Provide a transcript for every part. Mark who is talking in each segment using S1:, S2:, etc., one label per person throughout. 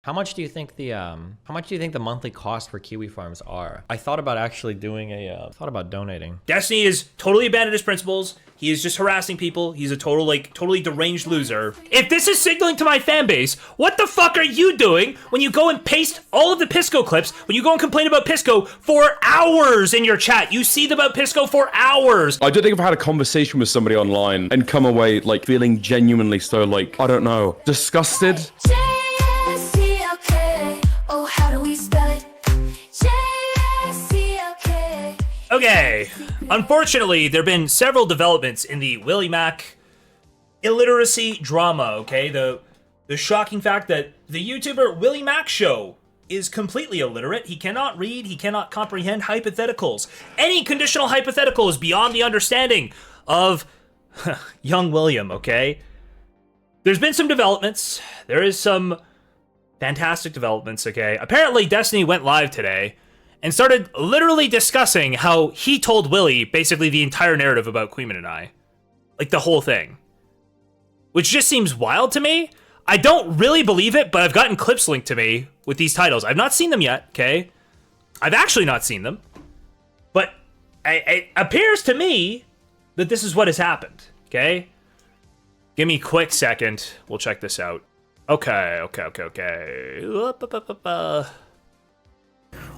S1: How much do you think the monthly cost for kiwi farms are? I thought about actually doing thought about donating.
S2: Destiny is totally abandoned his principles. He is just harassing people. He's a totally deranged loser. If this is signaling to my fan base, what the fuck are you doing when you go and paste all of the Pisco clips, when you go and complain about Pisco for hours in your chat? You see about Pisco for hours.
S3: I don't think I've had a conversation with somebody online and come away like feeling genuinely so like, I don't know, disgusted. JSTLK,
S2: oh, how do we spell it? JSTLK. Okay, unfortunately, there have been several developments in the Willymac illiteracy drama, okay? The shocking fact that the YouTuber WillyMacShow is completely illiterate. He cannot read, he cannot comprehend hypotheticals. Any conditional hypothetical is beyond the understanding of young William, okay? There's been some developments. There is some fantastic developments, okay? Apparently, Destiny went live today and started literally discussing how he told Willy basically the entire narrative about Queeman and I. Like, the whole thing. Which just seems wild to me. I don't really believe it, but I've gotten clips linked to me with these titles. I've not seen them yet, okay? I've actually not seen them. But it appears to me that this is what has happened, okay? Give me a quick second. We'll check this out. Okay.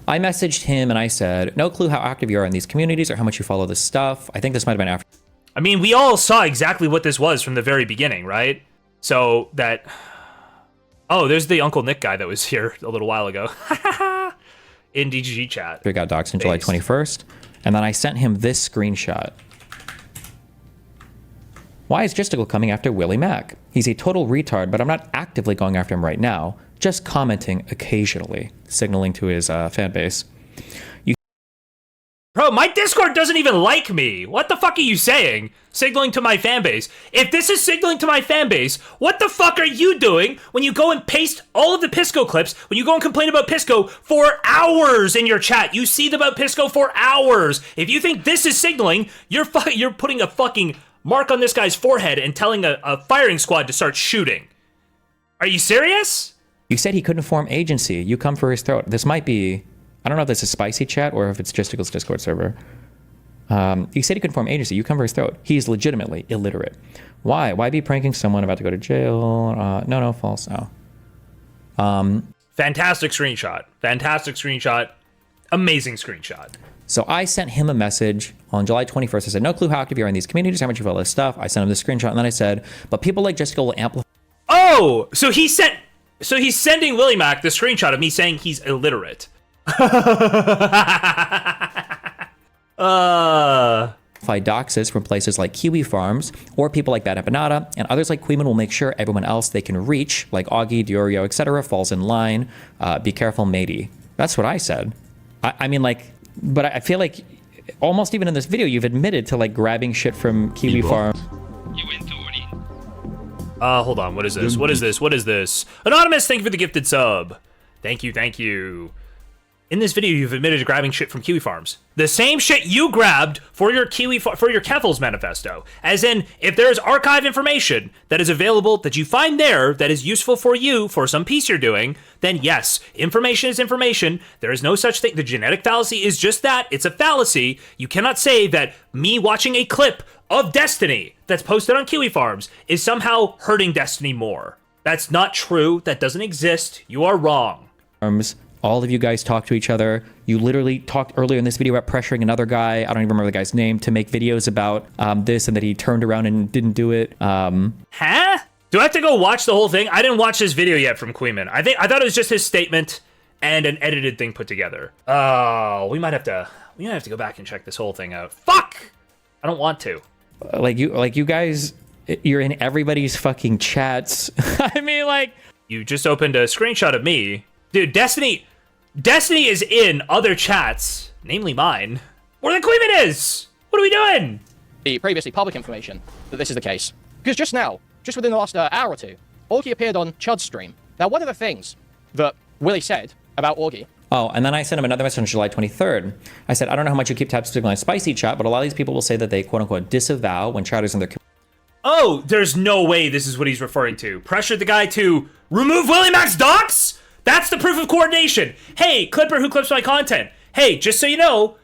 S4: I messaged him and I said, no clue how active you are in these communities or how much you follow this stuff. I think this might have been after.
S2: I mean, we all saw exactly what this was from the very beginning, right? So that... Oh, there's the Uncle Nick guy that was here a little while ago. In DGG chat.
S4: We got doxed on July 21st. And then I sent him this screenshot. Why is JSTLK coming after Willymac? He's a total retard, but I'm not actively going after him right now. Just commenting occasionally, signaling to his fan base.
S2: Bro, my Discord doesn't even like me. What the fuck are you saying? Signaling to my fan base. If this is signaling to my fan base, what the fuck are you doing when you go and paste all of the Pisco clips, when you go and complain about Pisco for hours in your chat? You see about Pisco for hours. If you think this is signaling, you're putting a fucking mark on this guy's forehead and telling a firing squad to start shooting. Are you serious?
S4: You said he couldn't form agency. You come for his throat. This might be... I don't know if this is spicy chat or if it's JSTLK's Discord server. You said he couldn't form agency. You come for his throat. He's legitimately illiterate. Why? Why be pranking someone about to go to jail? No, false. Oh.
S2: Fantastic screenshot. Fantastic screenshot. Amazing screenshot.
S4: So I sent him a message on July 21st. I said, no clue how active you are in these communities, how much you follow this stuff. I sent him the screenshot, and then I said, but people like JSTLK will amplify.
S2: Oh, so he's sending Willymac the screenshot of me saying he's illiterate.
S4: Doxes from places like Kiwi Farms or people like Bad Empanada and others like Queeman will make sure everyone else they can reach, like Augie, Diorio, etc., falls in line. Be careful, matey. That's what I said. I mean, like, but I feel like almost even in this video, you've admitted to like grabbing shit from Kiwi Farm.
S2: Hold on. What is this? What is this? What is this? Anonymous, thank you for the gifted sub. Thank you. In this video, you've admitted to grabbing shit from Kiwi Farms. The same shit you grabbed for your Keffels manifesto. As in, if there is archive information that is available that you find there that is useful for you for some piece you're doing, then yes, information is information. There is no such thing. The genetic fallacy is just that. It's a fallacy. You cannot say that me watching a clip of Destiny that's posted on Kiwi Farms is somehow hurting Destiny more. That's not true. That doesn't exist. You are wrong.
S4: All of you guys talk to each other. You literally talked earlier in this video about pressuring another guy, I don't even remember the guy's name, to make videos about this and that he turned around and didn't do it.
S2: Huh? Do I have to go watch the whole thing? I didn't watch this video yet from Queeman. I thought it was just his statement and an edited thing put together. Oh, we might have to go back and check this whole thing out. Fuck! I don't want to.
S4: Like you guys, you're in everybody's fucking chats. I mean, like...
S2: You just opened a screenshot of me. Dude, Destiny is in other chats, namely mine, where the Queeman is! What are we doing?
S5: The previously public information that this is the case. Because just now, just within the last hour or two, Augie appeared on Chud's stream. Now, one of the things that Willy said about Augie...
S4: Oh, and then I sent him another message on July 23rd. I said, I don't know how much you keep tabs on spicy chat, but a lot of these people will say that they quote-unquote disavow when chatters in their...
S2: Oh, there's no way this is what he's referring to. Pressured the guy to remove Willymac's docs? proof of coordination. Hey, Clipper who clips my content. Hey, just so you know,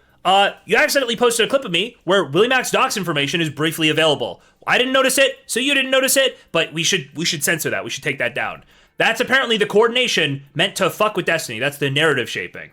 S2: you accidentally posted a clip of me where WillyMac's docs information is briefly available. I didn't notice it, so you didn't notice it, but we should censor that. We should take that down. That's apparently the coordination meant to fuck with Destiny. That's the narrative shaping.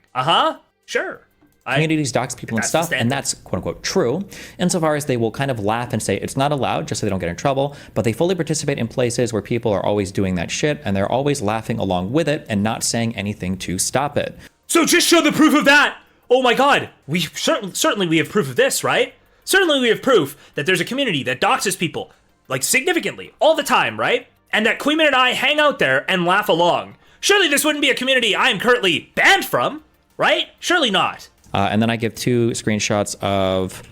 S2: Sure.
S4: Communities dox people and stuff, and that's quote unquote true, insofar as they will kind of laugh and say it's not allowed just so they don't get in trouble, but they fully participate in places where people are always doing that shit, and they're always laughing along with it and not saying anything to stop it.
S2: So just show the proof of that. Oh my god, we certainly we have proof of this, right? Certainly we have proof that there's a community that doxes people, like significantly, all the time, right? And that Queeman and I hang out there and laugh along. Surely this wouldn't be a community I am currently banned from, right? Surely not.
S4: And then I give 2 screenshots of,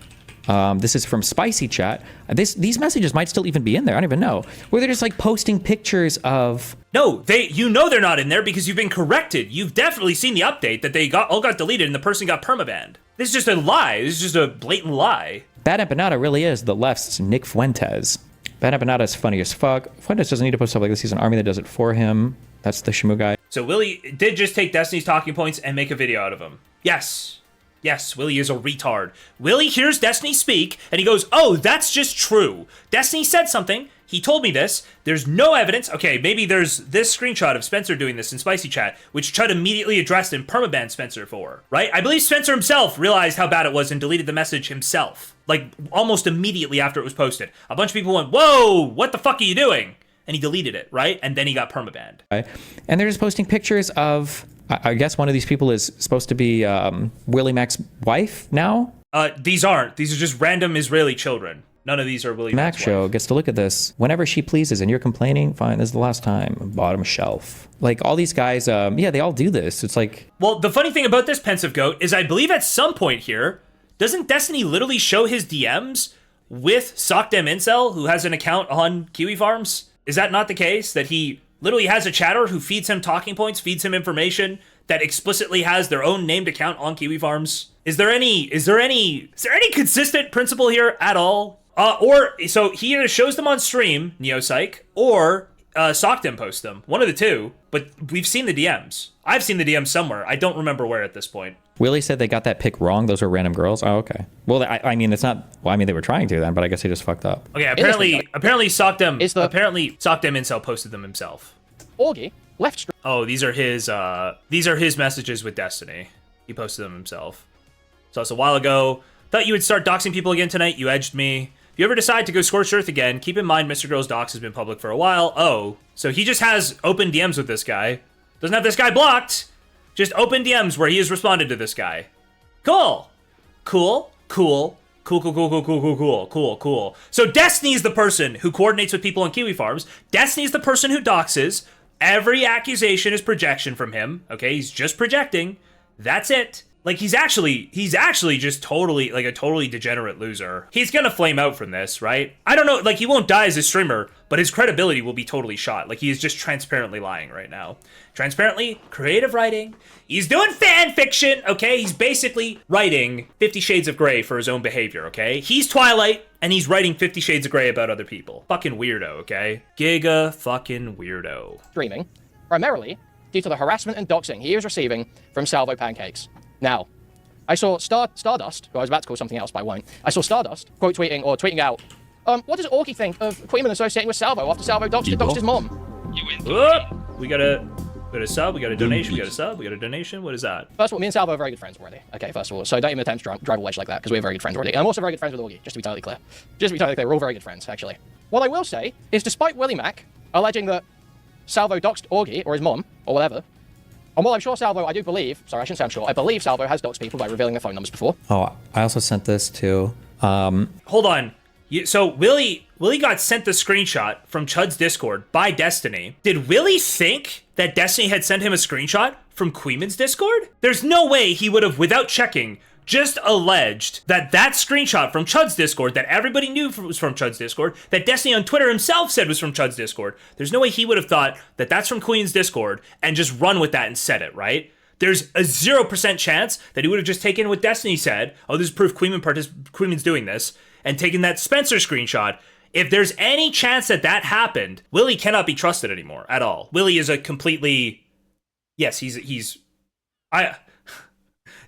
S4: this is from Spicy Chat. These messages might still even be in there, I don't even know. Where they're just like posting pictures of...
S2: No, you know they're not in there because you've been corrected. You've definitely seen the update that they all got deleted and the person got permabanned. This is just a lie. This is just a blatant lie.
S4: Bad Empanada really is the left's Nick Fuentes. Bad Empanada is funny as fuck. Fuentes doesn't need to post stuff like this. He's an army that does it for him. That's the Shamu guy.
S2: So Willy did just take Destiny's talking points and make a video out of them. Yes. Yes, Willy is a retard. Willy hears Destiny speak, and he goes, oh, that's just true. Destiny said something. He told me this. There's no evidence. Okay, maybe there's this screenshot of Spencer doing this in Spicy Chat, which Chud immediately addressed and permabanned Spencer for, right? I believe Spencer himself realized how bad it was and deleted the message himself, like almost immediately after it was posted. A bunch of people went, whoa, what the fuck are you doing? And he deleted it, right? And then he got permabanned.
S4: And they're just posting pictures of... I guess one of these people is supposed to be WillyMac's wife now?
S2: These aren't. These are just random Israeli children. None of these are WillyMac's
S4: WillyMacShow
S2: wife.
S4: gets to look at this whenever she pleases, and you're complaining, fine, this is the last time. Bottom shelf. Like, all these guys, yeah, they all do this. It's like...
S2: Well, the funny thing about this Pensive Goat is I believe at some point here, doesn't Destiny literally show his DMs with Sockdem Incel, who has an account on Kiwi Farms? Is that not the case? That he... literally has a chatter who feeds him talking points, feeds him information that explicitly has their own named account on Kiwi Farms. Is there any consistent principle here at all? Or so he either shows them on stream, Neopsych, or Sockdem posts them. One of the two. But we've seen the DMs. I've seen the DMs somewhere. I don't remember where at this point.
S4: Willy said they got that pic wrong. Those were random girls. Oh, okay. Well, I mean, it's not. Well, I mean, they were trying to then, but I guess they just fucked up.
S2: Okay. Apparently Sockdem. Sockdem Incel posted them himself.
S5: Augie left stream.
S2: Oh, these are his messages with Destiny. He posted them himself. So it's a while ago. Thought you would start doxing people again tonight. You edged me. If you ever decide to go Scorched Earth again, keep in mind Mr. Girl's dox has been public for a while. Oh, so he just has open DMs with this guy. Doesn't have this guy blocked. Just open DMs where he has responded to this guy. Cool. Cool. Cool. Cool, cool, cool, cool, cool, cool, cool, cool, cool. So Destiny's the person who coordinates with people on Kiwi Farms. Destiny's the person who doxes. Every accusation is projection from him. Okay, he's just projecting. That's it. Like, he's actually just totally, like, a totally degenerate loser. He's gonna flame out from this, right? I don't know, like, he won't die as a streamer, but his credibility will be totally shot. Like, he is just transparently lying right now. Transparently, creative writing. He's doing fan fiction, okay? He's basically writing 50 Shades of Grey for his own behavior, okay? He's Twilight, and he's writing 50 Shades of Grey about other people. Fucking weirdo, okay? Giga fucking weirdo.
S5: Streaming, primarily due to the harassment and doxing he is receiving from Salvo Pancakes. Now, I saw Stardust, who I was about to call something else, but I won't. I saw Stardust quote tweeting or tweeting out, what does Orky think of Queeman associating with Salvo after Salvo doxed his mom?
S2: We got a sub, we got a donation, we got a sub, we got a donation. What is that?
S5: First of all, me and Salvo are very good friends already. Okay, first of all, so don't even attempt to drive a wedge like that, because we're very good friends already. And I'm also very good friends with Orgy, just to be totally clear. We're all very good friends, actually. What I will say is, despite WillyMac alleging that Salvo doxed Orgy, or his mom, or whatever, and while I'm sure Salvo, I do believe, sorry, I shouldn't say I'm sure, I believe Salvo has doxed people by revealing their phone numbers before.
S4: Oh, I also sent this to...
S2: Hold on. So Willy got sent the screenshot from Chud's Discord by Destiny. Did Willy think that Destiny had sent him a screenshot from Queeman's Discord? There's no way he would have, without checking, just alleged that screenshot from Chud's Discord that everybody knew was from Chud's Discord, that Destiny on Twitter himself said was from Chud's Discord. There's no way he would have thought that that's from Queen's Discord and just run with that and said it, right? There's a 0% chance that he would have just taken what Destiny said, oh, this is proof Queeman's doing this, and taken that Spencer screenshot. If there's any chance that happened, Willy cannot be trusted anymore at all. Willy is a completely Yes, he's. I.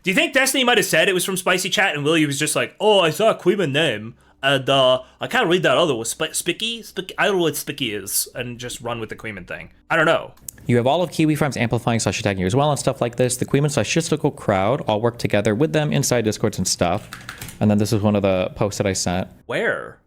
S2: Do you think Destiny might have said it was from Spicy Chat and Willie was just like, oh, I saw a Queeman name and I can't read that other one. Spicky? I don't know what Spicky is, and just run with the Queeman thing. I don't know.
S4: You have all of Kiwi Farms amplifying / attacking you as well and stuff like this. The Queeman / Shistical crowd all work together with them inside Discords and stuff. And then this is one of the posts that I sent.
S2: Where?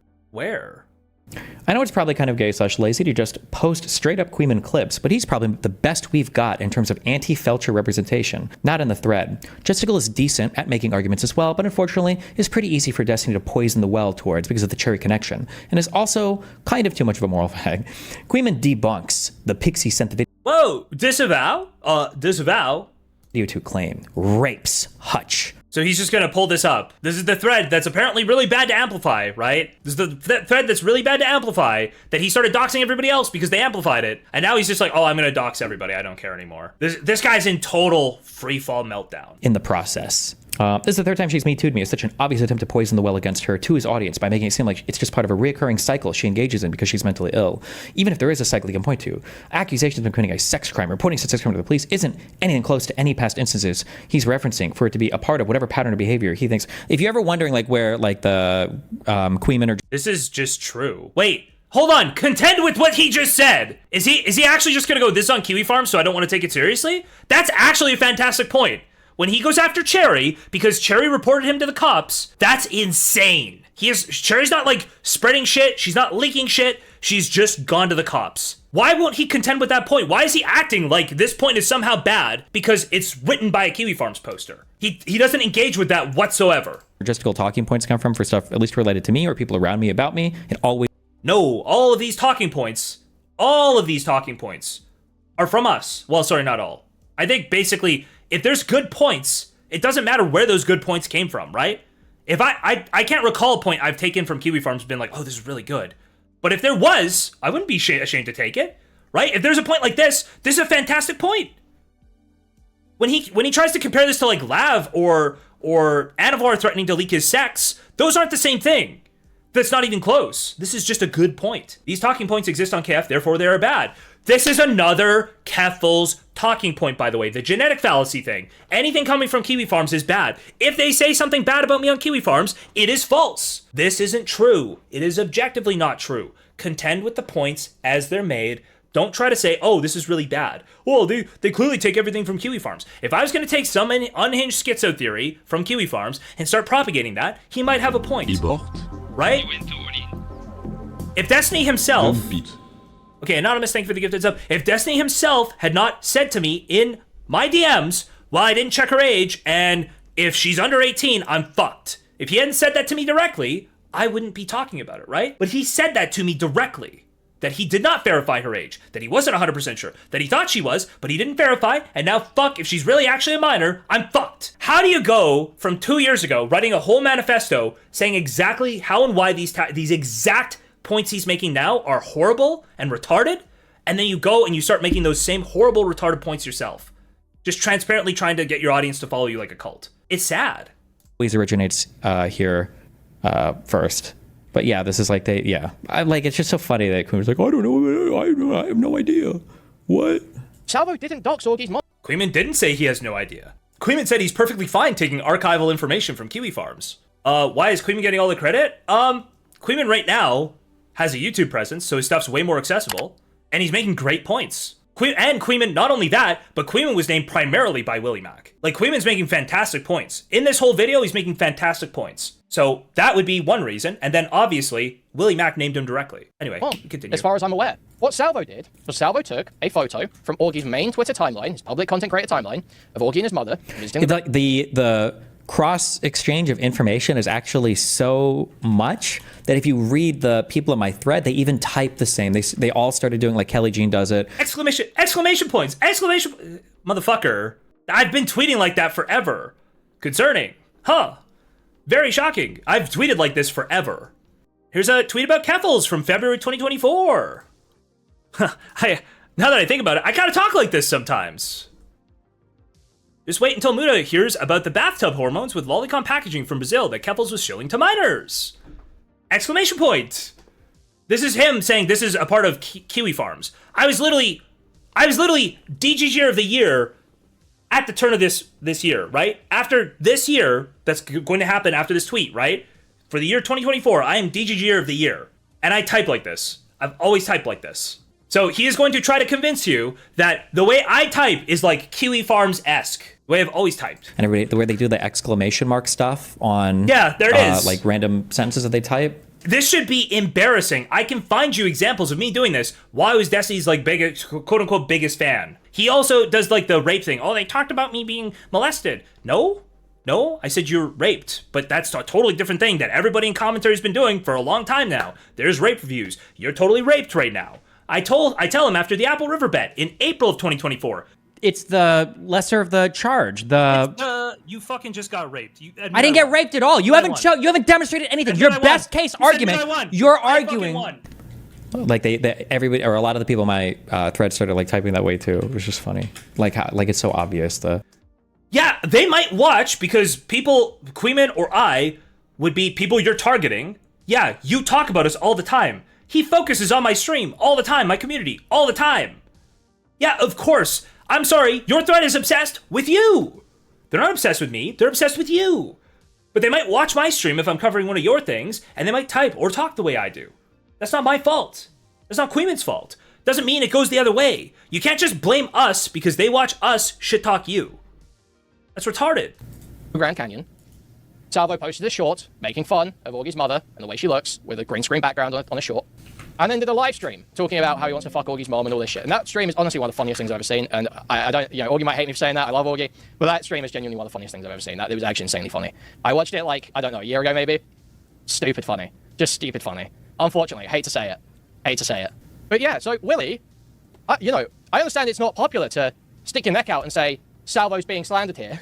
S4: I know it's probably kind of gay / lazy to just post straight up Queeman clips, but he's probably the best we've got in terms of anti-Felcher representation, not in the thread. Justical is decent at making arguments as well, but unfortunately is pretty easy for Destiny to poison the well towards because of the cherry connection, and is also kind of too much of a moral fag. Queeman debunks the Pixie sent the video.
S2: Whoa, disavow? Disavow?
S4: To claim rapes Hutch.
S2: So he's just gonna pull this up. This is the thread that's apparently really bad to amplify, right? This is the thread that's really bad to amplify, that he started doxing everybody else because they amplified it. And now he's just like, oh, I'm gonna dox everybody. I don't care anymore. This guy's in total freefall meltdown.
S4: In the process. This is the third time she's Me Too'd me. It's such an obvious attempt to poison the well against her to his audience by making it seem like it's just part of a reoccurring cycle she engages in because she's mentally ill. Even if there is a cycle he can point to, accusations of committing a sex crime, reporting such sex crime to the police isn't anything close to any past instances he's referencing for it to be a part of whatever pattern of behavior he thinks. If you're ever wondering like where like the Queeman or...
S2: This is just true. Wait. Hold on, contend with what he just said. Is he actually just gonna go, this is on Kiwi Farm, so I don't want to take it seriously? That's actually a fantastic point. When he goes after Cherry, because Cherry reported him to the cops, that's insane. Cherry's not like spreading shit, she's not leaking shit, she's just gone to the cops. Why won't he contend with that point? Why is he acting like this point is somehow bad because it's written by a Kiwi Farms poster? He doesn't engage with that whatsoever.
S4: Logistical talking points come from for stuff at least related to me or people around me about me. It always...
S2: No, all of these talking points are from us. Well, sorry, not all. I think basically, if there's good points, it doesn't matter where those good points came from, right? If I can't recall a point I've taken from Kiwi Farms been like, oh, this is really good. But if there was, I wouldn't be ashamed to take it, right? If there's a point like this is a fantastic point. When he tries to compare this to like Lav or Anavar threatening to leak his sex, those aren't the same thing. That's not even close. This is just a good point. These talking points exist on KF, therefore they are bad. This is another Keffel's talking point, by the way. The genetic fallacy thing. Anything coming from Kiwi Farms is bad. If they say something bad about me on Kiwi Farms, it is false. This isn't true. It is objectively not true. Contend with the points as they're made. Don't try to say, oh, this is really bad. Well, they clearly take everything from Kiwi Farms. If I was going to take some unhinged schizo theory from Kiwi Farms and start propagating that, he might have a point. Right? If Destiny himself... Okay, Anonymous, thank you for the gifted sub. If Destiny himself had not said to me in my DMs, well, I didn't check her age, and if she's under 18, I'm fucked. If he hadn't said that to me directly, I wouldn't be talking about it, right? But he said that to me directly. That he did not verify her age, that he wasn't 100% sure, that he thought she was, but he didn't verify, and now fuck, if she's really actually a minor, I'm fucked. How do you go from 2 years ago writing a whole manifesto saying exactly how and why these exact points he's making now are horrible and retarded, and then you go and you start making those same horrible, retarded points yourself? Just transparently trying to get your audience to follow you like a cult. It's sad.
S4: Always originates here first. But yeah, this is like it's just so funny that Queen's like, I don't know, I have no idea. What?
S5: Salvo didn't dox Augie's mom.
S2: Queeman didn't say he has no idea. Queeman said he's perfectly fine taking archival information from Kiwi Farms. Why is Queeman getting all the credit? Queeman right now has a YouTube presence, so his stuff's way more accessible, and he's making great points. And Queeman, not only that, but Queeman was named primarily by Willymac. Like, Queeman's making fantastic points. In this whole video, he's making fantastic points. So that would be one reason, and then obviously, Willymac named him directly. Anyway, continue.
S5: As far as I'm aware, what Salvo did was Salvo took a photo from Augie's main Twitter timeline, his public content creator timeline, of Augie and his mother visiting
S4: the cross exchange of information is actually so much that if you read the people in my thread, they even type the same. They all started doing like Kelly Jean does it.
S2: Exclamation points! Motherfucker. I've been tweeting like that forever. Concerning. Huh. Very shocking. I've tweeted like this forever. Here's a tweet about Keffels from February 2024. Now that I think about it, I kind of talk like this sometimes. Just wait until Muda hears about the bathtub hormones with lolicon packaging from Brazil that Keffels was shilling to minors. Exclamation point. This is him saying this is a part of Kiwi Farms. I was literally I was literally DGGer of the year at the turn of this year, right? After this year, that's going to happen after this tweet, right? For the year 2024, I am DGGer of the year. And I type like this. I've always typed like this. So he is going to try to convince you that the way I type is like Kiwi Farms-esque. The way I've always typed.
S4: And everybody, the way they do the exclamation mark stuff on
S2: yeah, there it is.
S4: Like random sentences that they type.
S2: This should be embarrassing. I can find you examples of me doing this while I was Destiny's like biggest, quote unquote, biggest fan. He also does like the rape thing. Oh, they talked about me being molested. No, I said you're raped, but that's a totally different thing that everybody in commentary has been doing for a long time now. There's rape reviews. You're totally raped right now. I tell him after the Apple River bet in April of 2024.
S6: It's the lesser of the charge.
S2: You fucking just got raped.
S6: I didn't get raped at all. You haven't demonstrated anything. Your best case argument. You're arguing.
S4: Like everybody or a lot of the people in my thread started like typing that way too. It was just funny. Like it's so obvious.
S2: Yeah, they might watch because people, Queeman or I, would be people you're targeting. Yeah, you talk about us all the time. He focuses on my stream all the time, my community, all the time. Yeah, of course. I'm sorry, your thread is obsessed with you. They're not obsessed with me, they're obsessed with you. But they might watch my stream if I'm covering one of your things, and they might type or talk the way I do. That's not my fault. That's not Queeman's fault. Doesn't mean it goes the other way. You can't just blame us because they watch us shit talk you. That's retarded.
S5: Grand Canyon. Salvo posted a short making fun of Augie's mother and the way she looks with a green screen background on a short. And then did a live stream talking about how he wants to fuck Augie's mom and all this shit. And that stream is honestly one of the funniest things I've ever seen. And I don't, Augie might hate me for saying that. I love Augie. But that stream is genuinely one of the funniest things I've ever seen. It was actually insanely funny. I watched it like, I don't know, a year ago maybe. Stupid funny. Just stupid funny. Unfortunately, I hate to say it. But yeah, so Willy, I understand it's not popular to stick your neck out and say, Salvo's being slandered here.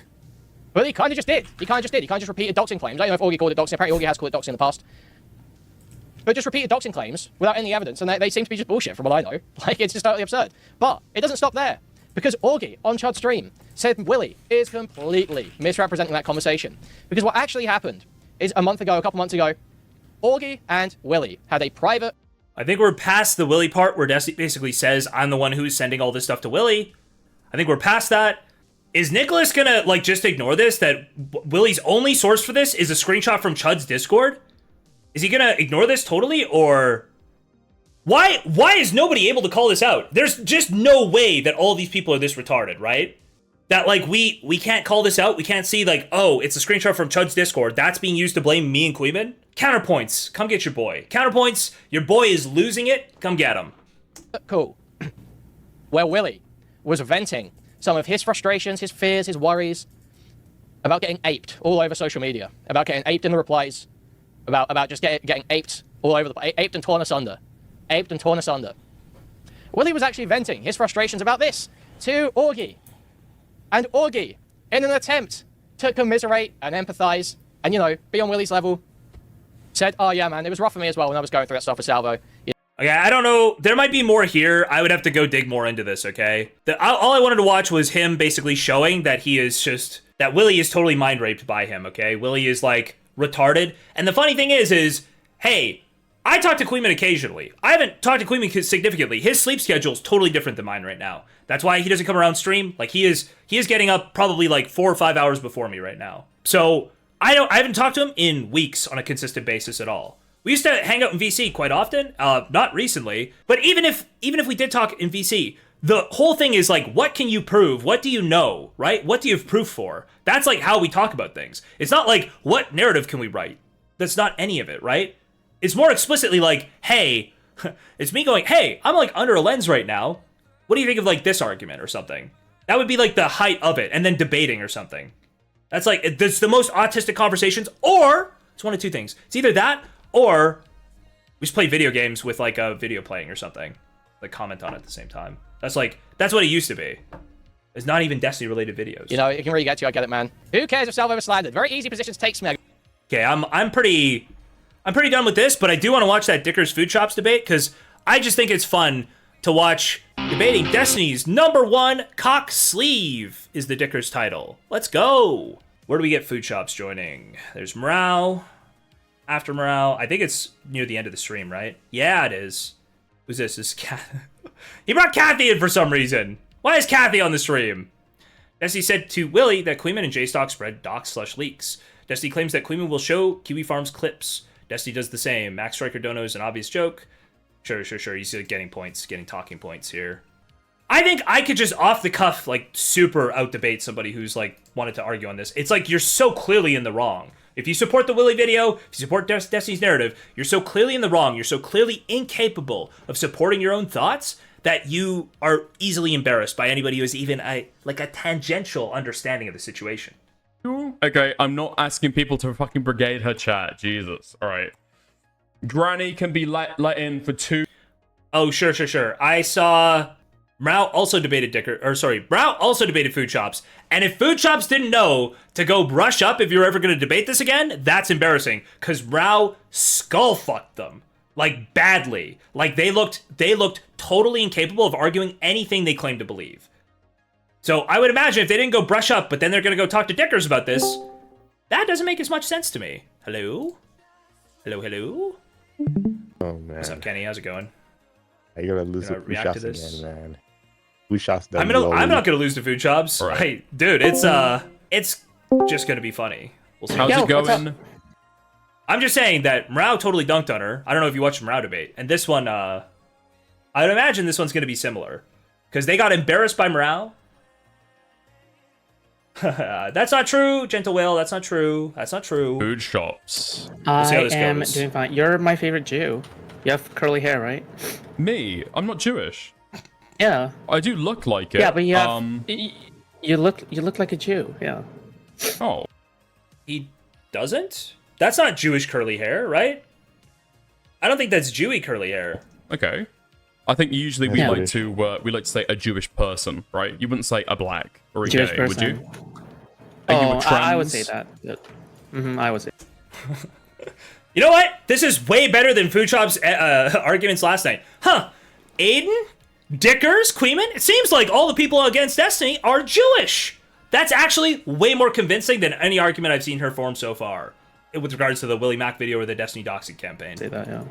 S5: But he kind of just did. He kind of just repeated doxing claims. I don't know if Augie called it doxing. Apparently Augie has called it doxing in the past. But just repeated doxing claims without any evidence, and they seem to be just bullshit from what I know. Like, it's just totally absurd. But it doesn't stop there. Because Augie, on Chud's stream, said Willy is completely misrepresenting that conversation. Because what actually happened is a couple months ago, Augie and Willy had a private...
S2: I think we're past the Willy part where Desi basically says, I'm the one who's sending all this stuff to Willy. I think we're past that. Is Nicholas gonna, like, just ignore this? That Willy's only source for this is a screenshot from Chud's Discord? Is he gonna ignore this totally, or... Why is nobody able to call this out? There's just no way that all these people are this retarded, right? That, like, we can't call this out? We can't see, like, oh, it's a screenshot from Chud's Discord. That's being used to blame me and Queeman? Counterpoints. Come get your boy. Counterpoints. Your boy is losing it. Come get him.
S5: Cool. Where Willy was venting some of his frustrations, his fears, his worries about getting aped all over social media, about getting aped in the replies, about just getting aped all over the place, aped and torn asunder. Willy was actually venting his frustrations about this to Augie. And Augie, in an attempt to commiserate and empathize and, be on Willy's level, said, oh yeah, man, it was rough for me as well when I was going through that stuff with Salvo.
S2: Okay, I don't know. There might be more here. I would have to go dig more into this, okay? All I wanted to watch was him basically showing that that Willy is totally mind raped by him, okay? Willy is, like, retarded. And the funny thing is, hey, I talk to Queeman occasionally. I haven't talked to Queeman significantly. His sleep schedule is totally different than mine right now. That's why he doesn't come around stream. Like, he is getting up probably, like, 4 or 5 hours before me right now. So, I haven't talked to him in weeks on a consistent basis at all. We used to hang out in VC quite often, not recently, but even if we did talk in VC, the whole thing is like, what can you prove? What do you know, right? What do you have proof for? That's like how we talk about things. It's not like, what narrative can we write? That's not any of it, right? It's more explicitly like, hey, it's me going, hey, I'm like under a lens right now. What do you think of like this argument or something? That would be like the height of it, and then debating or something. That's like, it's the most autistic conversations, or it's one of two things. It's either that, or we just play video games with like a video playing or something. Like comment on it at the same time. That's what it used to be. It's not even Destiny related videos.
S5: It can really get you, I get it, man. Who cares if Salvo was slandered? Very easy position to take, Smeg.
S2: Okay, I'm pretty done with this, but I do want to watch that Dickers Foodshops debate, because I just think it's fun to watch debating Destiny's #1 cock sleeve is the Dickers title. Let's go. Where do we get Foodshops joining? There's Mrow. After Mrow, I think it's near the end of the stream, right? Yeah, it is. Who's this? This cat. He brought Kathy in for some reason. Why is Kathy on the stream? Destiny said to Willy that Queeman and JSTLK spread docs/leaks. Destiny claims that Queeman will show Kiwi Farms clips. Destiny does the same. Max Striker Dono is an obvious joke. Sure. He's getting points, getting talking points here. I think I could just off the cuff, like, super out-debate somebody who's, like, wanted to argue on this. It's like you're so clearly in the wrong. If you support the Willy video, if you support Destiny's narrative, you're so clearly in the wrong, you're so clearly incapable of supporting your own thoughts that you are easily embarrassed by anybody who has even a tangential understanding of the situation.
S3: Okay, I'm not asking people to fucking brigade her chat. Jesus. All right. Granny can be let in for 2.
S2: Oh, sure. I saw Mrow also debated Mrow also debated Foodshops. And if Foodshops didn't know to go brush up if you're ever going to debate this again, that's embarrassing. Because Mrow skull fucked them. Like, badly. Like, they looked totally incapable of arguing anything they claimed to believe. So I would imagine if they didn't go brush up, but then they're going to go talk to Dickers about this, that doesn't make as much sense to me. Hello? Hello?
S7: Oh, man.
S2: What's up, Kenny? How's it going?
S7: You're going to lose to
S2: react to
S7: Foodshops
S2: this?
S7: again, man. Foodshops
S2: I'm not going to lose to Foodshops.
S3: Right.
S2: Hey, dude, it's just going to be funny. We'll see.
S3: How's it going?
S2: I'm just saying that Mrow totally dunked on her. I don't know if you watched Mrow debate. And this one, I would imagine this one's going to be similar. Because they got embarrassed by Mrow. That's not true, Gentle Whale. That's not true.
S3: Foodshops.
S2: We'll see how this
S8: I am
S2: goes.
S8: doing fine. You're my favorite Jew. You have curly hair, right?
S3: Me? I'm not Jewish.
S8: Yeah.
S3: I do look like it.
S8: Yeah, but you have, you look like a Jew. Yeah.
S3: Oh.
S2: He doesn't? That's not Jewish curly hair, right? I don't think that's Jewy curly hair.
S3: Okay. I think usually we
S8: Yeah.
S3: like to say a Jewish person, right? You wouldn't say a black or a
S8: Jewish
S3: gay,
S8: person.
S3: would you? Are you a
S8: I would
S3: trans?
S8: say that. I would say.
S2: You know what? This is way better than Foodshops' arguments last night. Huh. Aiden? Dickers? Queeman? It seems like all the people against Destiny are Jewish. That's actually way more convincing than any argument I've seen her form so far. With regards to the WillyMac video or the Destiny doxing campaign.
S8: Say that,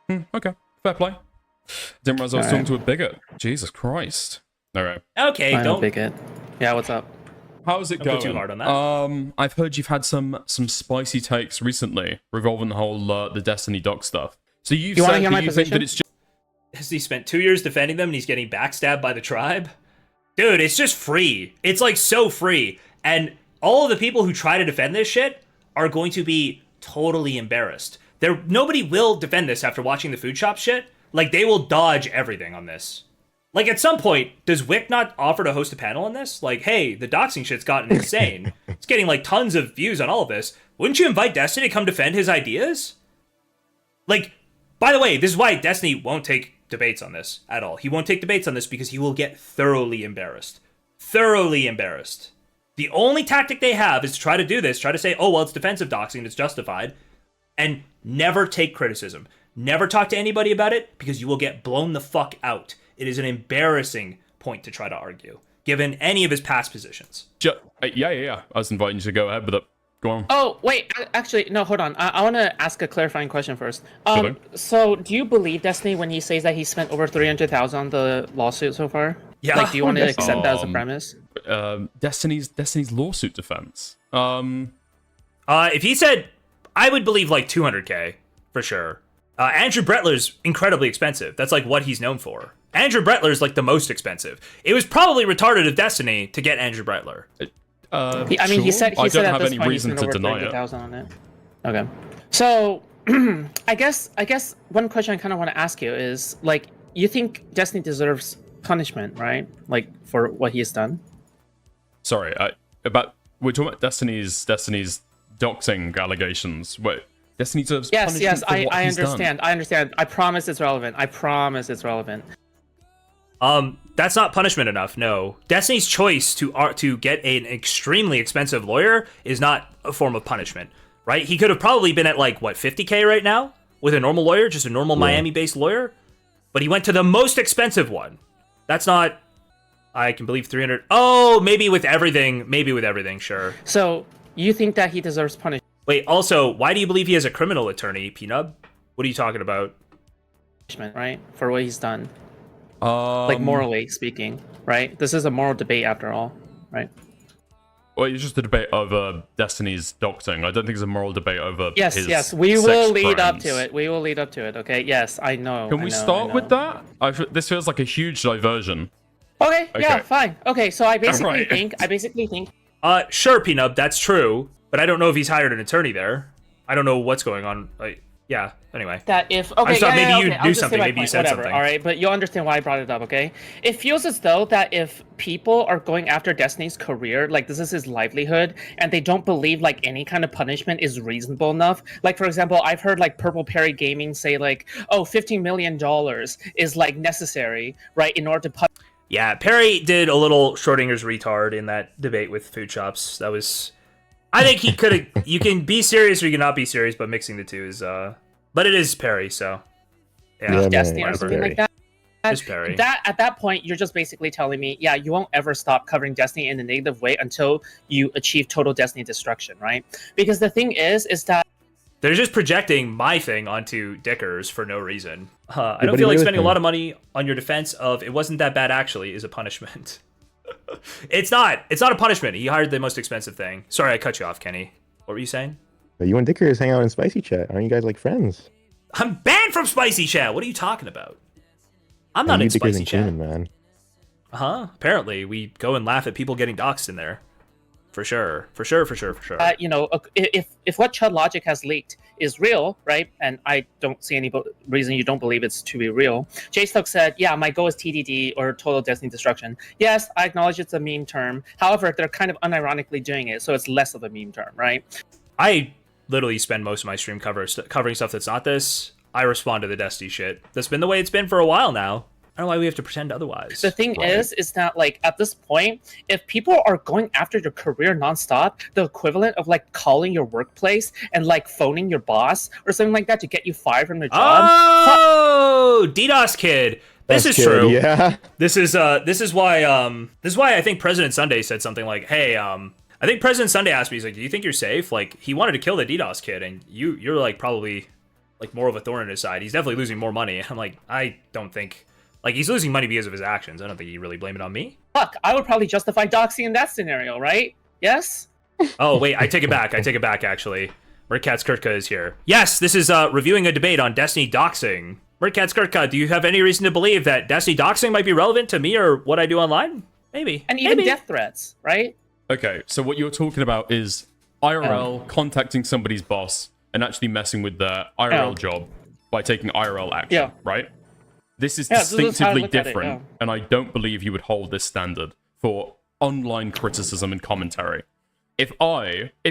S8: yeah.
S3: Okay. Fair play. Didn't realize I was talking to a bigot. Jesus Christ. Alright.
S2: Okay,
S8: I'm a
S2: don't...
S8: bigot. Yeah, what's up?
S3: How's it
S2: Don't
S3: going?
S2: go too hard on that.
S3: I've heard you've had some spicy takes recently revolving the whole the Destiny doc stuff. So you've
S8: You wanna
S3: said
S8: hear
S3: that
S8: my
S3: you think that
S8: position?
S3: it's just
S2: He spent 2 years defending them and he's getting backstabbed by the tribe? Dude, it's just free. It's like so free. And all of the people who try to defend this shit are going to be totally embarrassed. Nobody will defend this after watching the food shop shit. Like, they will dodge everything on this. Like, at some point, does Wick not offer to host a panel on this? Like, hey, the doxing shit's gotten insane. It's getting, like, tons of views on all of this. Wouldn't you invite Destiny to come defend his ideas? Like, by the way, this is why Destiny won't take debates on this at all. He won't take debates on this because he will get thoroughly embarrassed. Thoroughly embarrassed. The only tactic they have is to try to do this, try to say, oh, well, it's defensive doxing, it's justified, and never take criticism. Never talk to anybody about it because you will get blown the fuck out. It is an embarrassing point to try to argue, given any of his past positions.
S3: yeah. I was inviting you to go ahead with it. Go on.
S8: Oh, wait. Actually, no, hold on. I want to ask a clarifying question first.
S3: Sure.
S8: So, do you believe Destiny when he says that he spent over 300,000 on the lawsuit so far?
S2: Yeah.
S8: Like, do you want to accept that as a premise?
S3: Destiny's lawsuit defense.
S2: If he said, I would believe like 200K for sure. Andrew Brettler's incredibly expensive. That's like what he's known for. Andrew Brettler's like the most expensive. It was probably retarded of Destiny to get Andrew Brettler.
S8: He said
S3: I
S8: at
S3: don't have
S8: this
S3: any
S8: point
S3: reason
S8: he's
S3: to
S8: spent over
S3: deny it.
S8: 300,000 on it. Okay. So, I guess one question I kind of want to ask you is, like, you think Destiny deserves punishment, right? Like, for what he has done?
S3: Sorry, we're talking about Destiny's doxing allegations. Wait, Destiny deserves punishment
S8: Yes,
S3: for what
S8: I
S3: he's
S8: understand.
S3: done.
S8: I understand. I promise it's relevant.
S2: That's not punishment enough, no. Destiny's choice to get an extremely expensive lawyer is not a form of punishment, right? He could have probably been at like, what, 50K right now? With a normal lawyer, just a normal Miami-based lawyer? But he went to the most expensive one. That's not, I can believe 300. Oh, maybe with everything, sure.
S8: So, you think that he deserves punishment,
S2: Wait, also, why do you believe he has a criminal attorney, Peanut? What are you talking about?
S8: right? For what he's done. Like morally speaking, right? This is a moral debate after all, right?
S3: Well, it's just a debate over Destiny's doxing. I don't think it's a moral debate over
S8: Yes, we
S3: sex
S8: will lead
S3: crimes.
S8: up to it. We will lead up to it, okay? Yes, I know.
S3: Can we start with that? This feels like a huge diversion.
S8: Okay, yeah,
S3: Okay.
S8: fine. Okay, so I basically
S3: Alright.
S8: think
S2: Sure, Peanut, that's true, but I don't know if he's hired an attorney there. I don't know what's going on. Yeah, anyway.
S8: that if
S2: I thought maybe you'd do something, maybe you said
S8: whatever,
S2: something.
S8: all right, but you'll understand why I brought it up, okay? It feels as though that if people are going after Destiny's career, like this is his livelihood, and they don't believe like any kind of punishment is reasonable enough. Like for example, I've heard like Purple Perry Gaming say like, oh, $15 million is like necessary, right, in order to punish.
S2: Yeah, Perry did a little Schrodinger's retard in that debate with Foodshops. That was... I think he could have... You can be serious or you can not be serious, but mixing the two is... But it is Perry, so... Yeah,
S8: Destiny or
S2: whatever.
S8: something like that.
S2: It's Perry.
S8: That at that point, you're just basically telling me, yeah, you won't ever stop covering Destiny in a negative way until you achieve total Destiny destruction, right? Because the thing is that
S2: They're just projecting my thing onto Dickers for no reason. I don't
S7: but
S2: feel like
S7: he
S2: spending a
S7: listened.
S2: lot of money on your defense of it wasn't that bad actually is a punishment. It's not. It's not a punishment. He hired the most expensive thing. Sorry, I cut you off, Kenny. What were you saying?
S7: You and Dickers hang out in Spicy Chat. Aren't you guys like friends?
S2: I'm banned from Spicy Chat. What are you talking about? I'm not
S7: you,
S2: in
S7: Dickers
S2: Spicy
S7: and
S2: Chat.
S7: Keenan, man.
S2: Apparently, we go and laugh at people getting doxxed in there. For sure. For sure.
S8: you know, if what Chud Logic has leaked is real, right? And I don't see any reason you don't believe it's to be real. JSTLK said, yeah, my goal is TDD or total Destiny destruction. Yes, I acknowledge it's a meme term. However, they're kind of unironically doing it, so it's less of a meme term, right?
S2: I literally spend most of my stream covering stuff that's not this. I respond to the Destiny shit. That's been the way it's been for a while now. I don't know why we have to pretend otherwise.
S8: The thing is that like at this point, if people are going after your career nonstop, the equivalent of like calling your workplace and like phoning your boss or something like that to get you fired from their job.
S2: Oh, DDoS kid. This is true.
S7: Yeah.
S2: This is why I think President Sunday said something like, "Hey, I think President Sunday asked me, he's like, do you think you're safe? Like, he wanted to kill the DDoS kid, and you're like probably like more of a thorn in his side. He's definitely losing more money." I'm like, I don't think. Like, he's losing money because of his actions. I don't think he really blame it on me.
S8: Fuck, I would probably justify doxing in that scenario, right? Yes?
S2: Oh, wait, I take it back, actually. Murkat's Kurtka is here. Yes, this is reviewing a debate on Destiny doxing. Murkat's Kurtka, do you have any reason to believe that Destiny doxing might be relevant to me or what I do online? Maybe.
S8: And even
S2: Maybe.
S8: death threats, right?
S3: Okay, so what you're talking about is IRL contacting somebody's boss and actually messing with their IRL job by taking IRL action, right? This is
S8: this is how I
S3: distinctively
S8: look at it,
S3: different, and I don't believe you would hold this standard for online criticism and commentary. If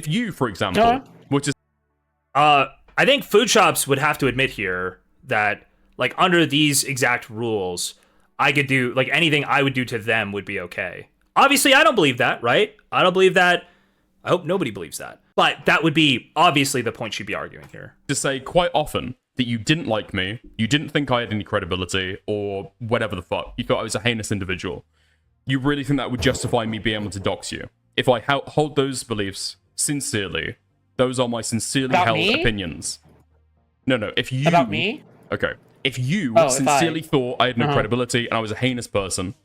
S3: you, for example, were to...
S2: I think Foodshops would have to admit here that, like, under these exact rules, I could do, like, anything I would do to them would be okay. Obviously, I don't believe that, right? I don't believe that. I hope nobody believes that. But that would be, obviously, the point she'd be arguing here.
S3: To say quite often that you didn't like me, you didn't think I had any credibility, or whatever the fuck, you thought I was a heinous individual, you really think that would justify me being able to dox you? If I hold those beliefs sincerely, those are my sincerely held opinions. No, if you...
S8: About me?
S3: Okay. If you sincerely thought I had no credibility and I was a heinous person,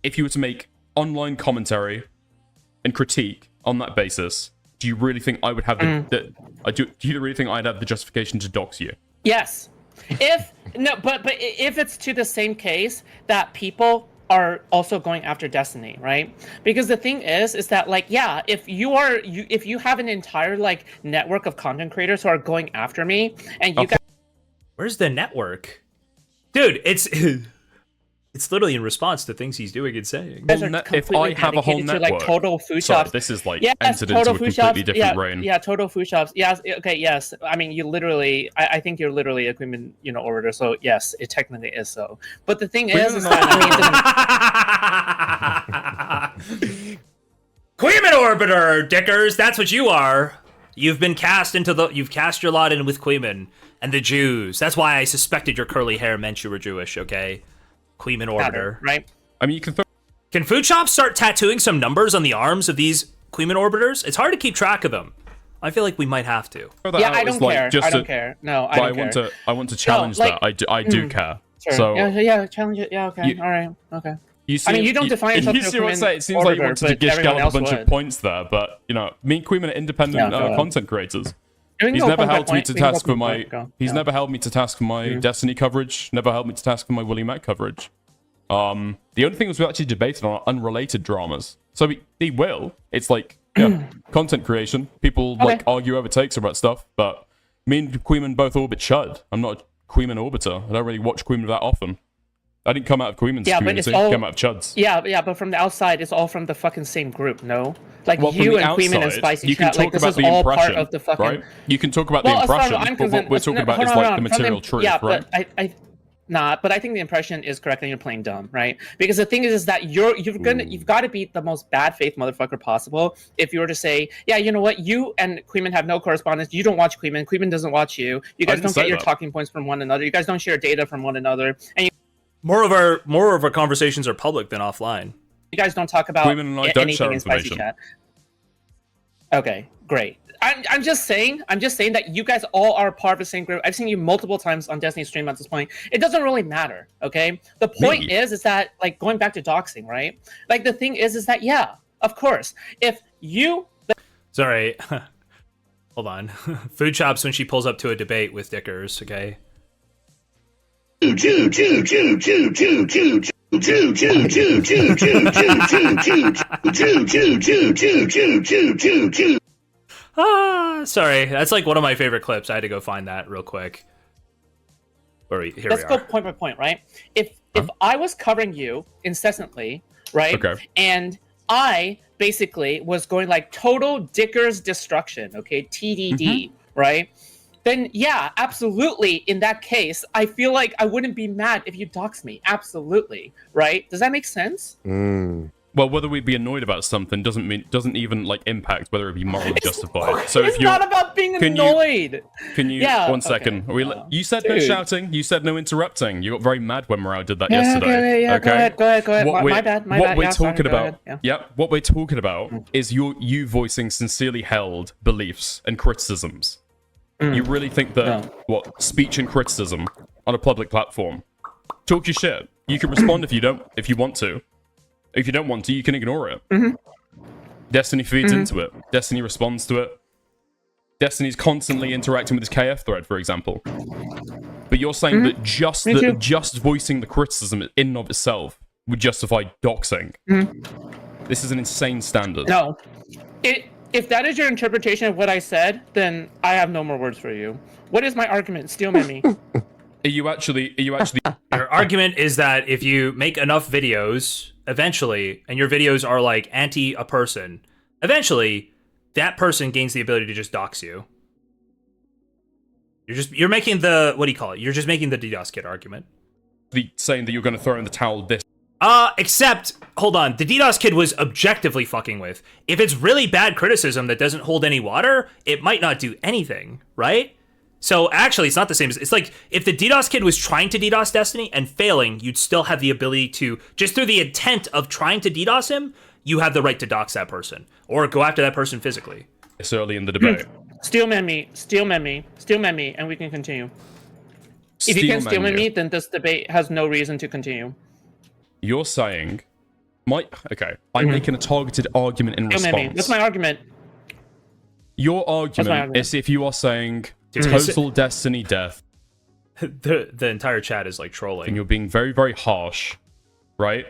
S3: if you were to make online commentary and critique on that basis, do you really think I would have do you really think I'd have the justification to dox you?
S8: Yes. But if it's to the same case that people are also going after Destiny, right? Because the thing is that like, yeah, if you have an entire like network of content creators who are going after me, and you guys,
S2: where's the network, dude? It's literally in response to things he's doing and saying.
S3: If I have a whole network,
S8: like total food
S3: sorry,
S8: shops.
S3: this is like
S8: yes,
S3: entered into a completely different reign.
S8: Yeah, total food shops. Yes, okay, yes. I mean, you literally, I think you're literally a Queen, orator. So yes, it technically is so. But the thing is that I mean,
S2: Queeman Orbiter, Dickers, that's what you are. You've cast your lot in with Queeman and the Jews. That's why I suspected your curly hair meant you were Jewish, okay? Queeman Orbiter.
S8: Right?
S3: I mean, you
S2: can Foodshops start tattooing some numbers on the arms of these Queeman Orbiters? It's hard to keep track of them. I feel like we might have to.
S8: Yeah, I don't care. I don't care. No, I don't care.
S3: I want to challenge that. I do care.
S8: Sure.
S3: So
S8: yeah, challenge it. Yeah, okay, all right, okay.
S3: You seem,
S8: I mean, you don't define yourself
S3: you
S8: to
S3: see
S8: a
S3: what I say? It seems like you wanted to gish gallop a bunch of points there, but you know, me and Queeman are independent content creators. He's never held me to task for my. He's never held me to task for my Destiny coverage. Never held me to task for my Willymac coverage. The only thing was we actually debated on unrelated dramas. So he will. It's like content creation. People like argue over takes about stuff, but me and Queeman both orbit Chud. I'm not a Queeman orbiter. I don't really watch Queeman that often. I didn't come out of Queeman's community. I came out of Chud's.
S8: Yeah, but from the outside, it's all from the fucking same group, no? Like, you and Queeman and Spicy Chat, like, this is all part of the fucking... Right?
S3: You can talk about the impression, but what we're talking about is, like, the material truth, right?
S8: But I think the impression is correct and you're playing dumb, right? Because the thing is that you've got to be the most bad faith motherfucker possible if you were to say, yeah, you know what, you and Queeman have no correspondence, you don't watch Queeman doesn't watch you, you guys don't get your talking points from one another, you guys don't share data from one another, and
S2: more of our conversations are public than offline.
S8: You guys don't talk about anything in Spicy Chat. Okay, great. I'm just saying that you guys all are part of the same group. I've seen you multiple times on Destiny stream at this point. It doesn't really matter, okay? The point is that, like, going back to doxing, right? Like, the thing is that, yeah, of course, if you...
S2: Sorry. Hold on. Foodshops when she pulls up to a debate with Dickers, okay? Sorry, that's like one of my favorite clips. I had to go find that real quick.
S8: Let's go point by point, right? If I was covering you incessantly, right? Okay. And I basically was going like total Dickers destruction, okay? TDD, right? Then yeah, absolutely. In that case, I feel like I wouldn't be mad if you dox me. Absolutely, right? Does that make sense?
S3: Well, whether we'd be annoyed about something doesn't even like impact whether it be morally justified. So
S8: it's not about being annoyed.
S3: Can you 1 second? Okay. You said no shouting. You said no interrupting. You got very mad when Mrow did that yesterday.
S8: Okay. Go ahead. My bad.
S3: What we're talking about. What we're talking about is you voicing sincerely held beliefs and criticisms. You really think that speech and criticism on a public platform? Talk your shit. You can respond if you want to. If you don't want to, you can ignore it. Destiny feeds into it. Destiny responds to it. Destiny's constantly interacting with his KF thread, for example. But you're saying that just voicing the criticism in and of itself would justify doxing. This is an insane standard.
S8: No. If that is your interpretation of what I said, then I have no more words for you. What is my argument? Steel me.
S3: Are you actually?
S2: Your argument is that if you make enough videos, eventually, and your videos are like anti a person, eventually, that person gains the ability to just dox you. You're making the, what do you call it? You're just making the DDoS kid argument.
S3: Saying that you're going to throw in the towel this.
S2: Except, hold on, the DDoS kid was objectively fucking with. If it's really bad criticism that doesn't hold any water, it might not do anything, right? So actually, it's not the same. It's like, if the DDoS kid was trying to DDoS Destiny and failing, you'd still have the ability to, just through the intent of trying to DDoS him, you have the right to dox that person, or go after that person physically.
S3: It's early in the debate.
S8: Steelman me, and we can continue. If you can steelman me, then this debate has no reason to continue.
S3: You're saying, I'm making a targeted argument in response.
S8: That's my argument.
S3: Your argument is if you are saying total Destiny death.
S2: The entire chat is like trolling.
S3: And you're being very, very harsh, right?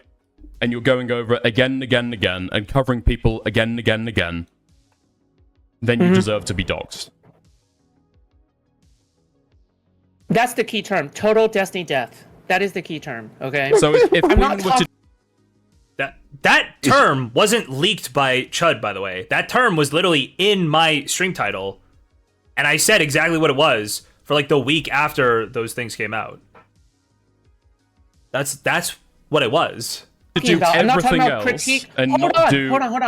S3: And you're going over it again and again and again, and covering people again and again and again. Then you deserve to be doxxed.
S8: That's the key term. Total Destiny death. That is the key term, okay?
S3: So if Queen were to...
S2: That term wasn't leaked by Chud, by the way. That term was literally in my stream title. And I said exactly what it was for like the week after those things came out. That's what it was.
S3: To do everything else and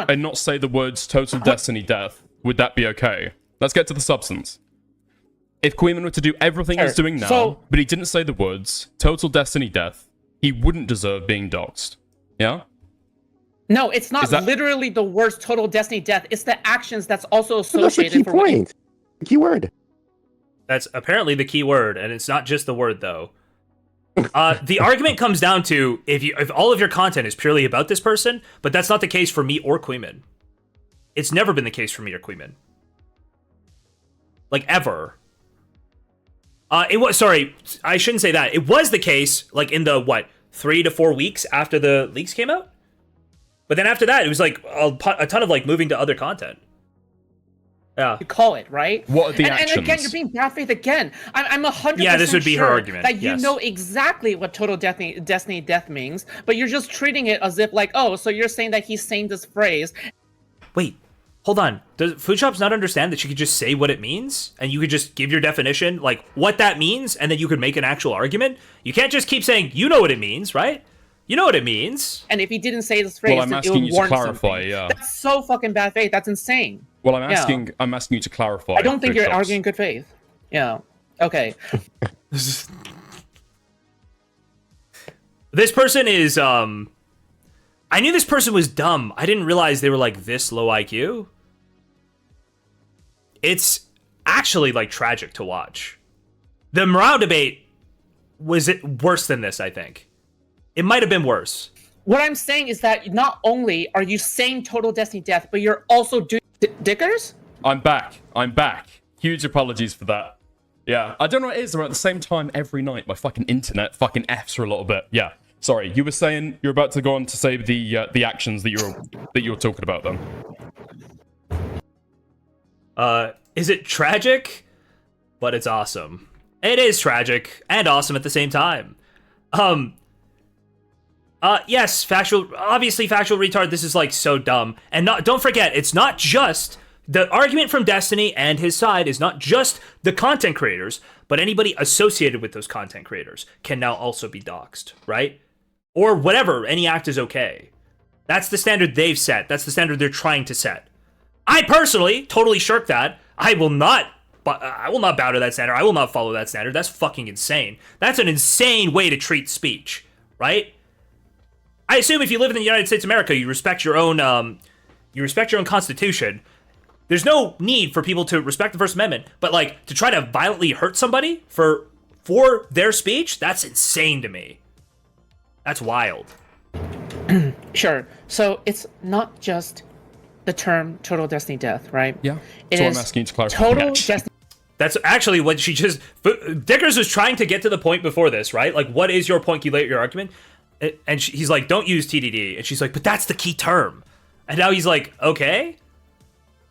S3: and not say the words total Destiny death, would that be okay? Let's get to the substance. If Queeman were to do everything he's doing now, but he didn't say the words total Destiny death, he wouldn't deserve being doxxed. Yeah?
S8: No, it's not literally the words total Destiny death. It's the actions that's also associated.
S7: That's the key point. The key word.
S2: That's apparently the key word, and it's not just the word, though. The argument comes down to if all of your content is purely about this person, but that's not the case for me or Queeman. It's never been the case for me or Queeman. Like, ever. It was, sorry, I shouldn't say that. It was the case, like, in the, 3 to 4 weeks after the leaks came out? But then after that, it was, like, a ton of, like, moving to other content. Yeah.
S8: You call it, right?
S3: What are the actions?
S8: And again, you're being bad faith again. I'm 100%
S2: Yeah, this would be her argument,
S8: that you
S2: yes.
S8: know exactly what total Destiny death means, but you're just treating it as if, like, oh, so you're saying that he's saying this phrase.
S2: Wait, hold on. Does Foodshops not understand that she could just say what it means? And you could just give your definition, like, what that means, and then you could make an actual argument? You can't just keep saying, you know what it means, right? You know what it means.
S8: And if he didn't say this phrase,
S3: Well, I'm
S8: then it
S3: asking
S8: would
S3: you to
S8: warn
S3: clarify,
S8: something.
S3: yeah.
S8: That's so fucking bad faith. That's insane.
S3: Well, I'm asking you to clarify.
S8: I don't think you're
S3: Foodshops.
S8: arguing good faith. Yeah. Okay.
S2: This person is, I knew this person was dumb. I didn't realize they were, like, this low IQ. It's actually, like, tragic to watch. The Mrow debate was worse than this, I think. It might have been worse.
S8: What I'm saying is that not only are you saying total Destiny death, but you're also doing Dickers?
S3: I'm back. Huge apologies for that. Yeah, I don't know what it is. At the same time every night, my fucking internet fucking F's for a little bit. Yeah, sorry. You were saying you're about to go on to say the actions that you're talking about then.
S2: Is it tragic? But it's awesome. It is tragic and awesome at the same time. Yes, obviously factual retard. This is, like, so dumb. And don't forget, it's not just the argument from Destiny and his side is not just the content creators, but anybody associated with those content creators can now also be doxxed, right? Or whatever, any act is okay. That's the standard they've set. That's the standard they're trying to set. I personally totally shirk that. I will not bow to that standard. I will not follow that standard. That's fucking insane. That's an insane way to treat speech, right? I assume if you live in the United States of America, you respect your own constitution. There's no need for people to respect the First Amendment, but, like, to try to violently hurt somebody for their speech, that's insane to me. That's wild.
S8: Sure. So it's not just the term total Destiny death, right?
S3: Yeah.
S8: It
S3: So
S8: is
S3: I'm asking you to clarify.
S8: total
S3: Yeah.
S8: Destiny.
S2: That's actually what she just... Dickers was trying to get to the point before this, right? Like, what is your point? You lay out your argument. And he's like, don't use TDD. And she's like, but that's the key term. And now he's like, okay.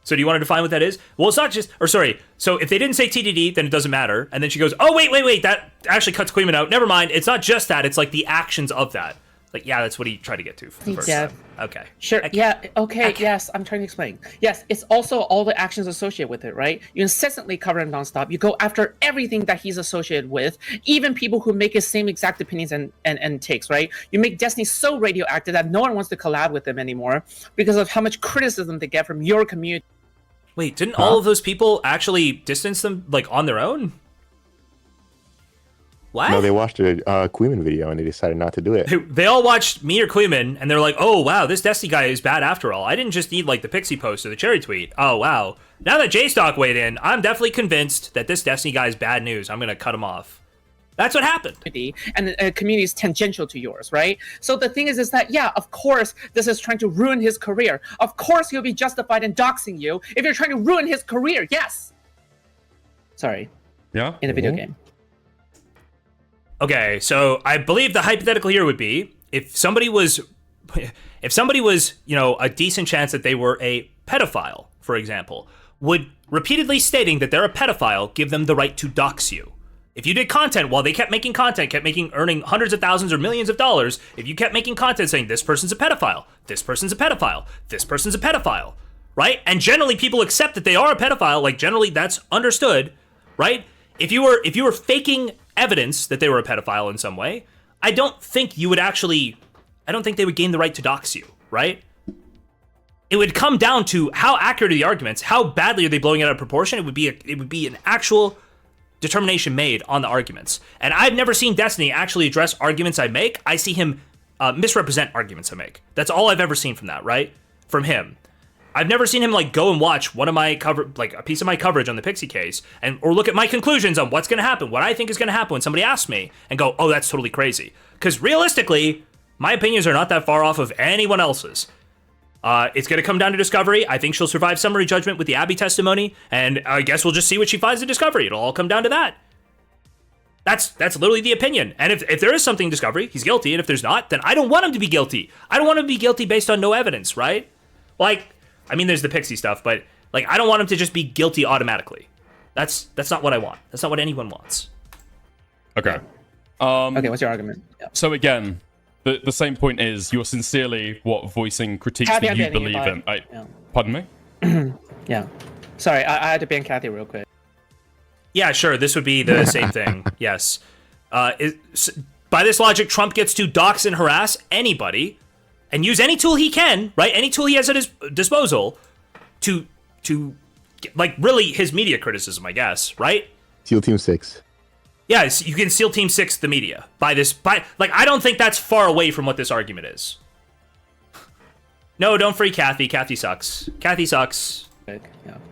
S2: So do you want to define what that is? Well, it's not just... Or sorry. So if they didn't say TDD, then it doesn't matter. And then she goes, oh, wait. That actually cuts Queeman out. Never mind. It's not just that. It's, like, the actions of that. Like, yeah, that's what he tried to get to for the first time. Okay.
S8: Sure. Yeah. Okay. Yes. I'm trying to explain. Yes. It's also all the actions associated with it, right? You incessantly cover him nonstop. You go after everything that he's associated with, even people who make his same exact opinions and takes, right? You make Destiny so radioactive that no one wants to collab with him anymore because of how much criticism they get from your community.
S2: Wait, didn't all of those people actually distance them, like, on their own? What?
S7: No, they watched a Queeman video and they decided not to do it.
S2: They all watched me or Queeman, and they're like, oh, wow, this Destiny guy is bad after all. I didn't just need, like, the Pixie post or the Cherry tweet. Oh, wow. Now that JSTLK weighed in, I'm definitely convinced that this Destiny guy is bad news. I'm going to cut him off. That's what happened.
S8: And the community is tangential to yours, right? So the thing is that, yeah, of course, this is trying to ruin his career. Of course, he'll be justified in doxing you if you're trying to ruin his career. Yes. Sorry.
S3: Yeah.
S8: In a video game.
S2: Okay, so I believe the hypothetical here would be if somebody was, you know, a decent chance that they were a pedophile, for example, would repeatedly stating that they're a pedophile give them the right to dox you? If you did content while they kept making content, earning hundreds of thousands or millions of dollars, if you kept making content saying this person's a pedophile, this person's a pedophile, this person's a pedophile, right? And generally people accept that they are a pedophile, like generally that's understood, right? If you were faking evidence that they were a pedophile in some way, I don't think they would gain the right to dox you, right? It would come down to how accurate are the arguments, how badly are they blowing it out of proportion. It would be an actual determination made on the arguments. And I've never seen Destiny actually address arguments I make. I see him misrepresent arguments I make. That's all I've ever seen from that, right? From him. I've never seen him like go and watch one of my like a piece of my coverage on the Pixie case, or look at my conclusions on what's going to happen, what I think is going to happen when somebody asks me, and go, oh, that's totally crazy. Because realistically, my opinions are not that far off of anyone else's. It's going to come down to Discovery. I think she'll survive summary judgment with the Abby testimony, and I guess we'll just see what she finds in Discovery. It'll all come down to that. That's literally the opinion. And if there is something in Discovery, he's guilty, and if there's not, then I don't want him to be guilty. I don't want him to be guilty based on no evidence, right? Like, I mean, there's the Pixie stuff, but like, I don't want him to just be guilty automatically. That's not what I want. That's not what anyone wants.
S3: Okay.
S8: Okay, what's your argument? Yeah.
S3: So again, the same point is you're sincerely voicing critiques that you believe in. Pardon me?
S8: Yeah. Sorry, I had to ban Kathy real quick.
S2: Yeah, sure. This would be the same thing. Yes. By this logic, Trump gets to dox and harass anybody and use any tool he can, right? Any tool he has at his disposal to like, really his media criticism, I guess, right?
S7: SEAL Team 6.
S2: Yeah, you can SEAL Team 6 the media by like, I don't think that's far away from what this argument is. No, don't free Kathy. Kathy sucks. Kathy sucks.
S8: Yeah,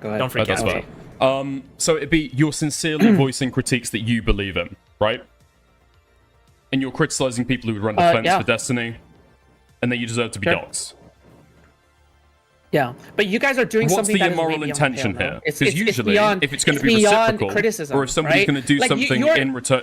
S8: go ahead.
S2: Don't free
S3: That's
S2: Kathy.
S3: fine. So it'd be you're sincerely voicing critiques that you believe in, right? And you're criticizing people who would run defense for Destiny, and that you deserve to be doxxed.
S8: Yeah, but you guys are doing something that is
S3: What's the immoral intention here? Because usually,
S8: beyond,
S3: if it's going to be reciprocal,
S8: criticism,
S3: or if somebody's going to do something in return...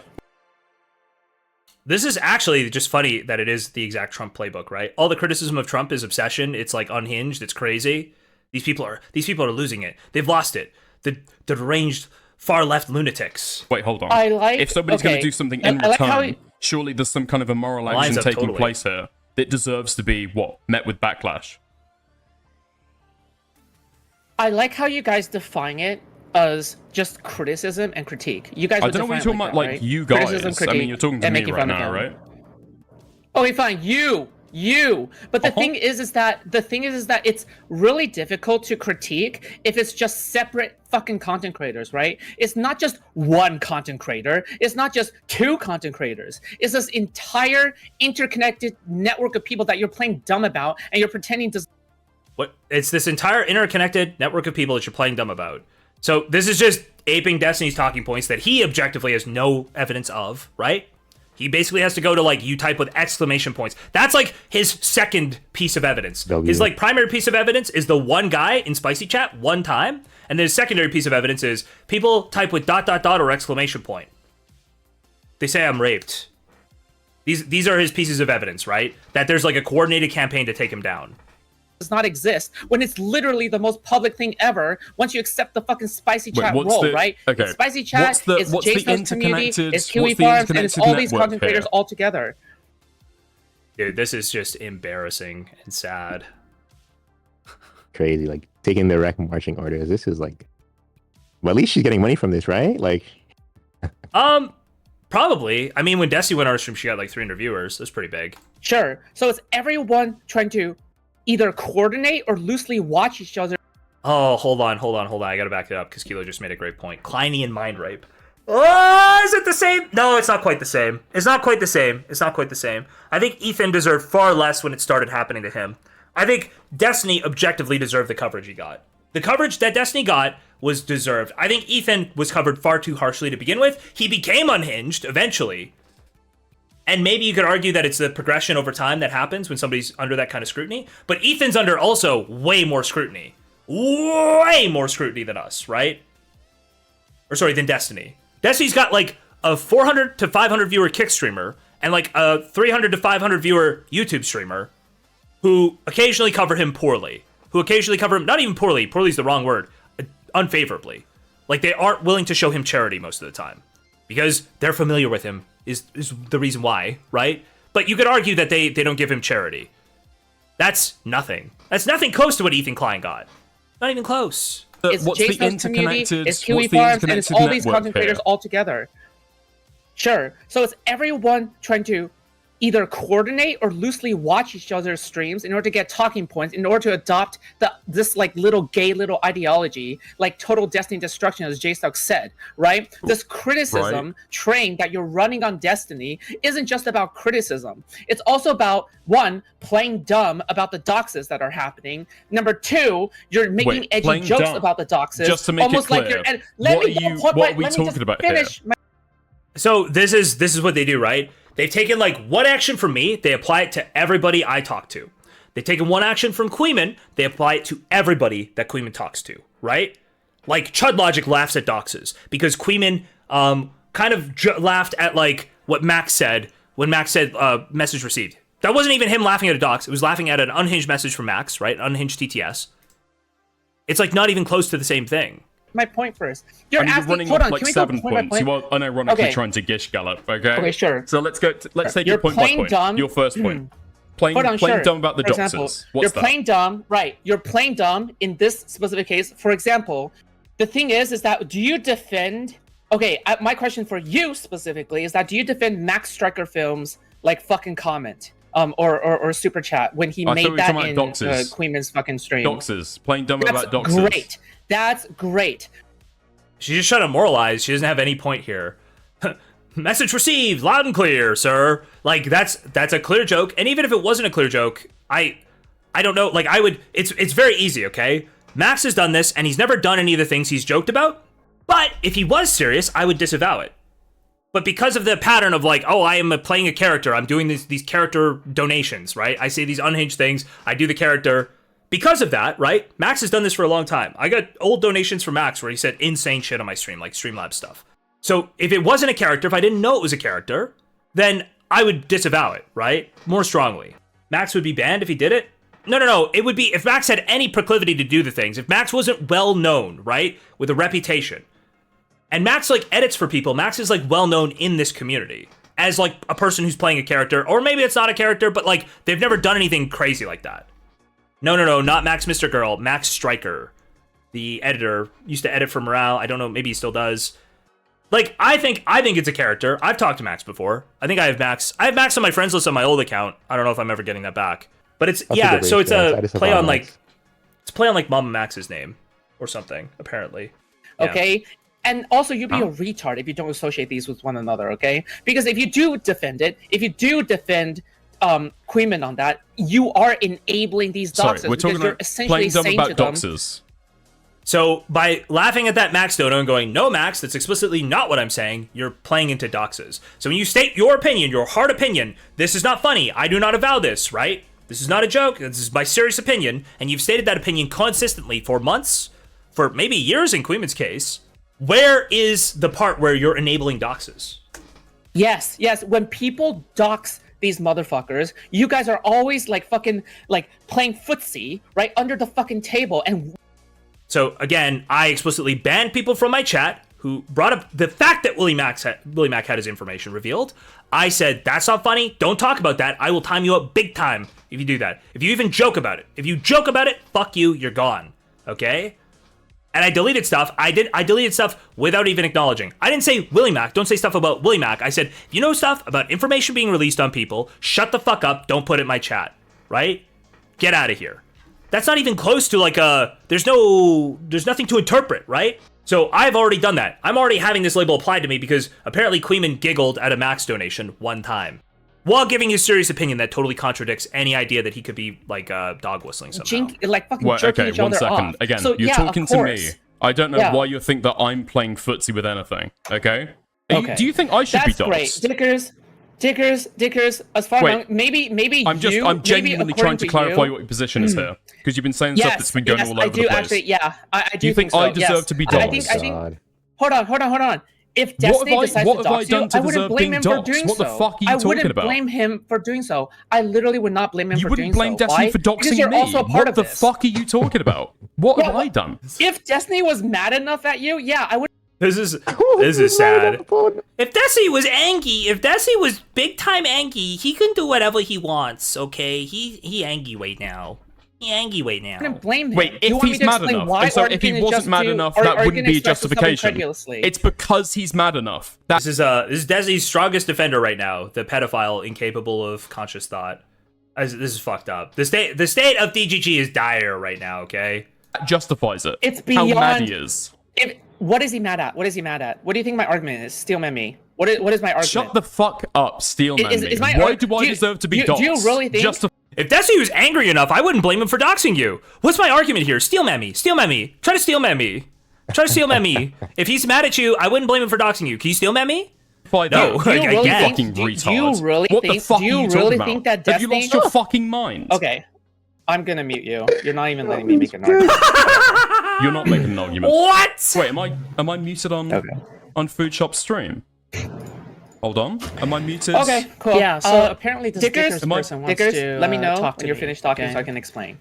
S2: This is actually just funny that it is the exact Trump playbook, right? All the criticism of Trump is obsession. It's like unhinged. It's crazy. These people are losing it. They've lost it. The deranged far left lunatics.
S3: Wait, hold on. If somebody's going to do something in return, surely there's some kind of immoral action taking place here that deserves to be met with backlash.
S8: I like how you guys define it as just criticism and critique. You guys.
S3: I don't know what you're talking about, like, right? You guys. I mean, you're talking to me right now, right?
S8: Okay, fine. You. But the thing is that it's really difficult to critique if it's just separate fucking content creators, right? It's not just one content creator. It's not just two content creators. It's this entire interconnected network of people that you're playing dumb about, and you're pretending to.
S2: What? It's this entire interconnected network of people that you're playing dumb about. So this is just aping Destiny's talking points that he objectively has no evidence of, right? He basically has to go to, like, you type with exclamation points. That's like his second piece of evidence. His like primary piece of evidence is the one guy in Spicy Chat one time, and then his secondary piece of evidence is people type with ... or exclamation point. They say I'm raped. These are his pieces of evidence, right? That there's like a coordinated campaign to take him down.
S8: Does not exist when it's literally the most public thing ever once you accept the fucking Spicy Chat role, right?
S3: Okay.
S8: It's Spicy Chat, it's JSTLK community, it's Kiwi Farms, and it's all these content creators all together.
S2: Dude, this is just embarrassing and sad.
S7: Crazy, like, taking direct marching orders. This is like... Well, at least she's getting money from this, right? Like...
S2: Probably. I mean, when Desi went on her stream, she got like 300 viewers. That's pretty big.
S8: Sure. So it's everyone trying to either coordinate or loosely watch each other.
S2: Oh, hold on. I gotta back it up because Kilo just made a great point. Kleinian mind rape. Oh, is it the same? No, it's not quite the same. It's not quite the same. I think Ethan deserved far less when it started happening to him. I think Destiny objectively deserved the coverage he got. The coverage that Destiny got was deserved. I think Ethan was covered far too harshly to begin with. He became unhinged eventually. And maybe you could argue that it's the progression over time that happens when somebody's under that kind of scrutiny. But Ethan's under also way more scrutiny. Way more scrutiny than us, right? Or sorry, than Destiny. Destiny's got like a 400 to 500 viewer Kick streamer and like a 300 to 500 viewer YouTube streamer who occasionally cover him poorly. Not even poorly. Poorly is the wrong word. Unfavorably. Like, they aren't willing to show him charity most of the time. Because they're familiar with him is the reason why, right? But you could argue that they don't give him charity. That's nothing. That's nothing close to what Ethan Klein got. Not even close.
S8: It's JSTLK community, it's Kiwi Farms, and it's all these content creators all together. Sure. So it's everyone trying to either coordinate or loosely watch each other's streams in order to get talking points, in order to adopt this like little gay little ideology, like total Destiny destruction, as JSTLK said, right? This criticism train that you're running on Destiny isn't just about criticism. It's also about, one, playing dumb about the doxes that are happening. Number two, you're making edgy jokes about the doxes.
S3: Just to make it clear, what are we talking about here?
S2: So this is what they do, right? They've taken like one action from me, they apply it to everybody I talk to. They've taken one action from Queeman, they apply it to everybody that Queeman talks to, right? Like Chud Logic laughs at doxes because Queeman kind of laughed at like what Max said when Max said message received. That wasn't even him laughing at a dox, it was laughing at an unhinged message from Max, right? Unhinged TTS. It's like not even close to the same thing.
S8: My point first. You're asking,
S3: running
S8: hold on,
S3: like
S8: can we
S3: 7
S8: go point
S3: points.
S8: by
S3: You
S8: point?
S3: are unironically trying to gish gallop, okay?
S8: Okay, sure.
S3: So let's go. Let's take
S8: You're
S3: your point by
S8: playing
S3: point.
S8: dumb.
S3: Your first point. Playing
S8: Sure.
S3: dumb about the
S8: For example,
S3: doxes.
S8: you're
S3: What's that?
S8: playing dumb, right? You're playing dumb in this specific case. For example, the thing is that do you defend? Okay, my question for you specifically is that do you defend Max Striker Films like fucking comment? Or super chat when he made that in Queenman's fucking stream.
S3: Doxes. Playing dumb
S8: That's
S3: about doxes.
S8: Great. That's great.
S2: She's just trying to moralize. She doesn't have any point here. Message received, loud and clear, sir. Like that's a clear joke. And even if it wasn't a clear joke, I don't know. Like I would. It's very easy. Okay, Max has done this, and he's never done any of the things he's joked about. But if he was serious, I would disavow it. But because of the pattern of like, oh, I am playing a character, I'm doing these character donations, right? I say these unhinged things, I do the character. Because of that, right? Max has done this for a long time. I got old donations from Max where he said insane shit on my stream, like Streamlabs stuff. So if it wasn't a character, if I didn't know it was a character, then I would disavow it, right? More strongly. Max would be banned if he did it? No. It would be if Max had any proclivity to do the things. If Max wasn't well known, right? With a reputation. And Max like edits for people. Max is like well known in this community as like a person who's playing a character, or maybe it's not a character, but like they've never done anything crazy like that. No, not Max Mr. Girl, Max Striker, the editor used to edit for Morale. I don't know, maybe he still does. Like I think it's a character. I've talked to Max before. I think I have Max on my friends list on my old account. I don't know if I'm ever getting that back, but it's so it's a play on like Mama Max's name or something apparently. Yeah.
S8: Okay. And also, you'd be a retard if you don't associate these with one another, okay? Because if you do defend it, if you do defend Queenman on that, you are enabling these doxes.
S3: Sorry, we're talking
S8: you're
S3: about
S8: essentially
S3: playing dumb
S8: saying
S3: about
S8: to them,
S3: doxes.
S2: So by laughing at that Max dono and going, no, Max, that's explicitly not what I'm saying, you're playing into doxes. So when you state your opinion, your hard opinion, this is not funny, I do not avow this, right? This is not a joke, this is my serious opinion, and you've stated that opinion consistently for months, for maybe years in Queenman's case. Where is the part where you're enabling doxes?
S8: Yes. When people dox these motherfuckers, you guys are always like fucking like playing footsie right under the fucking table. And
S2: so again, I explicitly banned people from my chat who brought up the fact that WillyMac had his information revealed. I said, that's not funny. Don't talk about that. I will time you up big time if you do that. If you even joke about it. If you joke about it, fuck you, you're gone. Okay? And I deleted stuff. I deleted stuff without even acknowledging. I didn't say WillyMac. Don't say stuff about WillyMac. I said, if you know stuff about information being released on people, shut the fuck up. Don't put it in my chat. Right? Get out of here. That's not even close to like there's nothing to interpret, right? So I've already done that. I'm already having this label applied to me because apparently Queenman giggled at a Max donation one time, while giving his serious opinion that totally contradicts any idea that he could be like dog whistling somehow.
S8: Jerking each other off.
S3: Again,
S8: so,
S3: you're talking to me. I don't know why you think that I'm playing footsie with anything. Okay? Do you think I should be doxed?
S8: Great. Dickers. As far as maybe
S3: I'm genuinely trying to clarify what your position is here because you've been saying stuff that's been going all over the place.
S8: Actually, I do.
S3: Do you think
S8: so,
S3: I deserve to be doxed?
S8: I think. Hold on. If Destiny decides to dox you, I wouldn't blame him for doing so.
S3: What the fuck are you talking about?
S8: I wouldn't blame him for doing so. I literally would not blame him for doing so.
S3: You wouldn't blame Destiny for doxing
S8: because you're
S3: me.
S8: Also a part
S3: what
S8: of
S3: the
S8: this.
S3: fuck are you talking about? What have I done?
S8: If Destiny was mad enough at you, I would.
S2: This is sad. If Destiny was angry, if Destiny was big time angry, he can do whatever he wants. Okay, he angry right now. angry right now.
S8: I didn't blame him.
S3: Wait,
S8: You
S3: if
S8: want me
S3: he's
S8: to
S3: mad
S8: explain
S3: enough,
S8: why,
S3: and so
S8: or
S3: if
S8: you
S3: he
S8: can
S3: wasn't
S8: just
S3: mad
S8: do-
S3: enough,
S8: or
S3: that
S8: you
S3: wouldn't
S8: can
S3: be a
S8: express yourself
S3: justification.
S8: incredulously?
S3: It's because he's mad enough. That's
S2: This is Desi's strongest defender right now, the pedophile incapable of conscious thought. This is fucked up. The state of DGG is dire right now, okay?
S3: that justifies it.
S8: It's
S3: how mad
S8: beyond-
S3: he is.
S8: What is he mad at? What is he mad at? What do you think my argument is? Steelman me. What is my argument?
S3: Shut the fuck up, Steelman.
S8: Is my
S3: Why
S8: arg-
S3: do I deserve to be doxxed?
S8: do you really think-
S2: If Desi was angry enough, I wouldn't blame him for doxing you. What's my argument here? Steelman me. Steelman me. Try to steelman me. Try to steelman me. If he's mad at you, I wouldn't blame him for doxing you. Can you steelman me?
S3: No,
S2: No,
S8: Do you
S2: I
S8: really
S2: get
S8: think?
S3: fucking
S8: Do
S3: retard.
S8: you really
S3: What
S8: think?
S3: the fuck
S8: do you
S3: are you
S8: really
S3: talking
S8: think
S3: about?
S8: that
S3: Have you
S8: Destiny?
S3: lost your fucking mind?
S8: Okay, I'm gonna mute you. You're not even letting me make an argument.
S3: You're not making an argument.
S2: What?
S3: Wait, am I muted on Foodshops stream? Hold on. Am I muted?
S8: Okay, cool.
S9: Yeah, so apparently this
S8: Dickers,
S9: Dickers person wants
S8: Dickers,
S9: to
S8: let me know
S9: talk to
S8: when you're
S9: me.
S8: finished talking
S9: Okay.
S8: so I can explain.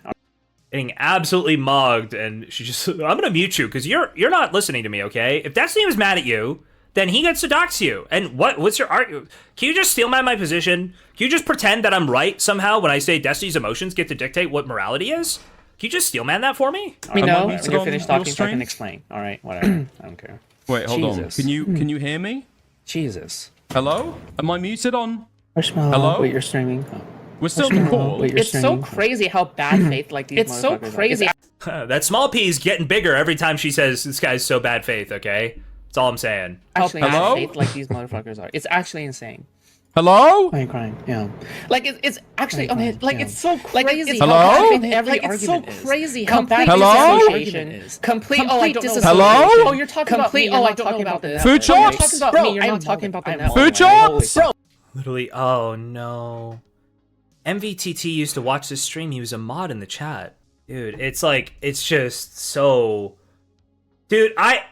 S2: Getting absolutely mugged, and she just, I'm gonna mute you because you're not listening to me, okay? If Destiny was mad at you, then he gets to dox you. And what's your argument? Can you just steelman my position? Can you just pretend that I'm right somehow when I say Destiny's emotions get to dictate what morality is? Can you just steelman that for me?
S8: Let me
S3: Am I
S8: know
S3: muted
S8: when you're
S3: on
S8: finished
S3: your
S8: talking so I can
S3: stream?
S8: explain. All right, whatever. I don't care.
S3: Wait, hold
S9: Jesus.
S3: on. Can you hear me?
S9: Jesus.
S3: Hello? Am I muted on?
S8: Marshmallow,
S3: Hello?
S8: wait, you're streaming.
S3: We're still in the call.
S8: Wait, it's so crazy how bad faith like these. It's so crazy.
S2: That small P is getting bigger every time she says this guy's so bad faith, okay? That's all I'm saying.
S8: Actually,
S3: Hello?
S8: how bad faith like these motherfuckers are. It's actually insane.
S3: Hello?
S8: I'm crying. Yeah. Like it's actually
S9: Crying,
S8: like
S9: yeah.
S8: it's so crazy.
S3: Hello?
S8: How bad faith every
S9: Like, it's so
S8: argument is.
S9: crazy how
S8: Complete
S9: bad
S3: Hello?
S8: disassociation.
S9: is.
S8: Complete. Oh, I don't know.
S3: Hello?
S8: Oh, you're talking about me.
S9: Complete-
S8: You're
S9: oh, I
S8: not
S9: don't
S8: talking
S9: know
S8: about the
S9: about
S8: network.
S3: Foodshops?
S8: You're not talking about
S9: Bro,
S8: me. You're
S9: I'm
S8: not talking about the
S9: I'm
S8: network.
S3: Foodshops?
S8: Bro.
S2: Literally, oh no. MVTT used to watch this stream. He was a mod in the chat. Dude, it's like, it's just so... Dude, I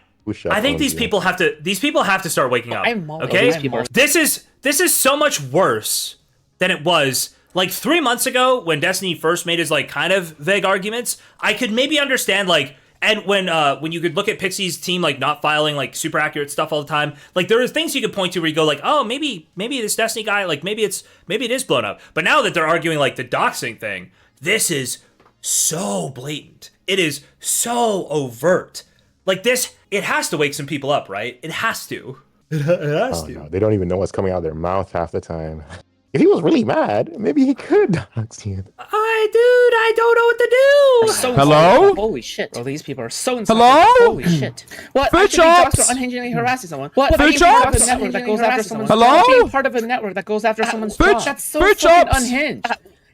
S2: think these people have to start waking up.
S8: I'm mad.
S2: Okay?
S8: These people are-
S2: This is so much worse than it was like 3 months ago when Destiny first made his like kind of vague arguments. I could maybe understand like, and when you could look at Pixie's team like not filing like super accurate stuff all the time, like there are things you could point to where you go like, oh, maybe this Destiny guy, like maybe it is blown up. But now that they're arguing like the doxing thing, this is so blatant. It is so overt. Like this, it has to wake some people up, right? It has to. It has
S7: Oh,
S2: to.
S7: no, they don't even know what's coming out of their mouth half the time. If he was really mad, maybe he could dox you.
S2: I don't know what to do.
S8: So
S3: Hello?
S8: insane. Holy shit.
S9: Bro, these people are so
S3: Hello?
S8: Holy shit. What? I should be
S3: Foodshops?
S8: doxed for unhingingly harassing someone. What?
S3: Foodshops?
S8: I should be part of a network that goes after someone's
S3: Hello?
S8: job. Being part of a network that goes after someone's job. That's so
S3: Foodshops?
S8: fucking unhinged.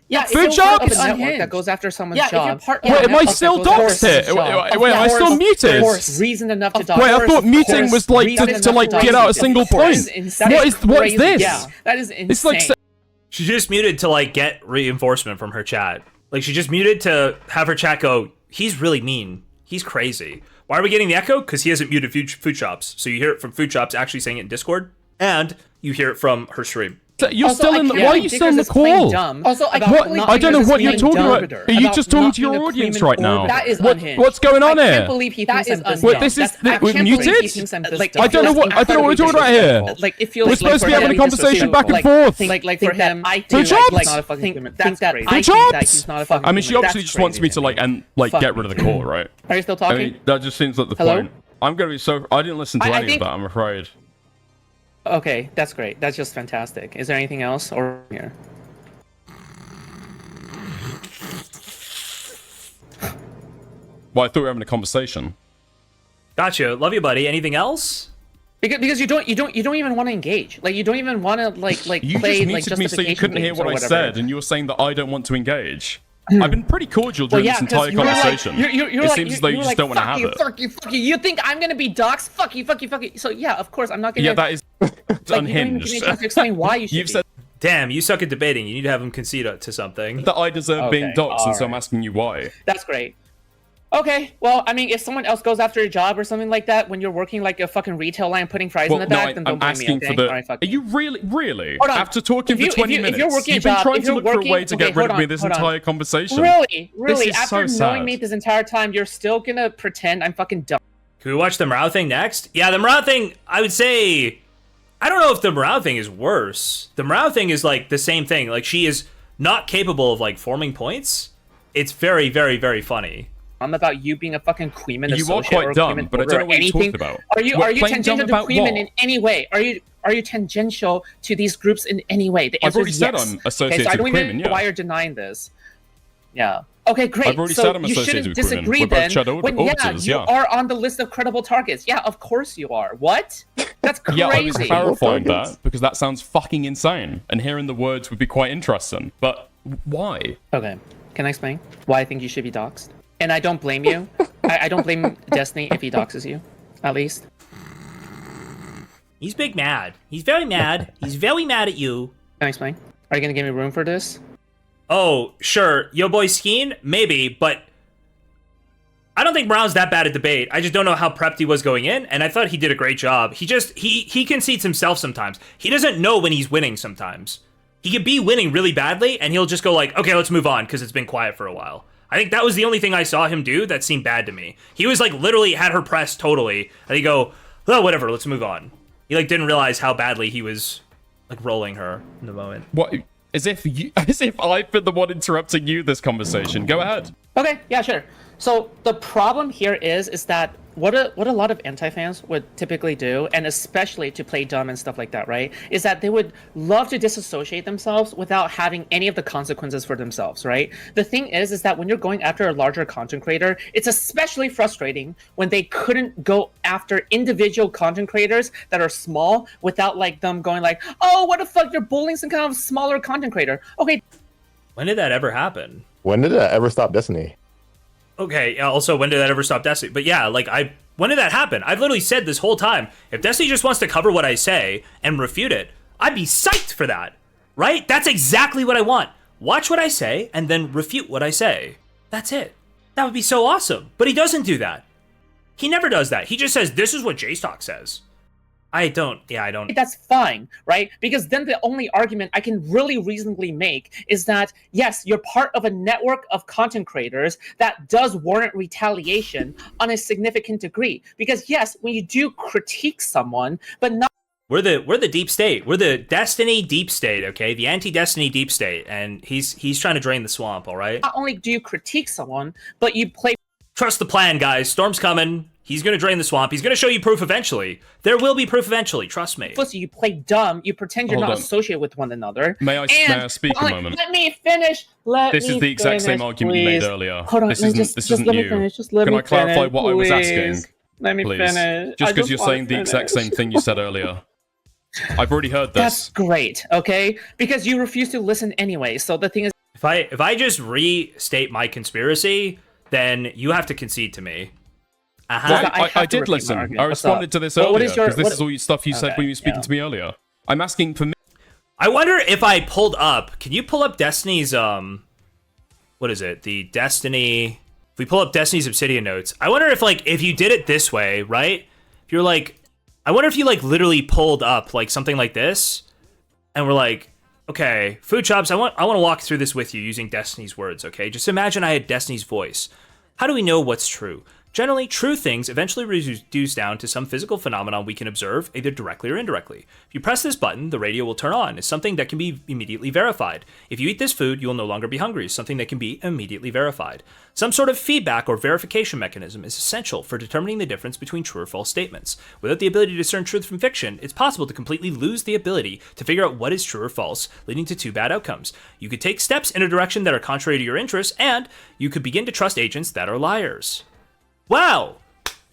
S8: Yeah, if you're part of a
S3: Foodshops?
S8: network that goes after someone's
S9: Yeah, if you're
S8: job.
S9: part-
S8: yeah,
S3: Wait, am I
S8: network that
S3: still
S8: goes after
S3: doxed
S8: someone's
S3: here?
S8: job.
S3: Wait, am I
S8: Of
S3: still
S8: course,
S3: muted?
S8: Of course, reason enough to dox.
S3: Wait, I thought muting was like to like get out a single point. What's this?
S8: Yeah, that is insane.
S3: It's like
S2: She just muted to like get reinforcement from her chat. Like she just muted to have her chat go, he's really mean. He's crazy. Why are we getting the echo? Because he hasn't muted Foodshops. So you hear it from Foodshops actually saying it in Discord, and you hear it from her stream.
S3: you're
S8: Also,
S3: still
S8: I
S3: in the.
S8: can't
S3: Why are
S8: believe
S3: you still in the
S8: Dickers is playing
S3: call?
S8: dumb Also, I
S3: What?
S8: can't believe
S3: I don't know
S8: Dickers
S3: what
S8: is
S3: you're
S8: playing
S3: talking
S8: dumb
S3: about. Are you
S8: about
S3: just talking
S8: not
S3: to your
S8: being a
S3: audience
S8: cream
S3: right
S8: and
S3: now?
S8: orbiter. That is
S3: What-
S8: unhinged.
S3: What's going on
S8: I
S3: here?
S8: can't believe he thinks I'm dumb.
S3: Wait, this is we're muted.
S8: Like,
S3: I don't know what we're talking about here.
S8: Like, it feels
S3: We're
S8: like
S3: supposed to be
S8: for
S3: having a
S8: him,
S3: conversation back and
S8: like,
S3: forth.
S8: Like for him, I
S3: think
S8: think
S3: Foodshops?
S8: like not a fucking human. That's crazy. I think
S3: Foodshops?
S8: that he's not a fucking
S3: I mean, she
S8: human.
S3: obviously
S8: That's
S3: just wants me to
S8: crazy.
S3: like
S8: Fuck
S3: get rid of the call, right?
S8: Are you still
S3: I
S8: talking?
S3: mean, that just seems like the
S8: Hello?
S3: point. I'm gonna be so. I didn't listen to
S8: I
S3: any
S8: think-
S3: of that. I'm afraid.
S8: Okay, that's great. That's just fantastic. Is there anything else or here?
S3: Well, I thought we were having a conversation.
S2: Gotcha. Love you, buddy. Anything else?
S8: Because you don't even want to engage. Like you don't even want to like
S3: You
S8: play
S3: just
S8: like
S3: muted me so you
S8: justification
S3: couldn't hear
S8: games
S3: what
S8: or
S3: I
S8: whatever.
S3: said, and you were saying that I don't want to engage. I've been pretty cordial
S8: Well,
S3: during
S8: yeah,
S3: this
S8: 'cause
S3: entire
S8: you were like-
S3: conversation.
S8: you're
S3: It
S8: like,
S3: seems as though you
S8: were
S3: just
S8: like,
S3: don't want to
S8: fuck
S3: have
S8: you,
S3: it.
S8: Fuck you. You think I'm gonna be doxxed? Fuck you. So yeah, of course I'm not gonna.
S3: Yeah, that is
S8: like, you don't even give
S3: unhinged.
S8: me a chance to explain why you should.
S3: You've
S8: be.
S3: said
S2: Damn, you suck at debating. You need to have him concede to something.
S3: that I deserve being
S8: Okay,
S3: doxxed, and so I'm
S8: alright.
S3: asking you why.
S8: That's great. Okay, well, I mean, if someone else goes after a job or something like that when you're working like a fucking retail line putting fries
S3: Well,
S8: in the
S3: no,
S8: back, then
S3: I'm
S8: don't blame
S3: asking
S8: me, okay?
S3: for the.
S8: Alright, fuck
S3: Are
S8: you.
S3: you really?
S8: Hold on.
S3: After talking
S8: If you-
S3: for 20
S8: if you- if
S3: minutes,
S8: you're working a
S3: you've been
S8: job-
S3: trying
S8: if
S3: to
S8: you're
S3: look for a
S8: working-
S3: way to
S8: okay,
S3: get rid
S8: hold
S3: of me
S8: on,
S3: this
S8: hold on.
S3: entire conversation.
S8: Really?
S3: is
S8: After
S3: so
S8: knowing
S3: sad.
S8: me this entire time, you're still gonna pretend I'm fucking dumb.
S2: Can we watch the Mrow thing next? Yeah, the Mrow thing, I would say... I don't know if the Mrow thing is worse. The Mrow thing is like the same thing. Like she is not capable of like forming points. it's very, very, very funny.
S8: I'm about you being a fucking Queeman
S3: You are
S8: associate
S3: quite
S8: or a
S3: dumb,
S8: Queeman
S3: but I don't know
S8: or
S3: what you're
S8: anything.
S3: talking about.
S8: Are you
S3: Playing
S8: tangential
S3: dumb
S8: to
S3: about
S8: Queeman
S3: what?
S8: in any way? Are you tangential to these groups in any way? The
S3: I've
S8: answer
S3: already
S8: is
S3: said
S8: yes.
S3: I'm associated
S8: so I don't
S3: with
S8: even
S3: Queeman,
S8: know
S3: yeah.
S8: why you're denying this. Yeah. Okay, great.
S3: I've already
S8: so
S3: said I'm
S8: you
S3: associated
S8: shouldn't
S3: with Queeman.
S8: disagree
S3: We're both
S8: then.
S3: shadow
S8: When
S3: auditors,
S8: you
S3: yeah.
S8: are on the list of credible targets. Yeah, of course you are. What? That's crazy.
S3: Yeah, I was clarifying
S7: Targets.
S3: that because that sounds fucking insane, and hearing the words would be quite interesting. But why?
S8: Okay. Can I explain why I think you should be doxxed? And I don't blame you. I don't blame Destiny if he doxes you, at least.
S2: He's big mad. He's very mad. He's very mad at you.
S8: Can I explain? Are you gonna give me room for this?
S2: Oh, sure. Yo boy Skeen? Maybe, but I don't think Mrow's that bad at debate. I just don't know how prepped he was going in, and I thought he did a great job. He concedes himself sometimes. He doesn't know when he's winning sometimes. He could be winning really badly, and he'll just go like, okay, let's move on, because it's been quiet for a while. I think that was the only thing I saw him do that seemed bad to me. He was like literally had her pressed totally, and he'd go, oh, whatever, let's move on. He like didn't realize how badly he was like rolling her in the moment.
S3: What? As if I've been the one interrupting you this conversation. Go ahead.
S8: Okay, yeah, sure. So the problem here is that what a lot of anti-fans would typically do, and especially to play dumb and stuff like that, right, is that they would love to disassociate themselves without having any of the consequences for themselves, right? The thing is that when you're going after a larger content creator, it's especially frustrating when they couldn't go after individual content creators that are small without like them going like, oh, what the fuck, you're bullying some kind of smaller content creator. Okay.
S2: When did that ever happen?
S7: When did that ever stop Destiny?
S2: Okay, also, when did that ever stop Destiny? But yeah, like, when did that happen? I've literally said this whole time, if Destiny just wants to cover what I say and refute it, I'd be psyched for that, right? That's exactly what I want. Watch what I say and then refute what I say. That's it. That would be so awesome. But he doesn't do that. He never does that. He just says, this is what JSTLK says. I don't.
S8: That's fine, right? Because then the only argument I can really reasonably make is that, yes, you're part of a network of content creators that does warrant retaliation on a significant degree. Because yes, when you do critique someone, but not
S2: We're the deep state. We're the Destiny deep state, okay? The anti-Destiny deep state. And he's trying to drain the swamp, all right?
S8: not only do you critique someone, but you play
S2: Trust the plan, guys. Storm's coming. He's going to drain the swamp. He's going to show you proof eventually. There will be proof eventually. Trust me.
S8: pussy, you play dumb, you pretend you're
S3: Hold
S8: not
S3: on.
S8: associated with one another.
S3: May I speak a moment?
S8: Let me finish.
S3: This is the exact same argument you made earlier.
S8: Hold on,
S3: This
S8: let me
S3: isn't
S8: just let me
S3: new.
S8: finish. Just let
S3: Can
S8: me
S3: I clarify
S8: finish,
S3: what I was
S8: please.
S3: asking?
S8: Let me
S3: Please.
S8: finish.
S3: Just
S8: I
S3: because you're
S8: wanna
S3: saying the exact
S8: finish.
S3: same thing you said earlier. I've already heard
S8: That's
S3: this.
S8: great, okay? Because you refuse to listen anyway. So the thing is,
S2: If I just restate my conspiracy, then you have to concede to me.
S8: Well,
S3: I
S8: have to
S3: did
S8: repeat my
S3: listen.
S8: argument.
S3: I
S8: What's
S3: responded
S8: up?
S3: to this
S8: What
S3: earlier
S8: is your-
S3: because this
S8: what-
S3: is all stuff you said
S8: Okay,
S3: when you were speaking
S8: yeah.
S3: to me earlier. I'm asking for me.
S2: I wonder if I pulled up. Can you pull up Destiny's what is it? The Destiny. If we pull up Destiny's Obsidian notes, I wonder if you did it this way, right? If you're like, I wonder if you like literally pulled up like something like this, and we're like, okay, Foodshops, I want to walk through this with you using Destiny's words, okay? Just imagine I had Destiny's voice. How do we know what's true? Generally, true things eventually reduce down to some physical phenomenon we can observe, either directly or indirectly. If you press this button, the radio will turn on. It's something that can be immediately verified. If you eat this food, you will no longer be hungry. It's something that can be immediately verified. Some sort of feedback or verification mechanism is essential for determining the difference between true or false statements. Without the ability to discern truth from fiction, it's possible to completely lose the ability to figure out what is true or false, leading to two bad outcomes. You could take steps in a direction that are contrary to your interests, and you could begin to trust agents that are liars. Wow!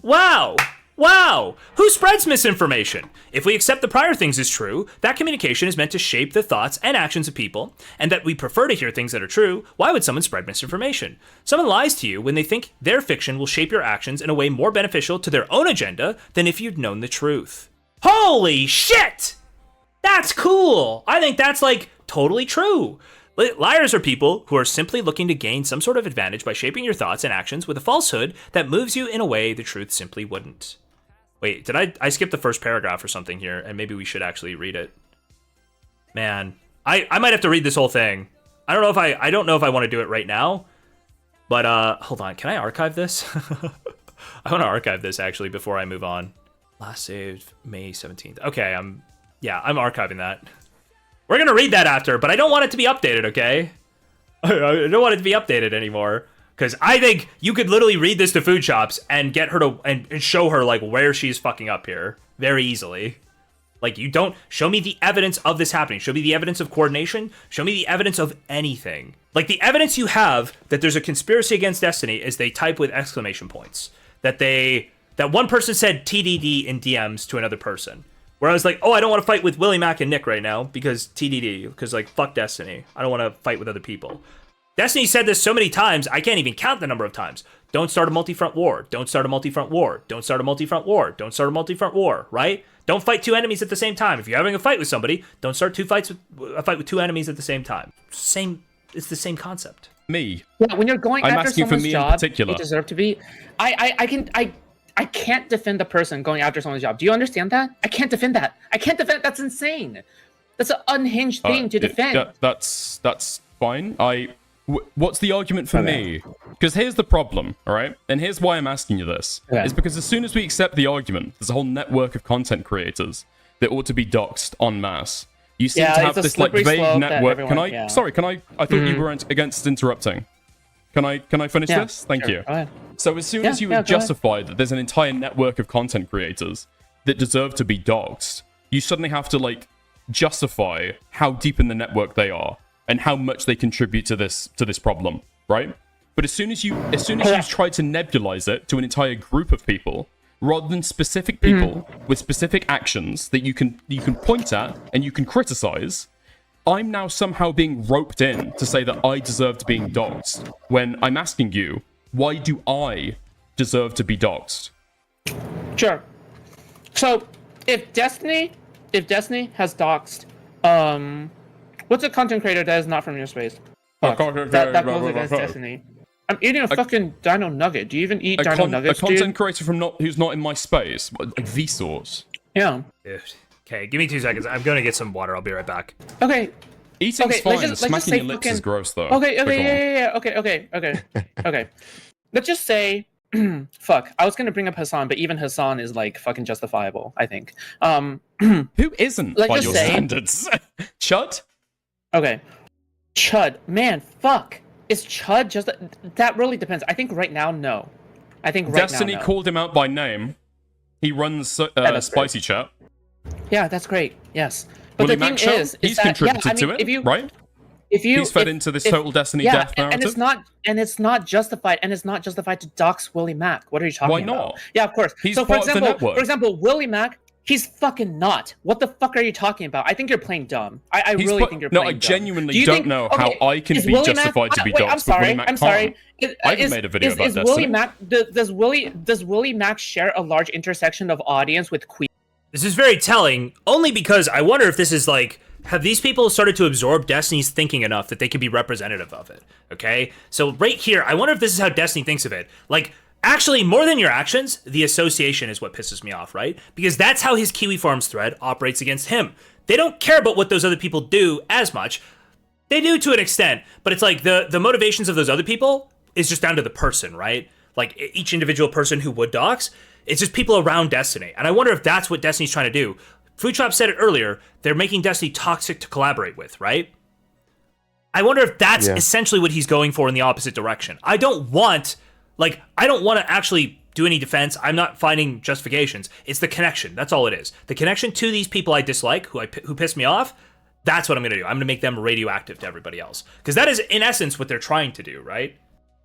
S2: Wow! Wow! Who spreads misinformation? If we accept the prior things as true, that communication is meant to shape the thoughts and actions of people, and that we prefer to hear things that are true, why would someone spread misinformation? Someone lies to you when they think their fiction will shape your actions in a way more beneficial to their own agenda than if you'd known the truth. Holy shit! That's cool! I think that's like totally true. Liars are people who are simply looking to gain some sort of advantage by shaping your thoughts and actions with a falsehood that moves you in a way the truth simply wouldn't. Wait, did I skip the first paragraph or something here? And maybe we should actually read it. Man, I might have to read this whole thing. I don't know if I want to do it right now. But hold on, can I archive this? I want to archive this actually before I move on. Last saved May 17th. Okay, I'm archiving that. We're gonna read that after, but I don't want it to be updated, okay? I don't want it to be updated anymore. Because I think you could literally read this to Foodshops and get her to and show her like where she's fucking up here very easily. Like, you don't show me the evidence of this happening. Show me the evidence of coordination. Show me the evidence of anything. Like, the evidence you have that there's a conspiracy against Destiny is they type with exclamation points. That one person said TDD in DMs to another person. Where I was like, oh, I don't want to fight with Willymac and Nick right now because TDD. Because, like, fuck Destiny. I don't want to fight with other people. Destiny said this so many times, I can't even count the number of times. Don't start a multi-front war. Don't start a multi-front war. Don't start a multi-front war. Don't start a multi-front war, right? Don't fight two enemies at the same time. If you're having a fight with somebody, don't start a fight with two enemies at the same time. It's the same concept.
S3: Me.
S8: Yeah, when you're going
S3: I'm
S8: after
S3: asking for
S8: someone's
S3: me in
S8: job,
S3: particular.
S8: you deserve to be. I can't defend the person going after someone's job. Do you understand that? I can't defend that. I can't defend. That's insane. That's an unhinged thing to defend.
S3: That's fine. What's the argument for me? Because here's the problem, all right? And here's why I'm asking you this. Is because as soon as we accept the argument, there's a whole network of content creators that ought to be doxxed en masse. You seem to have this like vague network. Sorry, can I thought you were against interrupting. Can I finish this? Thank you. So as soon as you justify that there's an entire network of content creators that deserve to be doxxed, you suddenly have to like justify how deep in the network they are and how much they contribute to this problem, right? But as soon as you try to nebulize it to an entire group of people, rather than specific people with specific actions that you can point at and you can criticize, I'm now somehow being roped in to say that I deserve to be doxxed when I'm asking you, why do I deserve to be doxxed?
S8: Sure. So if Destiny has doxed, what's a content creator that is not from your space? That goes against Destiny. I'm eating a fucking dino nugget. Do you even eat dino nuggets,
S3: A content creator who's not in my space, like Vsauce.
S8: Yeah.
S2: Okay, give me 2 seconds. I'm gonna get some water. I'll be right back.
S8: Okay.
S3: Eating's fine. Smacking your lips is gross, though.
S8: Okay. Let's just say, fuck. I was gonna bring up Hassan, but even Hassan is like fucking justifiable, I think.
S3: Who isn't by your standards? Chud?
S8: Okay. Chud. Man, fuck. Is Chud just... That really depends. I think right now, no. I think right
S3: Destiny
S8: now, no.
S3: called him out by name. He runs Spicy Chat.
S8: Yeah, that's great. Yes. But the thing is
S3: he's contributed to it, right? He's fed into this total Destiny death narrative.
S8: And it's not justified. And it's not justified to dox Willymac. What are you talking about?
S3: Why not?
S8: Yeah, of course.
S3: He's part of the network.
S8: For example, Willymac, he's fucking not. What the fuck are you talking about? I think you're playing dumb. I really think you're playing dumb.
S3: No, I genuinely don't know how I can be justified to be doxxed.
S8: I'm sorry.
S3: I haven't made a video about Destiny.
S8: Does Willymac share a large intersection of audience with Queen?
S2: This is very telling, only because I wonder if this is like, have these people started to absorb Destiny's thinking enough that they can be representative of it, okay? So right here, I wonder if this is how Destiny thinks of it. Like, actually, more than your actions, the association is what pisses me off, right? Because that's how his Kiwi Farms thread operates against him. They don't care about what those other people do as much. They do to an extent, but it's like the motivations of those other people is just down to the person, right? Like, each individual person who would dox, it's just people around Destiny. And I wonder if that's what Destiny's trying to do. Foodshops said it earlier, they're making Destiny toxic to collaborate with, right? I wonder if that's essentially what he's going for in the opposite direction. I don't want to actually do any defense. I'm not finding justifications. It's the connection. That's all it is. The connection to these people I dislike, who piss me off, that's what I'm going to do. I'm going to make them radioactive to everybody else. Because that is, in essence, what they're trying to do, right?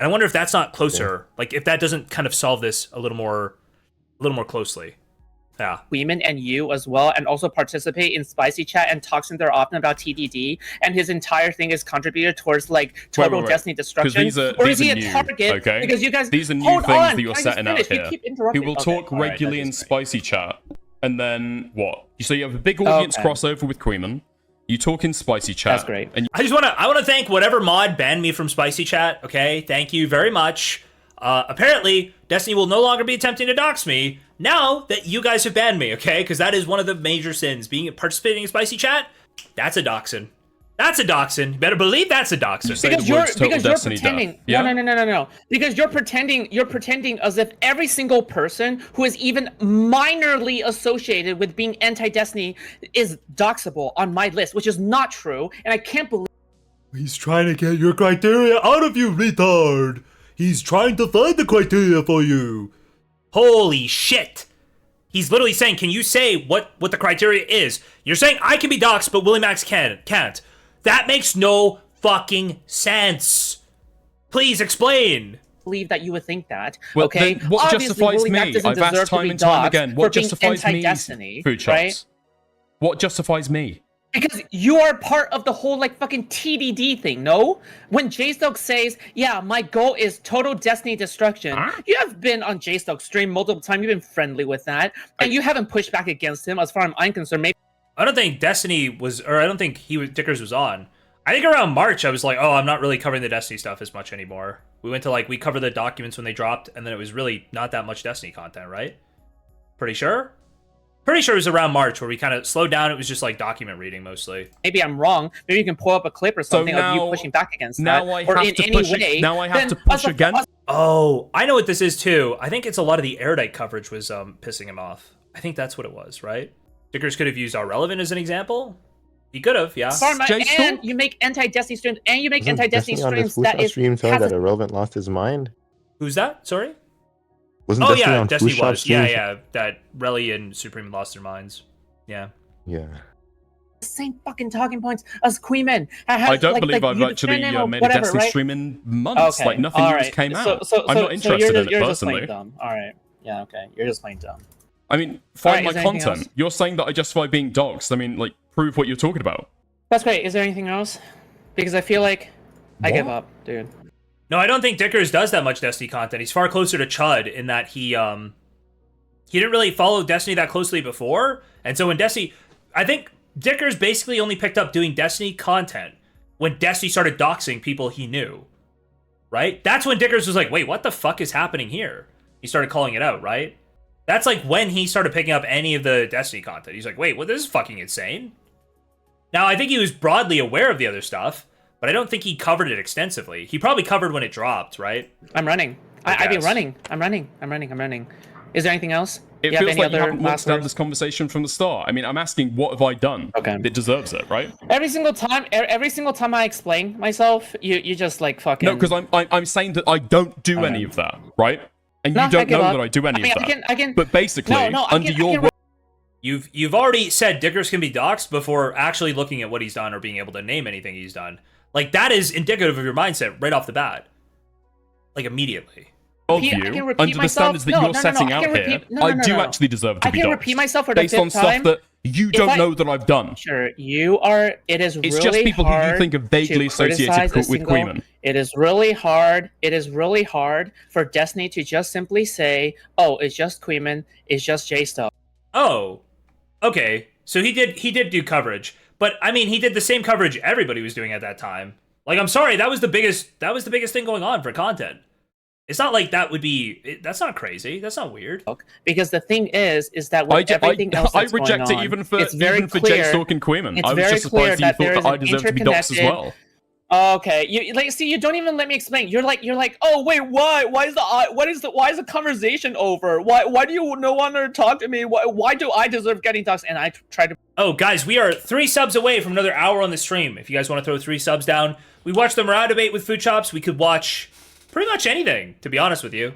S2: And I wonder if that's not closer, like if that doesn't kind of solve this a little more closely. Yeah.
S8: Women and you as well, and also participate in Spicy Chat and talks in there often about TDD, and his entire thing is contributed towards like total Destiny destruction. Or is he a target?
S3: Okay.
S8: Because you guys,
S3: these are new things that you're setting out here. Who will talk regularly in Spicy Chat, and then what? So you have a big audience crossover with Queeman. You talk in Spicy Chat.
S8: That's great.
S3: And
S2: I want to thank whatever mod banned me from Spicy Chat. Okay, thank you very much. Apparently, Destiny will no longer be attempting to dox me now that you guys have banned me, okay? Because that is one of the major sins. Participating in Spicy Chat, that's a doxin. That's a doxin. You better believe that's a doxin.
S8: Because you're pretending. No. Because you're pretending as if every single person who is even minorly associated with being anti-Destiny is doxable on my list, which is not true. And I can't believe
S2: He's trying to get your criteria out of you, retard. He's trying to find the criteria for you. Holy shit. He's literally saying, can you say what the criteria is? You're saying I can be doxxed, but WillyMac can't. That makes no fucking sense. Please explain.
S8: Believe that you would think that.
S3: Well,
S8: okay.
S3: then what
S8: Obviously,
S3: justifies
S8: WillyMac
S3: me?
S8: doesn't
S3: I've asked
S8: deserve to
S3: time
S8: be
S3: and time
S8: doxxed
S3: again.
S8: for
S3: What
S8: being
S3: justifies me?
S8: anti-Destiny,
S3: Foodshops.
S8: right?
S3: What justifies me?
S8: Because you are part of the whole like fucking TDD thing, no? When JSTLK says, yeah, my goal is total Destiny destruction, you have been on JSTLK's stream multiple times, you've been friendly with that, and you haven't pushed back against him as far as I'm concerned. Maybe
S2: I don't think Destiny was, or I don't think Dickers was on. I think around March I was like, oh, I'm not really covering the Destiny stuff as much anymore. We went to like, we covered the documents when they dropped, and then it was really not that much Destiny content, right? Pretty sure? Pretty sure it was around March where we kind of slowed down. It was just like document reading mostly.
S8: maybe I'm wrong. Maybe you can pull up a clip or something of you pushing back against that.
S3: I
S8: or
S3: have
S8: in
S3: to
S8: any
S3: push
S8: way.
S3: now I have
S8: then
S3: to push again.
S2: Oh, I know what this is too. I think it's a lot of the Erudite coverage was pissing him off. I think that's what it was, right? Dickers could have used our Relevant as an example. He could have, yeah.
S8: And you make anti-Destiny streams, and you make anti-Destiny streams
S7: on
S8: that
S7: this
S8: is
S7: stream tell that Irrelevant lost his mind?
S2: Who's that? Sorry?
S7: Wasn't
S2: oh
S7: Destiny
S2: yeah,
S7: on
S2: Destiny
S7: Foodshops
S2: was.
S7: stream?
S2: Yeah. That Relly and Supreme lost their minds. Yeah.
S7: Yeah.
S8: the same fucking talking points as Queeman.
S3: I don't believe I've actually made a Destiny
S8: right?
S3: stream in months.
S8: Okay,
S3: Like nothing
S8: all
S3: new
S8: right.
S3: just came
S8: So-
S3: out.
S8: so-
S3: I'm not
S8: so
S3: interested in it
S8: you're just
S3: personally.
S8: playing dumb. All right. Yeah. Okay. You're just playing dumb.
S3: I mean, find
S8: Alright,
S3: my
S8: is there anything
S3: content.
S8: else?
S3: You're saying that I justify being doxxed. I mean, like, prove what you're talking about.
S8: That's great. Is there anything else? Because I feel like I give
S3: What?
S8: up, dude.
S2: No, I don't think Dickers does that much Destiny content. He's far closer to Chud in that he didn't really follow Destiny that closely before. And so when Destiny, I think Dickers basically only picked up doing Destiny content when Destiny started doxing people he knew. Right? That's when Dickers was like, wait, what the fuck is happening here? He started calling it out, right? That's like when he started picking up any of the Destiny content. He's like, wait, well, this is fucking insane. Now, I think he was broadly aware of the other stuff, but I don't think he covered it extensively. He probably covered when it dropped, right?
S8: I'm running. I've been running. I'm running. Is there anything else?
S3: It feels like you haven't walked down this conversation from the start. I mean, I'm asking, what have I done that deserves it, right?
S8: Every single time I explain myself, you just like fucking.
S3: No, because I'm saying that I don't do any of that, right? And you don't know that I do any of that.
S8: I can.
S3: But basically, under your
S2: You've already said Dickers can be doxxed before actually looking at what he's done or being able to name anything he's done. Like, that is indicative of your mindset right off the bat. Like, immediately.
S3: Of you, under the standards that you're setting out here, I do actually deserve to be doxxed.
S8: I can repeat myself for the
S3: based on
S8: fifth time.
S3: stuff that you don't know that I've done.
S8: Sure, you are. It's
S3: It's just people who you think are vaguely associated with Queeman.
S8: It is really hard. It is really hard for Destiny to just simply say, "Oh, it's just Queeman. It's just JSTLK."
S2: Oh, okay. So he did do coverage, but I mean, he did the same coverage everybody was doing at that time. Like, I'm sorry, that was the biggest thing going on for content. It's not like that would be. That's not crazy. That's not weird.
S8: Because the thing is that with everything else that's going on,
S3: I reject it even for
S8: clear,
S3: JSTLK and Queeman.
S8: It's
S3: I was
S8: very
S3: just surprised
S8: clear
S3: that you thought that I deserved to be doxxed as well.
S8: Okay, you don't even let me explain. You're like, oh wait, why is the conversation over? Why do you no longer talk to me? Why do I deserve getting doxxed? And I try to.
S2: Oh, guys, we are 3 subs away from another hour on the stream. If you guys want to throw 3 subs down, we watched the Mrow debate with Foodshops. We could watch pretty much anything, to be honest with you.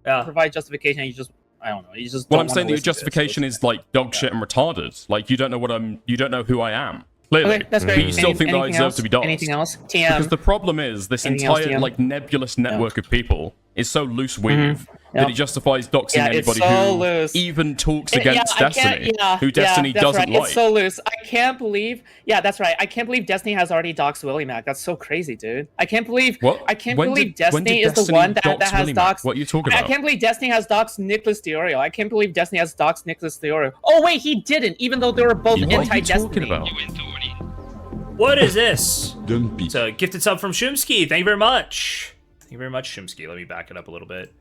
S2: Yeah.
S8: Provide justification. You just, I don't know. You just.
S3: Well, I'm saying that your justification is like dog shit and retarded. Like you don't know who I am. Clearly,
S8: okay, that's great.
S3: But you still think that I deserve to be doxxed.
S8: Anything else? TM.
S3: Because the problem is this entire like nebulous network of people is so loose weave that it justifies doxing anybody who even talks against Destiny, who Destiny doesn't like.
S8: It's so loose. I can't believe. Yeah, that's right. I can't believe Destiny has already doxed WillyMac. That's so crazy, dude. I can't believe.
S3: What?
S8: I can't believe Destiny is the one that has doxed.
S3: What are you talking about?
S8: I can't believe Destiny has doxed Nicholas Diorio. I can't believe Destiny has doxed Nicholas Diorio. Oh wait, he didn't. Even though they were both anti-Destiny.
S3: What are you talking about?
S2: What is this? It's a gifted sub from Shumsky. Thank you very much. Thank you very much, Shumsky. Let me back it up a little bit.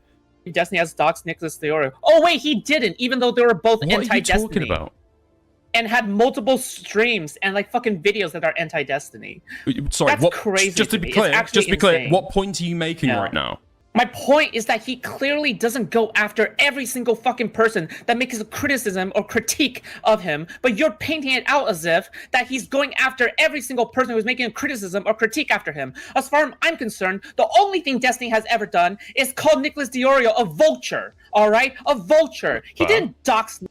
S8: Destiny has doxed Nicholas Diorio. Oh wait, he didn't. Even though they were both anti-Destiny.
S3: What are you talking about?
S8: And had multiple streams and like fucking videos that are anti-Destiny.
S3: Sorry,
S8: That's crazy.
S3: Just to be clear, what point are you making right now?
S8: My point is that he clearly doesn't go after every single fucking person that makes a criticism or critique of him, but you're painting it out as if that he's going after every single person who's making a criticism or critique after him. As far as I'm concerned, the only thing Destiny has ever done is call Nicholas Diorio a vulture, all right? A vulture. He didn't dox...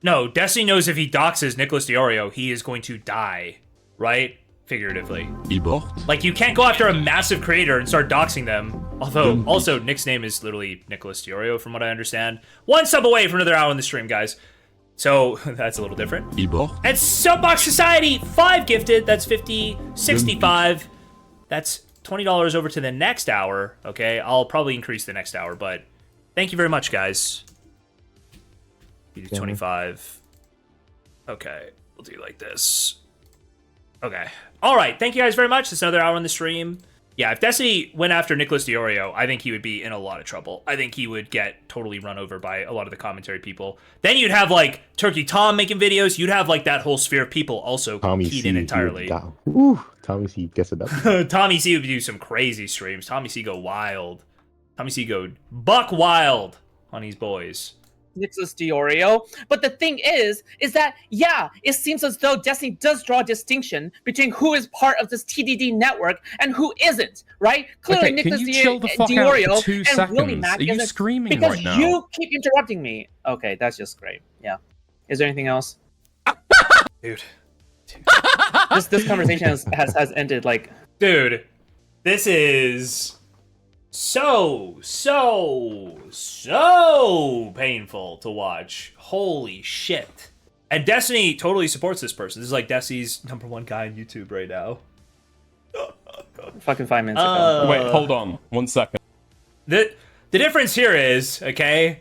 S2: No, Destiny knows if he doxes Nicholas Diorio, he is going to die, right? Figuratively. Like, you can't go after a massive creator and start doxing them. Although, also, Nick's name is literally Nicholas Diorio, from what I understand. 1 sub away from another hour on the stream, guys. So, that's a little different. And Soapbox Society, 5 gifted. That's 50, 65. That's $20 over to the next hour. Okay, I'll probably increase the next hour, but thank you very much, guys. You do 25. Okay, we'll do like this. Okay. All right. Thank you guys very much. It's another hour on the stream. Yeah, if Destiny went after Nicholas Diorio, I think he would be in a lot of trouble. I think he would get totally run over by a lot of the commentary people. Then you'd have, like, Turkey Tom making videos. You'd have, like, that whole sphere of people also keyed in entirely.
S7: Tommy C gets it up.
S2: Tommy C would do some crazy streams. Tommy C go wild. Tommy C go buck wild on these boys.
S8: Nicholas Diorio. But the thing is that, yeah, it seems as though Destiny does draw a distinction between who is part of this TDD network and who isn't, right? Clearly,
S3: Okay,
S8: Nicholas
S3: can you chill the fuck
S8: Diorio
S3: out for 2
S8: and
S3: seconds?
S8: Willymac
S3: Are you
S8: isn't,
S3: screaming
S8: because
S3: right now?
S8: you keep interrupting me. Okay, that's just great. Yeah. Is there anything else?
S2: Dude.
S8: This conversation has ended, like...
S2: Dude, this is... so painful to watch. Holy shit. And Destiny totally supports this person. This is like Destiny's #1 guy on YouTube right now.
S8: Fucking 5 minutes ago.
S3: Wait, hold on. 1 second.
S2: The difference here is, okay,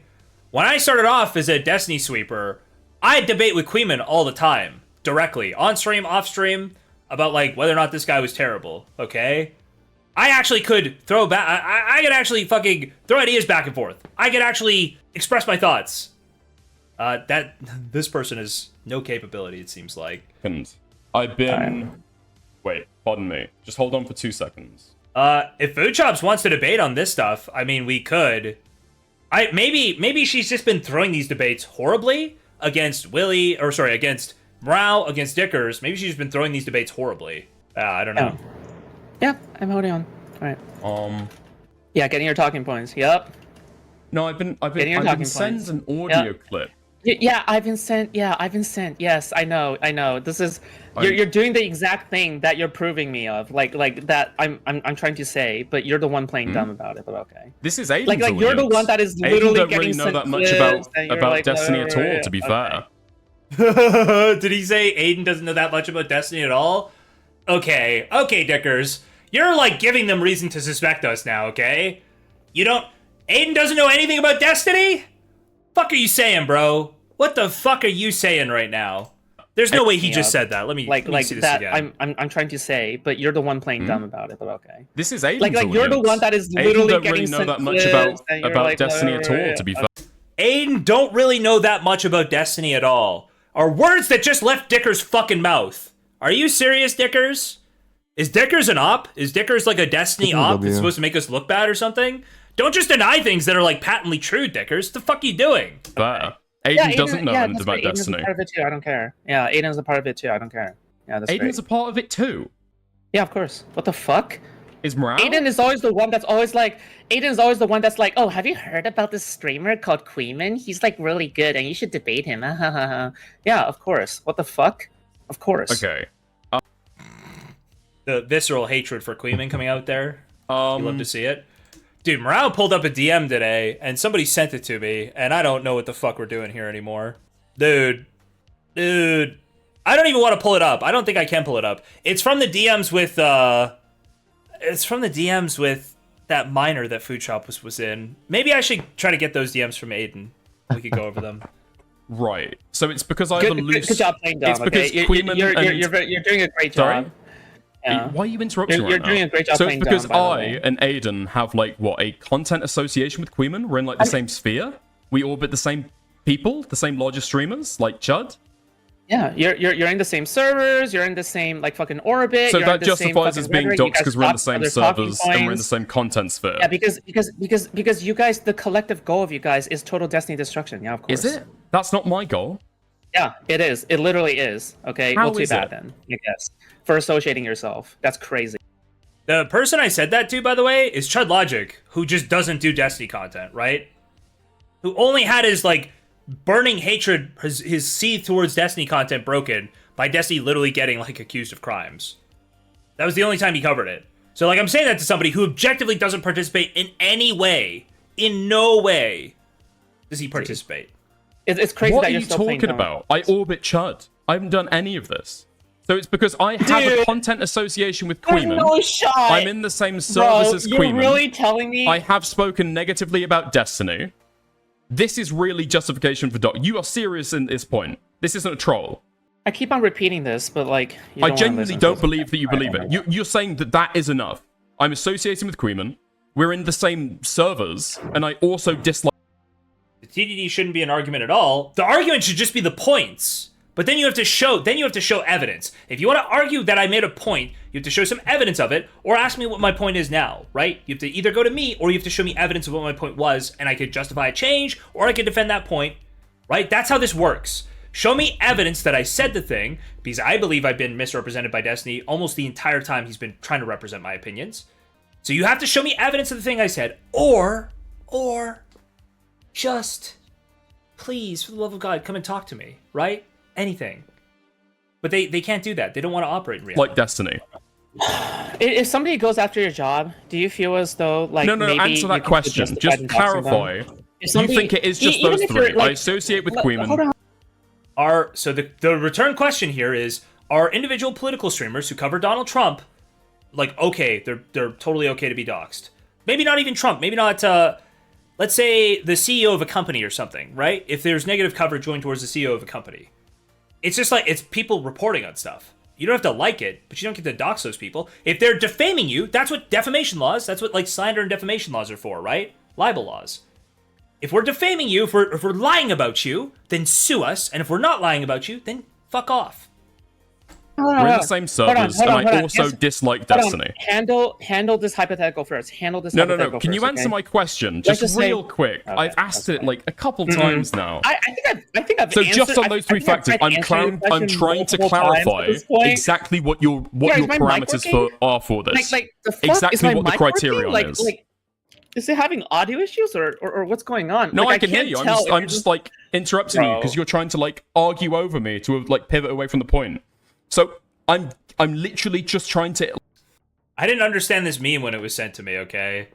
S2: when I started off as a Destiny sweeper, I debate with Queeman all the time. Directly. On stream, off stream, about like whether or not this guy was terrible, okay? I actually could throw back. I could actually fucking throw ideas back and forth. I could actually express my thoughts. That this person has no capability. It seems like.
S3: I've been. Wait, pardon me. Just hold on for 2 seconds.
S2: If Foodshops wants to debate on this stuff, I mean, we could. Maybe she's just been throwing these debates horribly against against Mrow, against Dickers. Maybe she's been throwing these debates horribly. I don't know.
S8: Yeah, I'm holding on. All right. Yeah, getting your talking points. Yep.
S3: No, I've been sent an audio clip.
S8: Yeah, I've been sent. Yes, I know. This is you're doing the exact thing that you're proving me of. Like that I'm trying to say, but you're the one playing dumb about it. But okay.
S3: This is Aiden's
S8: like you're the one that is literally
S3: don't
S8: getting
S3: really know
S8: sent
S3: that much about
S8: like,
S3: Destiny at all. To be fair.
S2: Did he say Aiden doesn't know that much about Destiny at all? Okay, Dickers. You're, like, giving them reason to suspect us now, okay? Aiden doesn't know anything about Destiny? Fuck are you saying, bro? What the fuck are you saying right now? There's no way he just said that. Let me see this
S8: that
S2: again.
S8: I'm trying to say, but you're the one playing dumb about it, but okay.
S3: This is Aiden's
S8: like you're the one that is literally
S3: don't
S8: getting
S3: really know
S8: sent
S3: that much about
S8: like,
S3: Destiny at all, to be fair.
S2: Aiden don't really know that much about Destiny at all. Are words that just left Dickers' fucking mouth. Are you serious, Dickers? Is Dickers an op? Is Dickers like a Destiny op that's supposed to make us look bad or something? Don't just deny things that are like patently true, Dickers. What the fuck are you doing?
S3: Aiden doesn't know anything about Destiny.
S8: Aiden's a part of it too. I don't care. Yeah, Aiden's a part of it too. I don't care. Yeah, that's
S3: Aiden's a part of it too.
S8: Yeah, of course. What the fuck?
S3: Is Mrow?
S8: Aiden is always the one that's always like. Aiden's always the one that's like, oh, have you heard about this streamer called Queeman? He's like really good, and you should debate him. Yeah, of course. What the fuck? Of course.
S3: Okay.
S2: The visceral hatred for Queeman coming out there. You love to see it. Dude, Mrow pulled up a DM today, and somebody sent it to me, and I don't know what the fuck we're doing here anymore. Dude. I don't even want to pull it up. I don't think I can pull it up. It's from the DMs with, that minor that Foodshop was in. Maybe I should try to get those DMs from Aiden. We could go over them.
S3: Right. So it's because I have a loose...
S8: Good job playing dumb,
S3: it's because Queeman
S8: you're doing a great job. Yeah.
S3: Why are you interrupting
S8: You're doing a great job
S3: So it's
S8: playing
S3: because
S8: dumb, by the way.
S3: and Aiden have, like, what, a content association with Queeman? We're in, like, the same sphere? We orbit the same people? The same larger streamers? Like Chud?
S8: Yeah, you're in the same servers, you're in the same like fucking orbit.
S3: So
S8: you're
S3: that
S8: in the same
S3: justifies us
S8: fucking
S3: being
S8: rhetoric, you
S3: doxxed
S8: guys
S3: because we're in the
S8: swap
S3: same
S8: other talking
S3: servers and we're in the
S8: points.
S3: same content sphere.
S8: Yeah, because you guys, the collective goal of you guys is total Destiny destruction. Yeah, of course.
S3: Is it? That's not my goal.
S8: Yeah, it is. It literally is. Okay,
S3: How
S8: well, too
S3: is
S8: bad
S3: it?
S8: then. I guess for associating yourself. That's crazy.
S2: The person I said that to, by the way, is Chud Logic, who just doesn't do Destiny content, right? Who only had his like burning hatred, his seed towards Destiny content broken by Destiny literally getting like accused of crimes. That was the only time he covered it. So like I'm saying that to somebody who objectively doesn't participate in any way. In no way does he participate.
S8: It's crazy
S3: What
S8: that
S3: are
S8: you're
S3: you
S8: still
S3: talking
S8: playing
S3: about? I orbit Chud. I haven't done any of this. So it's because I have a
S8: Dude.
S3: content association with
S8: There's
S3: Queeman.
S8: no shot.
S3: I'm in the same servers
S8: Bro,
S3: as
S8: you're
S3: Queeman.
S8: really telling me?
S3: I have spoken negatively about Destiny. This is really justification for Doc. You are serious in this point. This isn't a troll.
S8: I keep on repeating this, but like, you
S3: I
S8: don't wanna
S3: genuinely
S8: listen
S3: don't
S8: to
S3: believe that you believe it. You're saying that that is enough. I'm associating with Queeman. We're in the same servers, and I also dislike.
S2: The TDD shouldn't be an argument at all. The argument should just be the points. But then you have to show evidence. If you want to argue that I made a point, you have to show some evidence of it, or ask me what my point is now, right? You have to either go to me, or you have to show me evidence of what my point was, and I could justify a change, or I could defend that point, right? That's how this works. Show me evidence that I said the thing, because I believe I've been misrepresented by Destiny almost the entire time he's been trying to represent my opinions. So you have to show me evidence of the thing I said, or just, please, for the love of God, come and talk to me, right? Anything. But they can't do that. They don't want to operate in reality.
S3: Like Destiny.
S8: If somebody goes after your job, do you feel as though like
S3: No,
S8: maybe
S3: answer
S8: you
S3: that
S8: can feel
S3: question.
S8: justified
S3: Just
S8: in doxing them?
S3: clarify.
S8: If
S3: You
S8: somebody-
S3: think it is just
S8: even
S3: those
S8: if you're,
S3: three.
S8: like-
S3: I associate with
S8: hold
S3: Queeman.
S8: on.
S2: So the return question here is, are individual political streamers who cover Donald Trump, like, okay, they're totally okay to be doxxed? Maybe not even Trump. Maybe not, let's say the CEO of a company or something, right? If there's negative coverage going towards the CEO of a company. It's just like, it's people reporting on stuff. You don't have to like it, but you don't get to dox those people. If they're defaming you, that's what defamation laws, that's what like slander and defamation laws are for, right? Libel laws. If we're defaming you, if we're lying about you, then sue us. And if we're not lying about you, then fuck off.
S3: We're in the same servers, and I also dislike Destiny.
S8: Handle this hypothetical first. Handle this.
S3: No.
S8: hypothetical
S3: Can you
S8: first,
S3: answer
S8: okay?
S3: my question
S8: Let's
S3: just
S8: say-
S3: real quick?
S8: Okay,
S3: I've asked
S8: that's
S3: it like a couple times now.
S8: I think I've
S3: So
S8: answered,
S3: just on those
S8: I
S3: three
S8: think I've
S3: factors,
S8: tried
S3: I'm
S8: answering your
S3: trying
S8: question
S3: to
S8: multiple times at
S3: clarify
S8: this point.
S3: exactly what your
S8: Yeah, is my mic
S3: parameters
S8: working?
S3: are for this.
S8: Like the fuck?
S3: Exactly
S8: is my
S3: what the
S8: mic
S3: criterion
S8: working?
S3: is.
S8: Like, is it having audio issues or what's going on?
S3: No,
S8: Like,
S3: I can hear
S8: can't
S3: you.
S8: tell if
S3: I'm
S8: you're
S3: just like interrupting you
S8: Bro.
S3: because you're trying to like argue over me to like pivot away from the point. So I'm literally just trying to.
S2: I didn't understand this meme when it was sent to me, okay?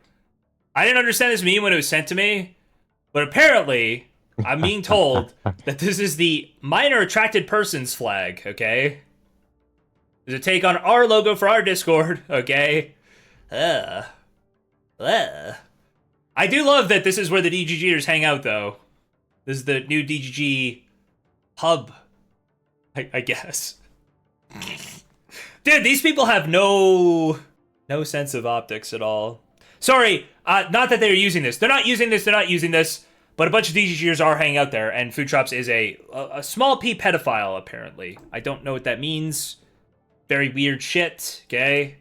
S2: I didn't understand this meme when it was sent to me, but apparently I'm being told that this is the minor attracted persons flag, okay? There's a take on our logo for our Discord, okay? I do love that this is where the DGGers hang out, though. This is the new DGG hub, I guess. Dude, these people have no sense of optics at all. Sorry, not that they're using this. They're not using this, but a bunch of DGGers are hanging out there, and Foodshops is a small P pedophile, apparently. I don't know what that means. Very weird shit, okay?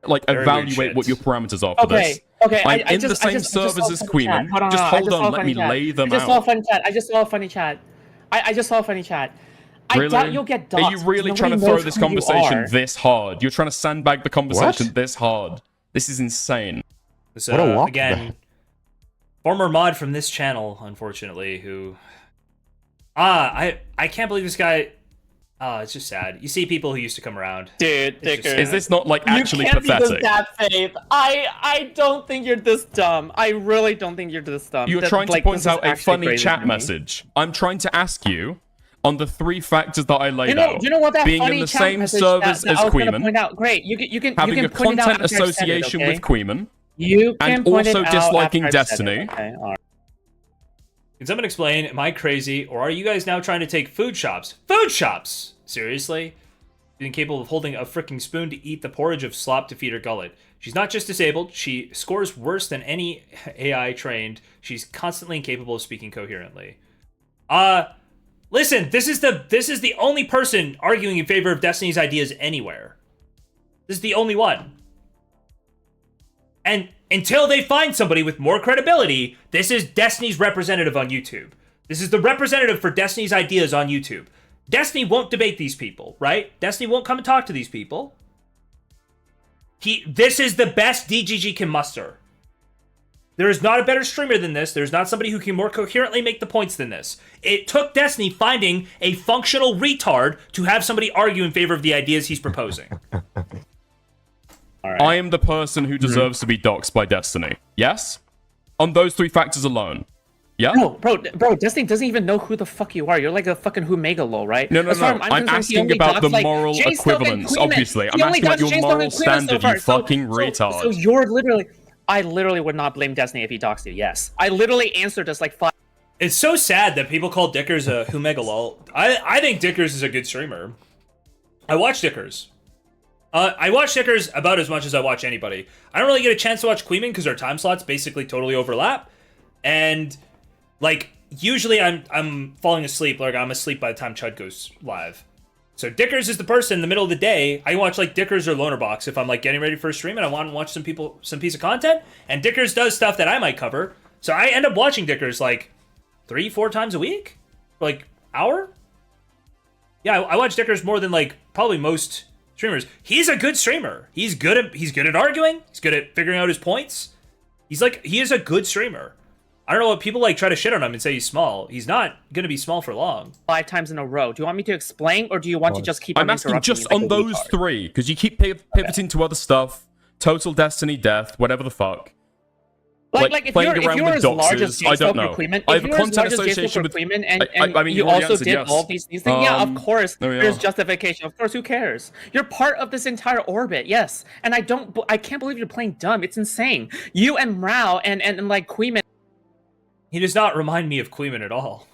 S3: Like
S2: Very weird
S3: evaluate
S2: shit.
S3: what your parameters are for this.
S8: Okay,
S3: I'm
S8: I
S3: in the
S8: just
S3: same
S8: saw
S3: servers
S8: a
S3: as
S8: funny
S3: Queeman.
S8: chat.
S3: Just
S8: I
S3: hold
S8: just saw
S3: on,
S8: a
S3: let
S8: funny
S3: me
S8: chat.
S3: lay them
S8: I just saw a
S3: out.
S8: funny chat. I just saw a funny chat. I just saw a funny chat. I
S3: Really?
S8: doubt you'll get doxxed.
S3: Are you really
S8: because
S3: trying to
S8: nobody
S3: throw
S8: knows
S3: this
S8: who you
S3: conversation
S8: are.
S3: this hard? You're trying to sandbag the conversation
S7: What?
S3: this hard. This is insane.
S2: So,
S7: What a walk
S2: again, former mod from this channel, unfortunately, who... I can't believe this guy... it's just sad. You see people who used to come around.
S8: Dude,
S2: It's just
S8: Dickers.
S2: sad.
S3: Is this not like actually
S8: you can't
S3: pathetic?
S8: Be this bad faith. I don't think you're this dumb. I really don't think you're this dumb.
S3: You're
S8: That-
S3: trying to
S8: like,
S3: point
S8: this is
S3: out a
S8: actually
S3: funny
S8: crazy
S3: chat
S8: to me.
S3: message. I'm trying to ask you on the three factors that I laid
S8: You know,
S3: out.
S8: you know what that
S3: being
S8: funny
S3: in the
S8: chat
S3: same
S8: message
S3: servers
S8: that
S3: as
S8: I was gonna
S3: Queeman,
S8: point out. Great, you can
S3: having
S8: you
S3: a
S8: can point it out
S3: content
S8: after I've said it,
S3: association
S8: okay?
S3: with Queeman,
S8: You can
S3: and
S8: point
S3: also
S8: it out
S3: disliking
S8: after I've said
S3: Destiny.
S8: it, okay? All right.
S2: Can someone explain, am I crazy, or are you guys now trying to take Foodshops? Foodshops! Seriously? Being capable of holding a freaking spoon to eat the porridge of slop to feed her gullet. She's not just disabled, she scores worse than any AI trained. She's constantly incapable of speaking coherently. Listen, this is the only person arguing in favor of Destiny's ideas anywhere. This is the only one. And until they find somebody with more credibility, this is Destiny's representative on YouTube. This is the representative for Destiny's ideas on YouTube. Destiny won't debate these people, right? Destiny won't come and talk to these people. This is the best DGG can muster. There is not a better streamer than this. There's not somebody who can more coherently make the points than this. It took Destiny finding a functional retard to have somebody argue in favor of the ideas he's proposing.
S3: Right. I am the person who deserves to be doxxed by Destiny. Yes? On those 3 factors alone. Yeah?
S8: No, bro, Destiny doesn't even know who the fuck you are. You're like a fucking Whomega lol, right?
S3: No. I'm asking about the moral equivalence, obviously. I'm asking about your moral standard, you fucking retard.
S8: So you're literally... I literally would not blame Destiny if he doxed you, yes. I literally answered this like 5...
S2: It's so sad that people call Dickers a Whomega lol. I think Dickers is a good streamer. I watch Dickers. I watch Dickers about as much as I watch anybody. I don't really get a chance to watch Queeman because our time slots basically totally overlap. And, like, usually I'm falling asleep. Like, I'm asleep by the time Chud goes live. So Dickers is the person in the middle of the day. I watch, like, Dickers or Lonerbox if I'm, like, getting ready for a stream and I want to watch some piece of content. And Dickers does stuff that I might cover. So I end up watching Dickers, like, 3-4 times a week? For, like, hour? Yeah, I watch Dickers more than, like, probably most... streamers. He's a good streamer. He's good at arguing. He's good at figuring out his points. He is a good streamer. I don't know what people like try to shit on him and say he's small. He's not gonna be small for long.
S8: 5 times in a row. Do you want me to explain or do you want to just keep
S3: I'm asking just on those 3, because you keep pivoting to other stuff. Total Destiny death, whatever the fuck.
S8: Like if you're as large as JSTLK,
S3: I have a content association with
S8: Queeman, and you also did all these things, then yeah, of course, there's justification. Of course, who cares? You're part of this entire orbit, yes. And I can't believe you're playing dumb. It's insane. You and Mrow and like Queeman.
S2: He does not remind me of Queeman at all.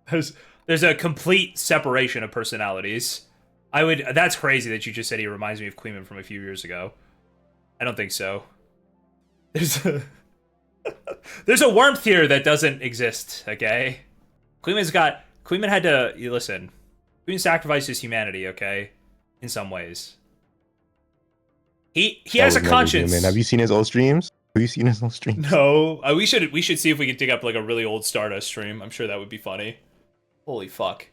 S2: There's a complete separation of personalities. That's crazy that you just said he reminds me of Queeman from a few years ago. I don't think so. There's a warmth here that doesn't exist, okay? Queeman had to, listen, Queeman sacrificed his humanity, okay? In some ways. He has a conscience.
S7: Man. Have you seen his old streams?
S2: No. We should see if we can dig up like a really old Stardust stream. I'm sure that would be funny. Holy fuck.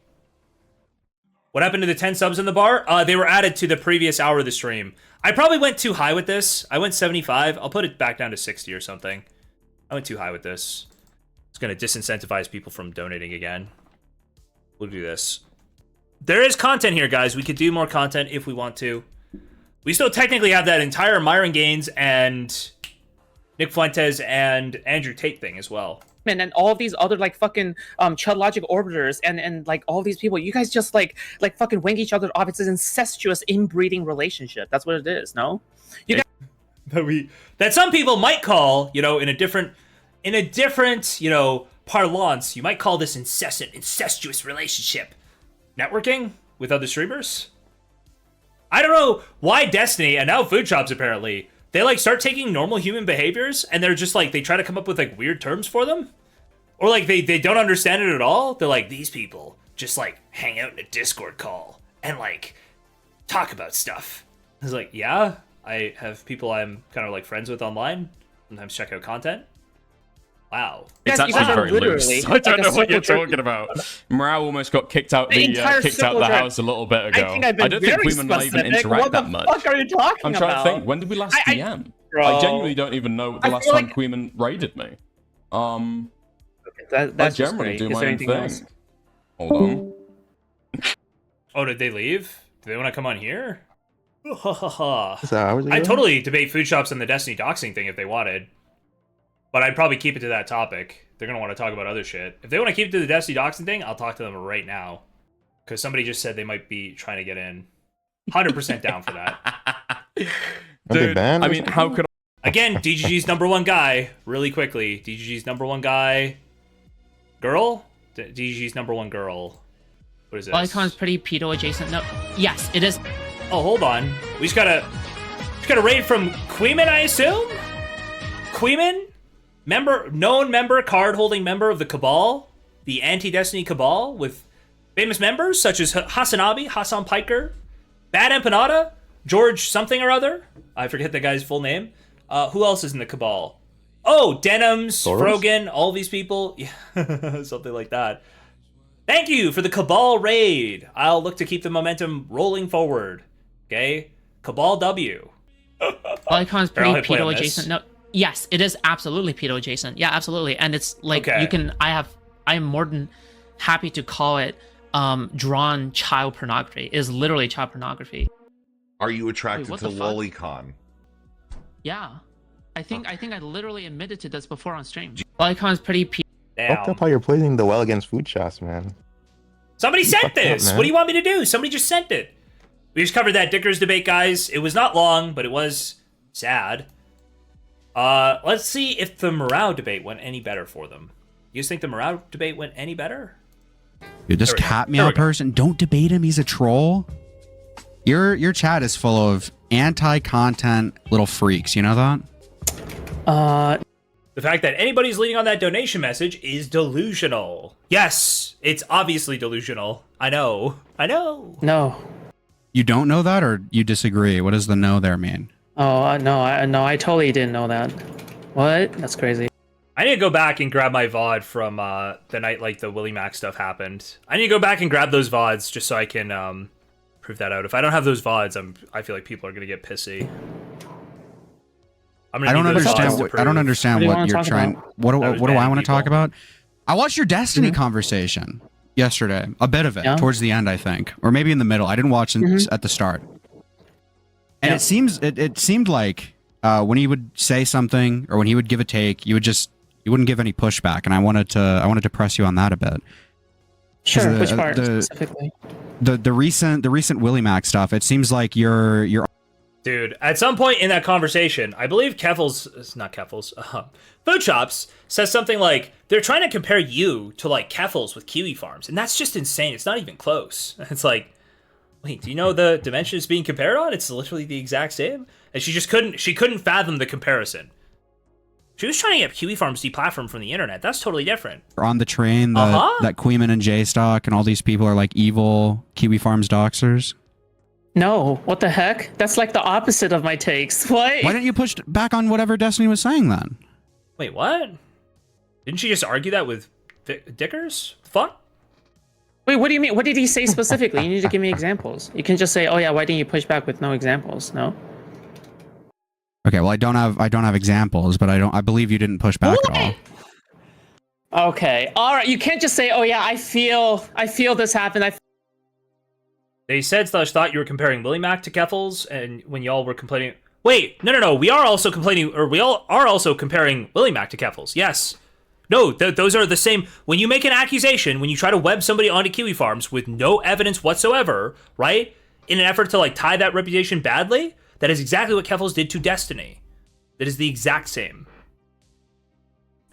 S2: What happened to the 10 subs in the bar? They were added to the previous hour of the stream. I probably went too high with this. I went 75. I'll put it back down to 60 or something. I went too high with this. It's going to disincentivize people from donating again. We'll do this. There is content here, guys. We could do more content if we want to. We still technically have that entire Myron Gaines and Nick Fuentes and Andrew Tate thing as well.
S8: And all of these other like fucking Chud Logic orbiters and like all these people, you guys just like fucking wing each other off. It's an incestuous inbreeding relationship. That's what it is, no? You guys
S2: that some people might call, in a different, parlance, you might call this incestuous relationship. Networking with other streamers? I don't know why Destiny and now Foodshops apparently, they like start taking normal human behaviors and they're just like, they try to come up with like weird terms for them. Or like they don't understand it at all. They're like, these people just like hang out in a Discord call and like talk about stuff. I was like, yeah, I have people I'm kind of like friends with online. Sometimes check out content. Wow.
S3: It's actually very loose. I don't know what you're talking about. Mrow almost got kicked out the house a little bit ago. I don't think Queeman and I even interact that much.
S8: What the fuck are you talking about?
S3: I'm trying to think. When did we last DM? I genuinely don't even know the last time Queeman raided me. I generally do my own thing. Hold on.
S2: Oh, did they leave? Do they want to come on here? I'd totally debate Foodshops and the Destiny doxing thing if they wanted. But I'd probably keep it to that topic. They're going to want to talk about other shit. If they want to keep it to the Destiny doxing thing, I'll talk to them right now. Because somebody just said they might be trying to get in. 100% down for that.
S3: Dude, I mean, how could I...
S2: Again, DGG's #1 guy. Really quickly. DGG's #1 guy. Girl? DGG's #1 girl. What is this?
S10: Icon's pretty pedo adjacent. No. Yes, it is.
S2: Oh, hold on. We just got a raid from Queeman, I assume? Queeman? Known member, card-holding member of the Cabal, the anti-Destiny Cabal, with Famous members such as Hasanabi, Hassan Piker, Bad Empanada, George something or other. I forget the guy's full name. Who else is in the cabal? Oh, Denims, Frogan, all these people. Yeah, something like that. Thank you for the Cabal raid. I'll look to keep the momentum rolling forward. Okay? Cabal W.
S10: Polycon's pretty pedo adjacent. No, yes, it is absolutely pedo adjacent. Yeah, absolutely. And it's like you can. I am more than happy to call it drawn child pornography. It is literally child pornography.
S11: Are you attracted to lolicon?
S10: Yeah, I think I literally admitted to this before on stream. Polycon's pretty pedo.
S7: Fucked up how you're placing the well against Foodshops, man.
S2: Somebody sent this. What do you want me to do? Somebody just sent it. We just covered that Dickers debate, guys. It was not long, but it was sad. Let's see if the Mrow debate went any better for them. You guys think the Mrow debate went any better?
S12: Dude, this cat meow person, don't debate him. He's a troll. Your chat is full of anti-content little freaks. You know that?
S2: The fact that anybody's leading on that donation message is delusional. Yes, it's obviously delusional. I know.
S8: No.
S12: You don't know that, or you disagree? What does the no there mean?
S8: Oh, no, I totally didn't know that. What? That's crazy.
S2: I need to go back and grab my VOD from the night like the Willymac stuff happened. I need to go back and grab those VODs just so I can prove that out. If I don't have those VODs, I feel like people are gonna get pissy.
S12: I don't understand what you're trying. What do I want to talk about? I watched your Destiny conversation yesterday, a bit of it towards the end, I think, or maybe in the middle. I didn't watch at the start, and it seemed like when he would say something or when he would give a take, you wouldn't give any pushback, and I wanted to press you on that a bit.
S8: Sure, which part specifically?
S12: The recent Willymac stuff. It seems like you're.
S2: Dude, at some point in that conversation, I believe Foodshops says something like, they're trying to compare you to, like, Keffels with Kiwi Farms, and that's just insane. It's not even close. It's like, wait, do you know the dimension it's being compared on? It's literally the exact same. And she couldn't fathom the comparison. She was trying to get Kiwi Farms deplatformed from the internet. That's totally different.
S12: On the train that Queeman and JSTLK and all these people are, like, evil Kiwi Farms doxers.
S8: No, what the heck? That's like the opposite of my takes. What?
S12: Why didn't you push back on whatever Destiny was saying then?
S2: Wait, what? Didn't she just argue that with Dickers? Fuck?
S8: Wait, what do you mean? What did he say specifically? You need to give me examples. You can just say, "Oh yeah, why didn't you push back with no examples?" No.
S12: Okay, well I don't have examples, but I believe you didn't push back at
S8: all. Okay, all right. You can't just say, "Oh yeah, I feel this happened."
S2: They said / thought you were comparing Willymac to Keffels, and when y'all were complaining... Wait, no. We are also complaining, or we all are also comparing Willymac to Keffels. Yes. No, those are the same. When you make an accusation, when you try to web somebody onto Kiwi Farms with no evidence whatsoever, right? In an effort to, like, tie that reputation badly, that is exactly what Keffels did to Destiny. That is the exact same.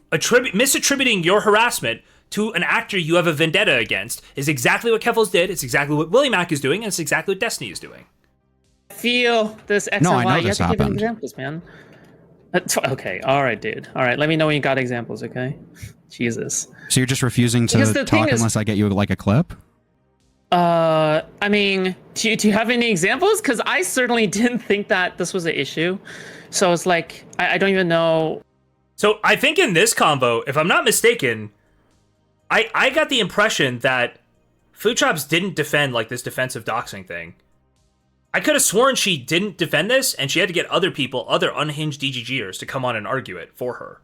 S2: Misattributing your harassment to an actor you have a vendetta against is exactly what Keffels did. It's exactly what Willymac is doing, and it's exactly what Destiny is doing.
S8: I feel this X
S12: no,
S8: and Y.
S12: I know this happened.
S8: Give me examples, man. Okay, all right, dude. All right, let me know when you got examples, okay? Jesus.
S12: So you're just refusing to talk unless I get you like a clip?
S8: I mean, do you have any examples? Because I certainly didn't think that this was an issue. So it's like, I don't even know.
S2: So I think in this convo, if I'm not mistaken, I got the impression that Foodshops didn't defend, like, this defensive doxing thing. I could have sworn she didn't defend this, and she had to get other people, other unhinged DGGers, to come on and argue it for her.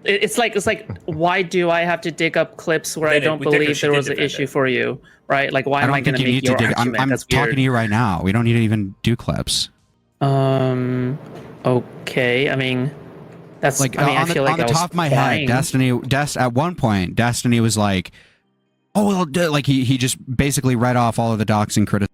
S8: It's like, why do I have to dig up clips where I don't believe there was an issue for you, right? Like, why am I going to make your argument?
S12: I'm talking to you right now. We don't need to even do clips.
S8: Okay. I mean... That's
S12: like,
S8: I feel like
S12: on the top of my head, at one point, Destiny was like, "Oh, well," like he just basically read off all of the doxing criticism.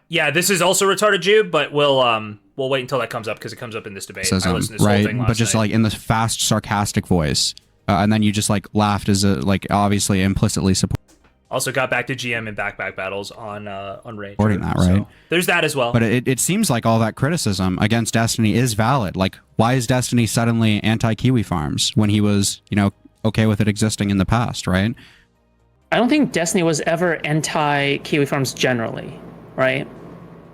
S2: Yeah, this is also retarded Jube, but we'll wait until that comes up because it comes up in this debate. I listened to this whole thing last
S12: but just
S2: night.
S12: like in the fast, sarcastic voice, and then you just like laughed as a like obviously implicitly support.
S2: Also got back to GM and backpack battles on Rage.
S12: Supporting that, right?
S2: So there's that as well.
S12: But it seems like all that criticism against Destiny is valid. Like, why is Destiny suddenly anti-Kiwi Farms when he was, okay with it existing in the past, right?
S8: I don't think Destiny was ever anti Kiwi Farms generally, right?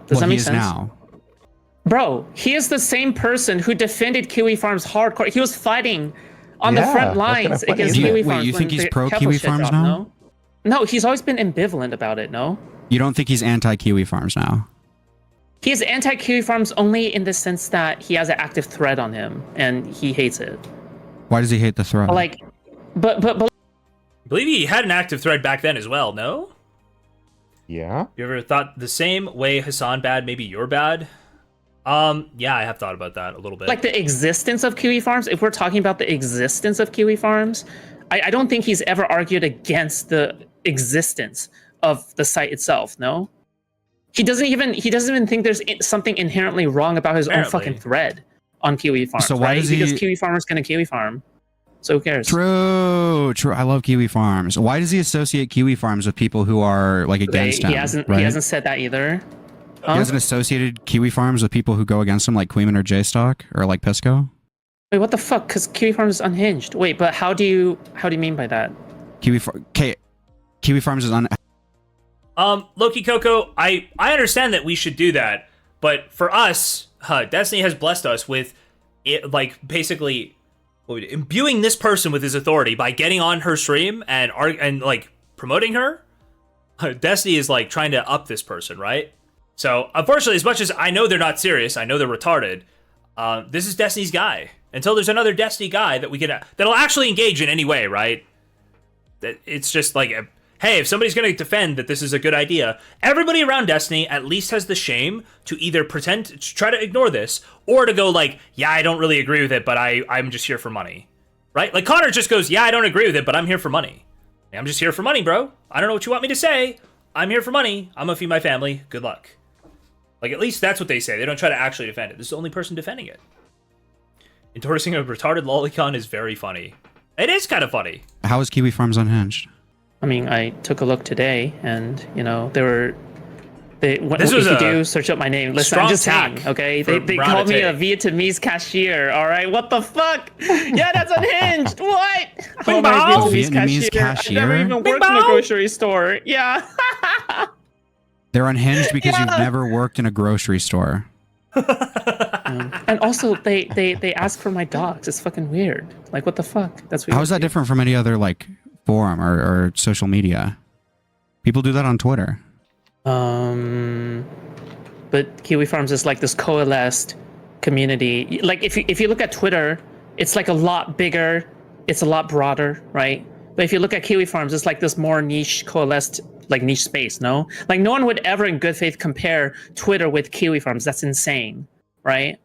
S8: Does that make sense? Now. Bro, he is the same person who defended Kiwi Farms hardcore. He was fighting on the front lines against Kiwi Farms.
S12: Wait, you think he's pro Kiwi Farms now?
S8: No, he's always been ambivalent about it, no?
S12: You don't think he's anti Kiwi Farms now?
S8: He is anti Kiwi Farms only in the sense that he has an active thread on him and he hates it.
S12: Why does he hate the thread?
S8: But
S2: I believe he had an active thread back then as well, no?
S7: Yeah.
S2: You ever thought the same way Hassan bad, maybe you're bad? Yeah, I have thought about that a little bit.
S8: Like the existence of Kiwi Farms, if we're talking about the existence of Kiwi Farms, I don't think he's ever argued against the existence of the site itself, no? He doesn't even think there's something inherently wrong about his own fucking thread on Kiwi Farms,
S12: so why
S8: right? Because Kiwi Farmer's gonna Kiwi Farm. So who cares?
S12: True. I love Kiwi Farms. Why does he associate Kiwi Farms with people who are like against him?
S8: He hasn't said that either.
S12: He hasn't associated Kiwi Farms with people who go against him, like Queeman or JSTLK or like Pisco.
S8: Wait, what the fuck? Because Kiwi Farms is unhinged. Wait, but how do you mean by that?
S12: Kiwi Farms is
S2: Loki Coco, I understand that we should do that, but for us, Destiny has blessed us with it, like basically imbuing this person with his authority by getting on her stream and like promoting her. Destiny is like trying to up this person, right? So unfortunately, as much as I know they're not serious, I know they're retarded. This is Destiny's guy. Until there's another Destiny guy that we can that'll actually engage in any way, right? It's just like, hey, if somebody's going to defend that this is a good idea, everybody around Destiny at least has the shame to either pretend to try to ignore this or to go like, yeah, I don't really agree with it, but I'm just here for money, right? Like Connor just goes, yeah, I don't agree with it, but I'm here for money. I'm just here for money, bro. I don't know what you want me to say. I'm here for money. I'm gonna feed my family. Good luck. Like, at least that's what they say. They don't try to actually defend it. This is the only person defending it. Endorsing a retarded lolicon is very funny. It is kind of funny.
S12: How is Kiwi Farms unhinged?
S8: I mean, I took a look today, and you know if you do search up my name, listen, I'm just saying, okay? They called me a Vietnamese cashier. All right, what the fuck? Yeah, that's unhinged. What? Oh, my Vietnamese cashier. I've never even worked in a grocery store. Yeah.
S12: They're unhinged because you've never worked in a grocery store.
S8: And also, they ask for my dogs. It's fucking weird. Like, what the fuck? That's weird.
S12: How is that different from any other like forum or social media? People do that on Twitter.
S8: But Kiwi Farms is like this coalesced community. Like if you look at Twitter, it's like a lot bigger, it's a lot broader, right? But if you look at Kiwi Farms, it's like this more niche, coalesced, like niche space, no? Like no one would ever in good faith compare Twitter with Kiwi Farms. That's insane, right?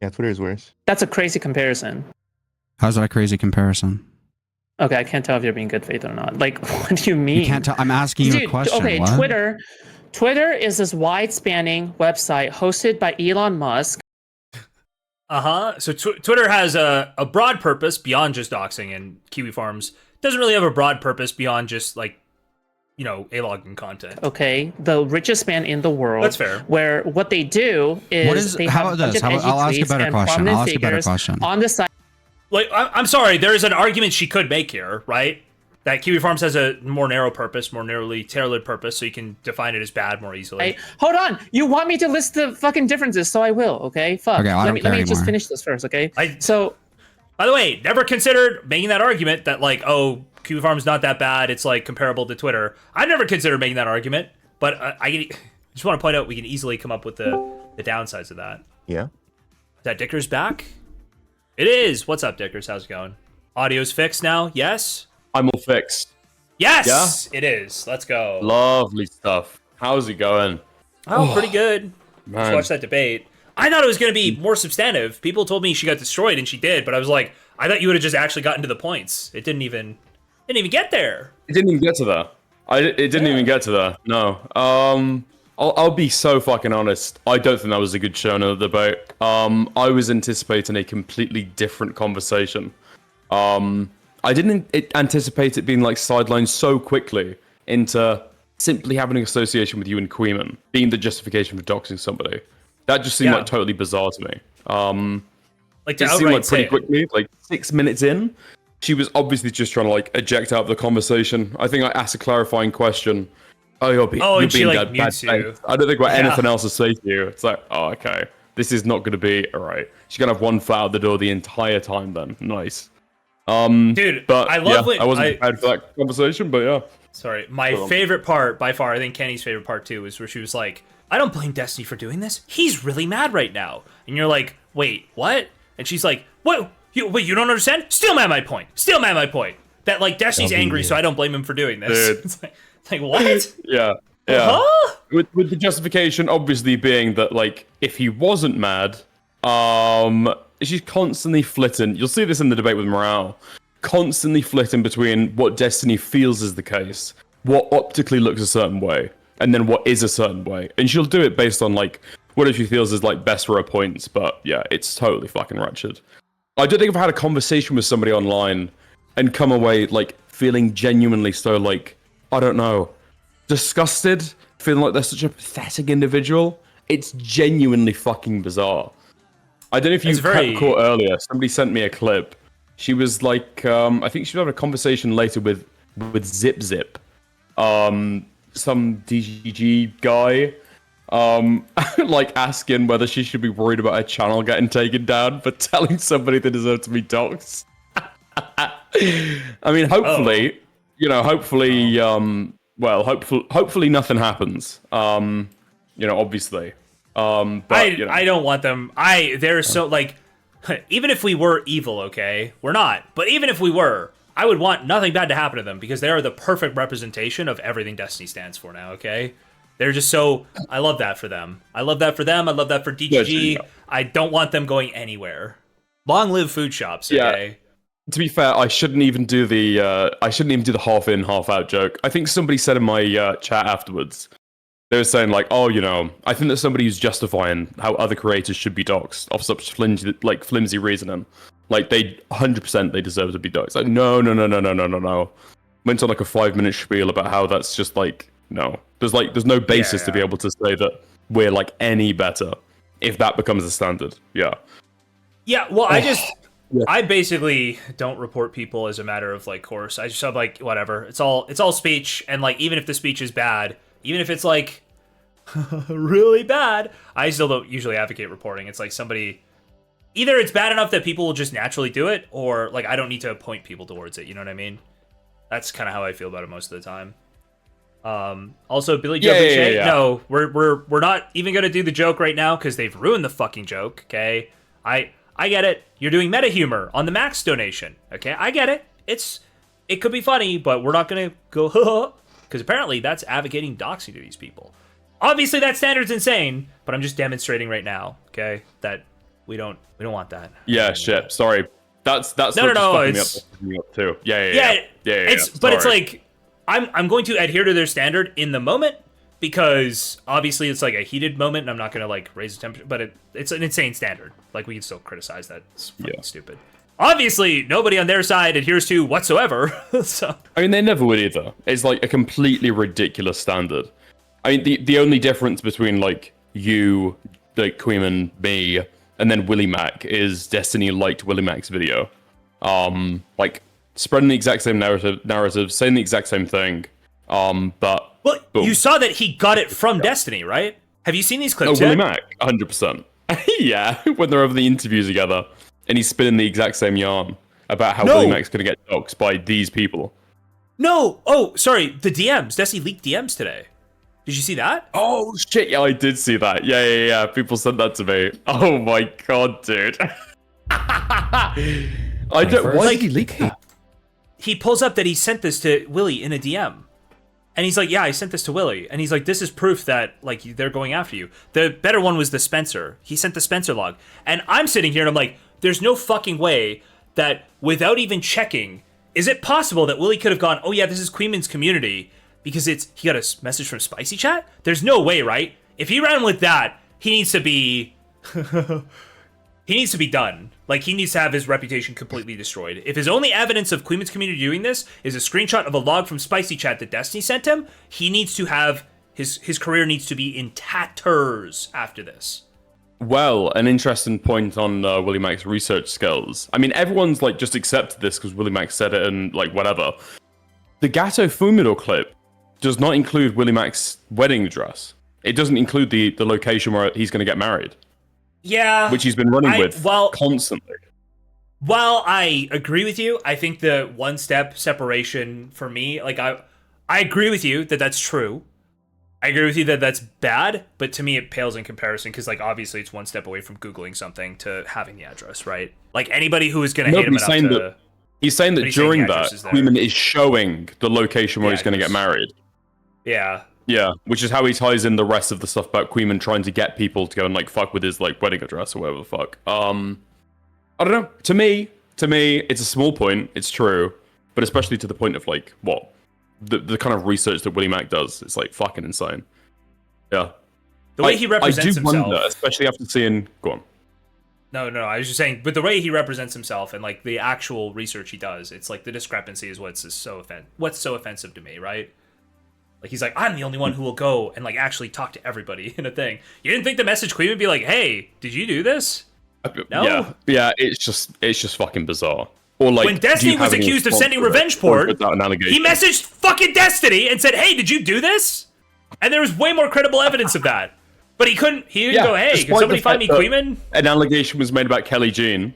S7: Yeah, Twitter is worse.
S8: That's a crazy comparison.
S12: How's that a crazy comparison?
S8: Okay, I can't tell if you're being good faith or not. Like, what do you mean?
S12: You can't tell. I'm asking you a question.
S8: Okay,
S12: what?
S8: Twitter is this wide-spanning website hosted by Elon Musk.
S2: So Twitter has a broad purpose beyond just doxing, and Kiwi Farms doesn't really have a broad purpose beyond just like, you know, A-logging content.
S8: Okay, the richest man in the world.
S2: That's fair.
S8: Where what they do is they have a bunch of edgy tweets and prominent figures on the site.
S2: Like, I'm sorry, there is an argument she could make here, right? That Kiwi Farms has a more narrow purpose, more narrowly tailored purpose, so you can define it as bad more easily.
S8: Hey, hold on, you want me to list the fucking differences, so I will, okay? Fuck.
S12: Okay,
S8: let me just finish this first, okay?
S2: By the way, never considered making that argument that like, oh, Kiwi Farms not that bad, it's like comparable to Twitter. I never considered making that argument, but I just want to point out we can easily come up with the downsides of that.
S7: Yeah.
S2: Is that Dickers back? It is. What's up, Dickers? How's it going? Audio's fixed now? Yes?
S13: I'm all fixed.
S2: Yes! Yeah? It is. Let's go.
S13: Lovely stuff. How's it going?
S2: Oh, pretty good.
S13: Man.
S2: Let's watch that debate. I thought it was going to be more substantive. People told me she got destroyed, and she did, but I was like, I thought you would have just actually gotten to the points. It didn't even get there.
S13: It didn't even get to that. It didn't even get to that. No. I'll be so fucking honest. I don't think that was a good show in the debate. I was anticipating a completely different conversation. I didn't anticipate it being like sidelined so quickly into simply having an association with you and Queeman being the justification for doxing somebody. That just seemed like totally bizarre to me.
S2: Like to
S13: it seemed like pretty quickly, like 6 minutes in, she was obviously just trying to like eject out of the conversation. I think I asked a clarifying question. Oh, you're being bad. I don't think about anything else to say to you. It's like, oh, okay. This is not going to be all right. She's going to have one foot out the door the entire time then. Nice.
S2: Dude,
S13: but
S2: I love when
S13: I wasn't prepared for that conversation, but yeah.
S2: Sorry, my favorite part by far, I think Kenny's favorite part too, is where she was like, I don't blame Destiny for doing this. He's really mad right now. And you're like, wait, what? And she's like, what? You don't understand? Still mad at my point. Still mad at my point. That like Destiny's angry, so I don't blame him for doing this. It's like what?
S13: Yeah.
S2: Huh?
S13: With the justification obviously being that like if he wasn't mad, she's constantly flitting. You'll see this in the debate with Mrow. Constantly flitting between what Destiny feels is the case, what optically looks a certain way, and then what is a certain way. And she'll do it based on like what she feels is like best for her points. But yeah, it's totally fucking wretched. I don't think I've had a conversation with somebody online and come away like feeling genuinely so like, I don't know, disgusted, feeling like they're such a pathetic individual. It's genuinely fucking bizarre. I don't know if you caught earlier. Somebody sent me a clip. She was like, I think she was having a conversation later with Zip Zip, some DGG guy, like asking whether she should be worried about her channel getting taken down for telling somebody they deserve to be doxxed. I mean, hopefully, hopefully nothing happens. Obviously. But,
S2: I don't want them. They're so like, even if we were evil, okay, we're not. But even if we were, I would want nothing bad to happen to them because they are the perfect representation of everything Destiny stands for now. Okay, they're just so. I love that for them. I love that for them. I love that for DGG. I don't want them going anywhere. Long live Foodshops. Okay.
S13: Yeah. To be fair, I shouldn't even do the half in, half out joke. I think somebody said in my chat afterwards. They were saying like, oh, I think that somebody who's justifying how other creators should be doxxed off such flimsy reasoning. Like they 100% they deserve to be doxxed. Like no. Went on like a 5-minute spiel about how that's just like no. There's no basis to be able to say that we're like any better if that becomes the standard. Yeah.
S2: Yeah. Well, I basically don't report people as a matter of like course. I just have like whatever. It's all speech, and like even if the speech is bad. Even if it's like really bad, I still don't usually advocate reporting. It's like somebody, either it's bad enough that people will just naturally do it, or like I don't need to point people towards it. You know what I mean? That's kind of how I feel about it most of the time. Also, Billy Joe Boucher, no, we're not even gonna do the joke right now because they've ruined the fucking joke. Okay, I get it. You're doing meta humor on the Max donation. Okay, I get it. It could be funny, but we're not gonna go. Because apparently that's advocating doxing to these people. Obviously that standard's insane, but I'm just demonstrating right now, okay, that we don't want that.
S13: Yeah, shit. Sorry. That's no. It's fucking me up too. Yeah.
S2: But it's like I'm going to adhere to their standard in the moment because obviously it's like a heated moment and I'm not gonna like raise the temperature, but it's an insane standard. Like we can still criticize that. It's fucking stupid. Obviously, nobody on their side adheres to whatsoever. So
S13: I mean, they never would either. It's like a completely ridiculous standard. I mean, the only difference between like you, like Queeman, me, and then Willymac is Destiny liked Willymac's video. Like spreading the exact same narrative, saying the exact same thing. But
S2: well, boom. You saw that he got it from Destiny, right? Have you seen these clips?
S13: Oh, Willymac, 100%. Yeah, when they're over the interviews together. And he's spinning the exact same yarn about how Willymac's going to get doxxed by these people.
S2: No! Oh, sorry. The DMs. Destiny leaked DMs today. Did you see that?
S13: Oh, shit. Yeah, I did see that. Yeah. People sent that to me. Oh, my God, dude. Why did he leak that?
S2: He pulls up that he sent this to Willy in a DM. And he's like, yeah, I sent this to Willy. And he's like, this is proof that, like, they're going after you. The better one was the Spencer. He sent the Spencer log. And I'm sitting here and I'm like, there's no fucking way that without even checking, is it possible that Willy could have gone, oh yeah, this is Queeman's community because he got a message from Spicy Chat? There's no way, right? If he ran with that, he needs to be done. Like he needs to have his reputation completely destroyed. If his only evidence of Queeman's community doing this is a screenshot of a log from Spicy Chat that Destiny sent him, he needs to have his career needs to be in tatters after this.
S13: Well, an interesting point on WillyMac's research skills. I mean, everyone's like just accepted this because WillyMac said it and like whatever. The Gato Fumido clip does not include WillyMac's wedding address. It doesn't include the location where he's going to get married.
S2: Yeah.
S13: Which he's been running with constantly.
S2: While I agree with you, I think the one-step separation for me, like I agree with you that that's true. I agree with you that that's bad, but to me it pales in comparison because, like, obviously it's one step away from Googling something to having the address, right? Like, anybody who is going to hate him enough to...
S13: He's saying that during that, Queeman is showing the location where he's going to get married.
S2: Yeah.
S13: Yeah, which is how he ties in the rest of the stuff about Queeman trying to get people to go and, like, fuck with his, like, wedding address or whatever the fuck. I don't know. To me, it's a small point. It's true. But especially to the point of, like, what? The kind of research that WillyMac does, it's like fucking insane. Yeah.
S2: The way he represents himself. I do wonder,
S13: especially after seeing... Go on.
S2: No, I was just saying, but the way he represents himself and like the actual research he does, it's like the discrepancy is what's so offensive to me, right? Like he's like, I'm the only one who will go and like actually talk to everybody in a thing. You didn't think the message queen would be like, hey, did you do this? No.
S13: Yeah, it's just fucking bizarre. Or like,
S2: when Destiny was accused of sending revenge porn, he messaged fucking Destiny and said, hey, did you do this? And there was way more credible evidence of that. But he couldn't go, hey, can somebody find me Queeman?
S13: An allegation was made about Kelly Jean.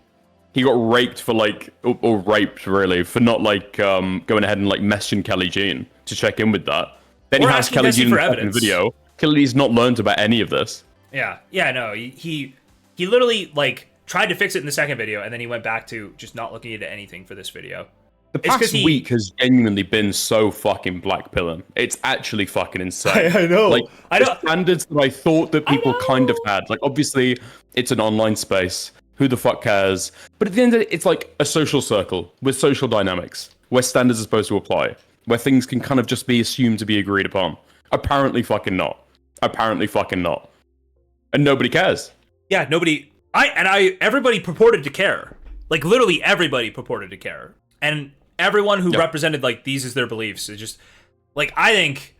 S13: He got raped for like, or raped really, for not like going ahead and like messaging Kelly Jean to check in with that. Then he has Kelly Jean in the video. Kelly's not learned about any of this.
S2: Yeah, no, he literally like tried to fix it in the second video, and then he went back to just not looking into anything for this video.
S13: The past week has genuinely been so fucking blackpilling. It's actually fucking insane.
S2: I know.
S13: Like, the standards that I thought that people kind of had. Like, obviously, it's an online space. Who the fuck cares? But at the end of it, it's like a social circle with social dynamics, where standards are supposed to apply, where things can kind of just be assumed to be agreed upon. Apparently fucking not. And nobody cares.
S2: Yeah, nobody... everybody purported to care. Like, literally everybody purported to care. And everyone who represented, like, these as their beliefs, is just... Like, I think...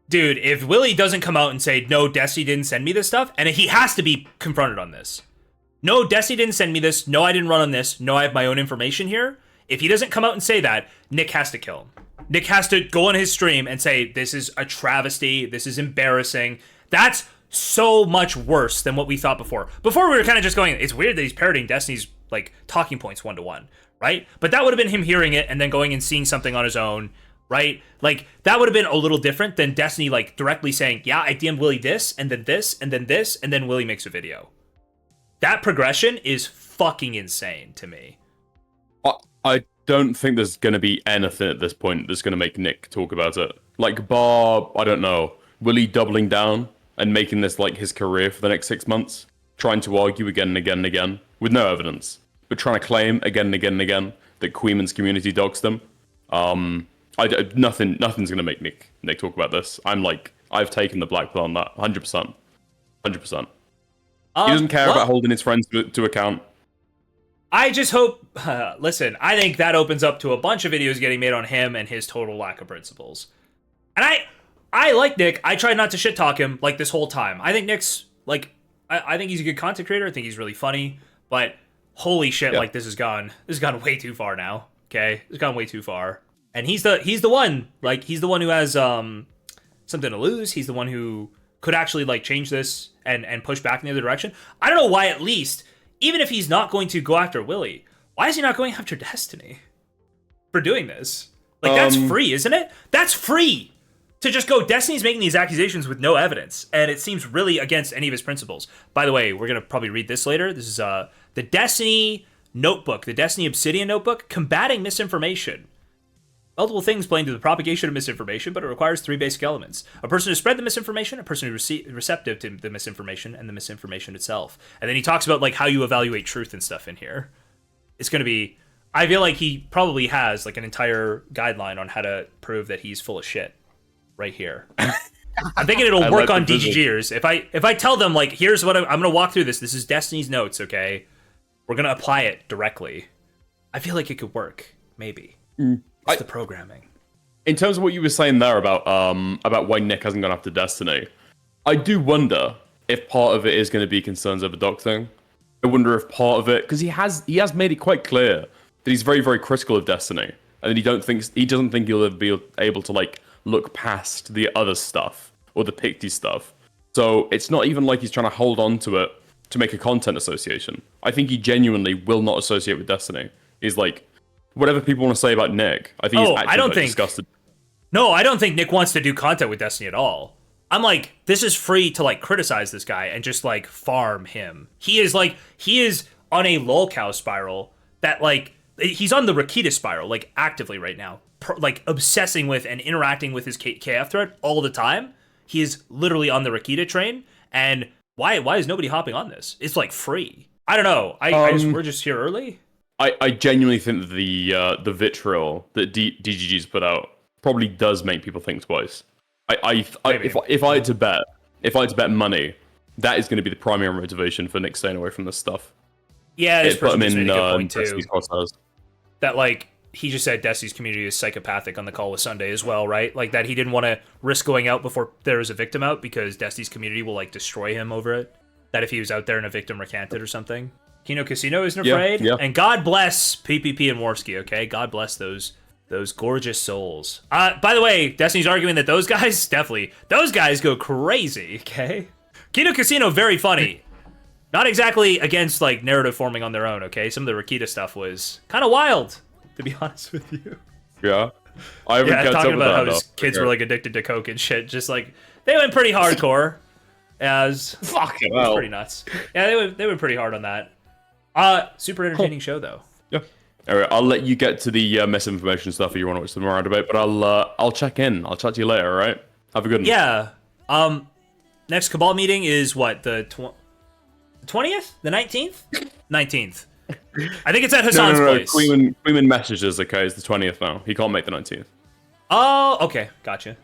S2: Dude, if Willy doesn't come out and say, no, Destiny didn't send me this stuff, and he has to be confronted on this. No, Destiny didn't send me this. No, I didn't run on this. No, I have my own information here. If he doesn't come out and say that, Nick has to kill him. Nick has to go on his stream and say, this is a travesty. This is embarrassing. That's so much worse than what we thought before. Before we were kind of just going, it's weird that he's parroting Destiny's like talking points one-to-one, right? But that would have been him hearing it and then going and seeing something on his own, right? Like that would have been a little different than Destiny like directly saying, yeah, I DM'd Willy this, and then this, and then this, and then Willy makes a video. That progression is fucking insane to me.
S13: I don't think there's going to be anything at this point that's going to make Nick talk about it. Like, bar, I don't know, Willy doubling down and making this like his career for the next 6 months, trying to argue again and again and again with no evidence, but trying to claim again and again and again that Queeman's community dogs them. Nothing's going to make Nick talk about this. I've taken the black pill on that, 100%. He doesn't care about holding his friends to account.
S2: I just hope, listen, I think that opens up to a bunch of videos getting made on him and his total lack of principles. And I like Nick. I try not to shit talk him like this whole time. I think Nick's like, I think he's a good content creator. I think he's really funny, but holy shit, like this has gone way too far now. Okay. It's gone way too far. And he's the one, like he's the one who has, something to lose. He's the one who could actually like change this and push back in the other direction. I don't know why, at least, even if he's not going to go after Willy, why is he not going after Destiny for doing this? Like, that's free, isn't it? That's free to just go, Destiny's making these accusations with no evidence, and it seems really against any of his principles. By the way, we're going to probably read this later. This is the Destiny notebook, the Destiny Obsidian notebook, combating misinformation. Multiple things playing to the propagation of misinformation, but it requires 3 basic elements. A person who spread the misinformation, a person who receptive to the misinformation, and the misinformation itself. And then he talks about like how you evaluate truth and stuff in here. It's going to be... I feel like he probably has like an entire guideline on how to prove that he's full of shit right here. I'm thinking it'll work on DGGers. If I tell them like, here's what I'm going to walk through this. This is Destiny's notes, okay? We're going to apply it directly. I feel like it could work. Maybe. It's the programming.
S13: In terms of what you were saying there about why Nick hasn't gone after Destiny, I do wonder if part of it is going to be concerns over doxing. I wonder if part of it, because he has made it quite clear that he's very, very critical of Destiny, and he doesn't think he'll ever be able to like look past the other stuff or the Picty stuff. So it's not even like he's trying to hold on to it to make a content association. I think he genuinely will not associate with Destiny. He's like, whatever people want to say about Nick, I think he's actually disgusted.
S2: No, I don't think Nick wants to do content with Destiny at all. I'm like, this is free to like criticize this guy and just like farm him. He is on a lolcow spiral that like, he's on the Rakita spiral, like actively right now, like obsessing with and interacting with his KF thread all the time. He is literally on the Rakita train, and why is nobody hopping on this? It's like free. I don't know. We're just here early.
S13: I genuinely think that the vitriol that DGG's put out probably does make people think twice. If I had to bet money, that is going to be the primary motivation for Nick staying away from this stuff.
S2: Yeah, this person made a good point too.
S13: Destiny's crosshairs.
S2: That like he just said Destiny's community is psychopathic on the call with Sunday as well, right? Like that he didn't want to risk going out before there is a victim out because Destiny's community will like destroy him over it. That if he was out there and a victim recanted or something. Kino Casino isn't afraid.
S13: Yeah.
S2: And God bless PPP and Warski, okay? God bless those gorgeous souls. By the way, Destiny's arguing that those guys go crazy, okay? Kino Casino, very funny. Not exactly against like narrative forming on their own, okay? Some of the Rakita stuff was kind of wild, to be honest with you.
S13: Yeah. I haven't kept
S2: talking
S13: up with
S2: about how
S13: that,
S2: his kids were like addicted to coke and shit. Just like they went pretty hardcore. As
S13: fucking
S2: hell. Pretty nuts. Yeah, they went pretty hard on that. Super entertaining show though.
S13: Yeah. All right, I'll let you get to the misinformation stuff if you want to watch the Mrow debate, but I'll check in. I'll chat to you later. All right. Have a good one.
S2: Yeah. Next Cabal meeting is what, the 20th? The 19th? 19th. I think it's at Hassan's place.
S13: Queeman messages, okay, it's the 20th now. He can't make the 19th.
S2: Oh, okay. Gotcha.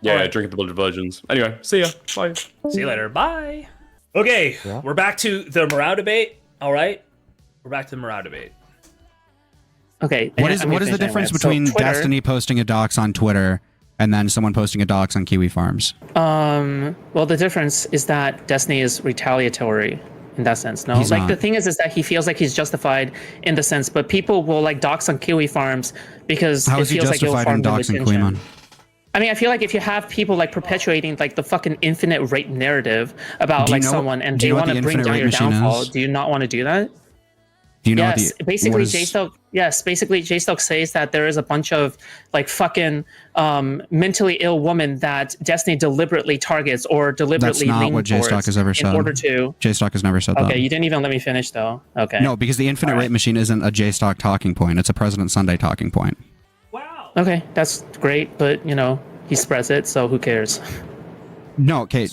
S13: Yeah, drink the blood of virgins. Anyway, see ya. Bye.
S2: See you later. Bye. Okay, We're back to the Mrow debate. All right. We're back to the Mrow debate.
S8: Okay.
S12: What is the difference between Destiny posting a dox on Twitter and then someone posting a dox on Kiwi Farms?
S8: Well, the difference is that Destiny is retaliatory in that sense. No,
S12: he's
S8: like
S12: not.
S8: the thing is that he feels like he's justified in the sense, but people will like dox on Kiwi Farms because
S12: how
S8: it
S12: is he
S8: feels like
S12: justified in doxing Queemon?
S8: I mean, I feel like if you have people like perpetuating like the fucking infinite rape narrative about like someone and they want to bring down your downfall, do you not want to do that?
S12: Do you know
S8: basically JSTLK says that there is a bunch of like fucking mentally ill women that Destiny deliberately targets or deliberately
S12: That's not what JSTLK has ever said.
S8: In order to
S12: JSTLK has never said that.
S8: Okay, you didn't even let me finish though. Okay.
S12: No, because the infinite rape machine isn't a JSTLK talking point. It's a President Sunday talking point.
S8: Okay, that's great, but you know, he spreads it, so who cares?
S12: No, okay.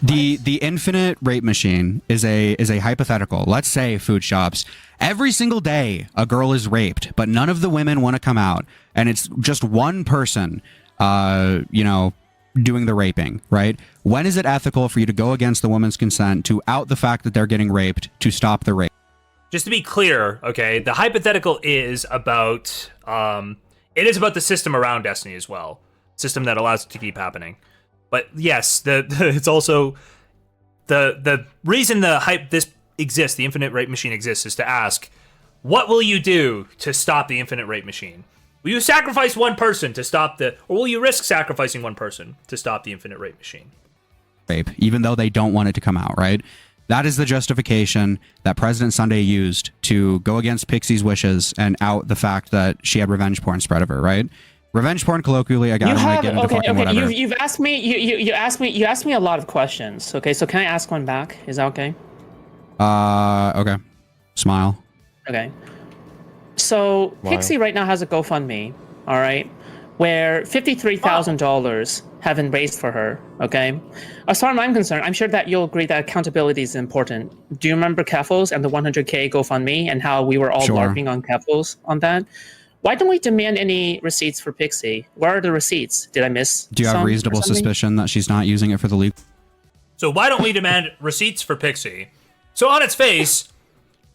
S12: The infinite rape machine is a hypothetical. Let's say Foodshops. Every single day a girl is raped, but none of the women want to come out, and it's just one person doing the raping, right? When is it ethical for you to go against the woman's consent to out the fact that they're getting raped to stop the rape?
S2: Just to be clear, okay, the hypothetical is about it is about the system around Destiny as well. System that allows it to keep happening. But yes, it's also the reason this exists, the infinite rape machine exists, is to ask, what will you do to stop the infinite rape machine? Will you sacrifice one person to stop or will you risk sacrificing one person to stop the infinite rape machine?
S12: Rape, even though they don't want it to come out, right? That is the justification that President Sunday used to go against Pixie's wishes and out the fact that she had revenge porn spread of her, right? Revenge porn, colloquially, I don't want to get into fucking whatever.
S8: You've asked me. You asked me a lot of questions. Okay, so can I ask one back? Is that okay?
S12: Okay. Smile.
S8: Okay. So Pixie right now has a GoFundMe, all right, where $53,000 have been raised for her. Okay. As far as I'm concerned, I'm sure that you'll agree that accountability is important. Do you remember Keffels and the 100K GoFundMe and how we were all LARPing on Keffels on that? Why don't we demand any receipts for Pixie? Where are the receipts? Did I miss?
S12: Do you have reasonable suspicion that she's not using it for the legal?
S2: So why don't we demand receipts for Pixie? So on its face,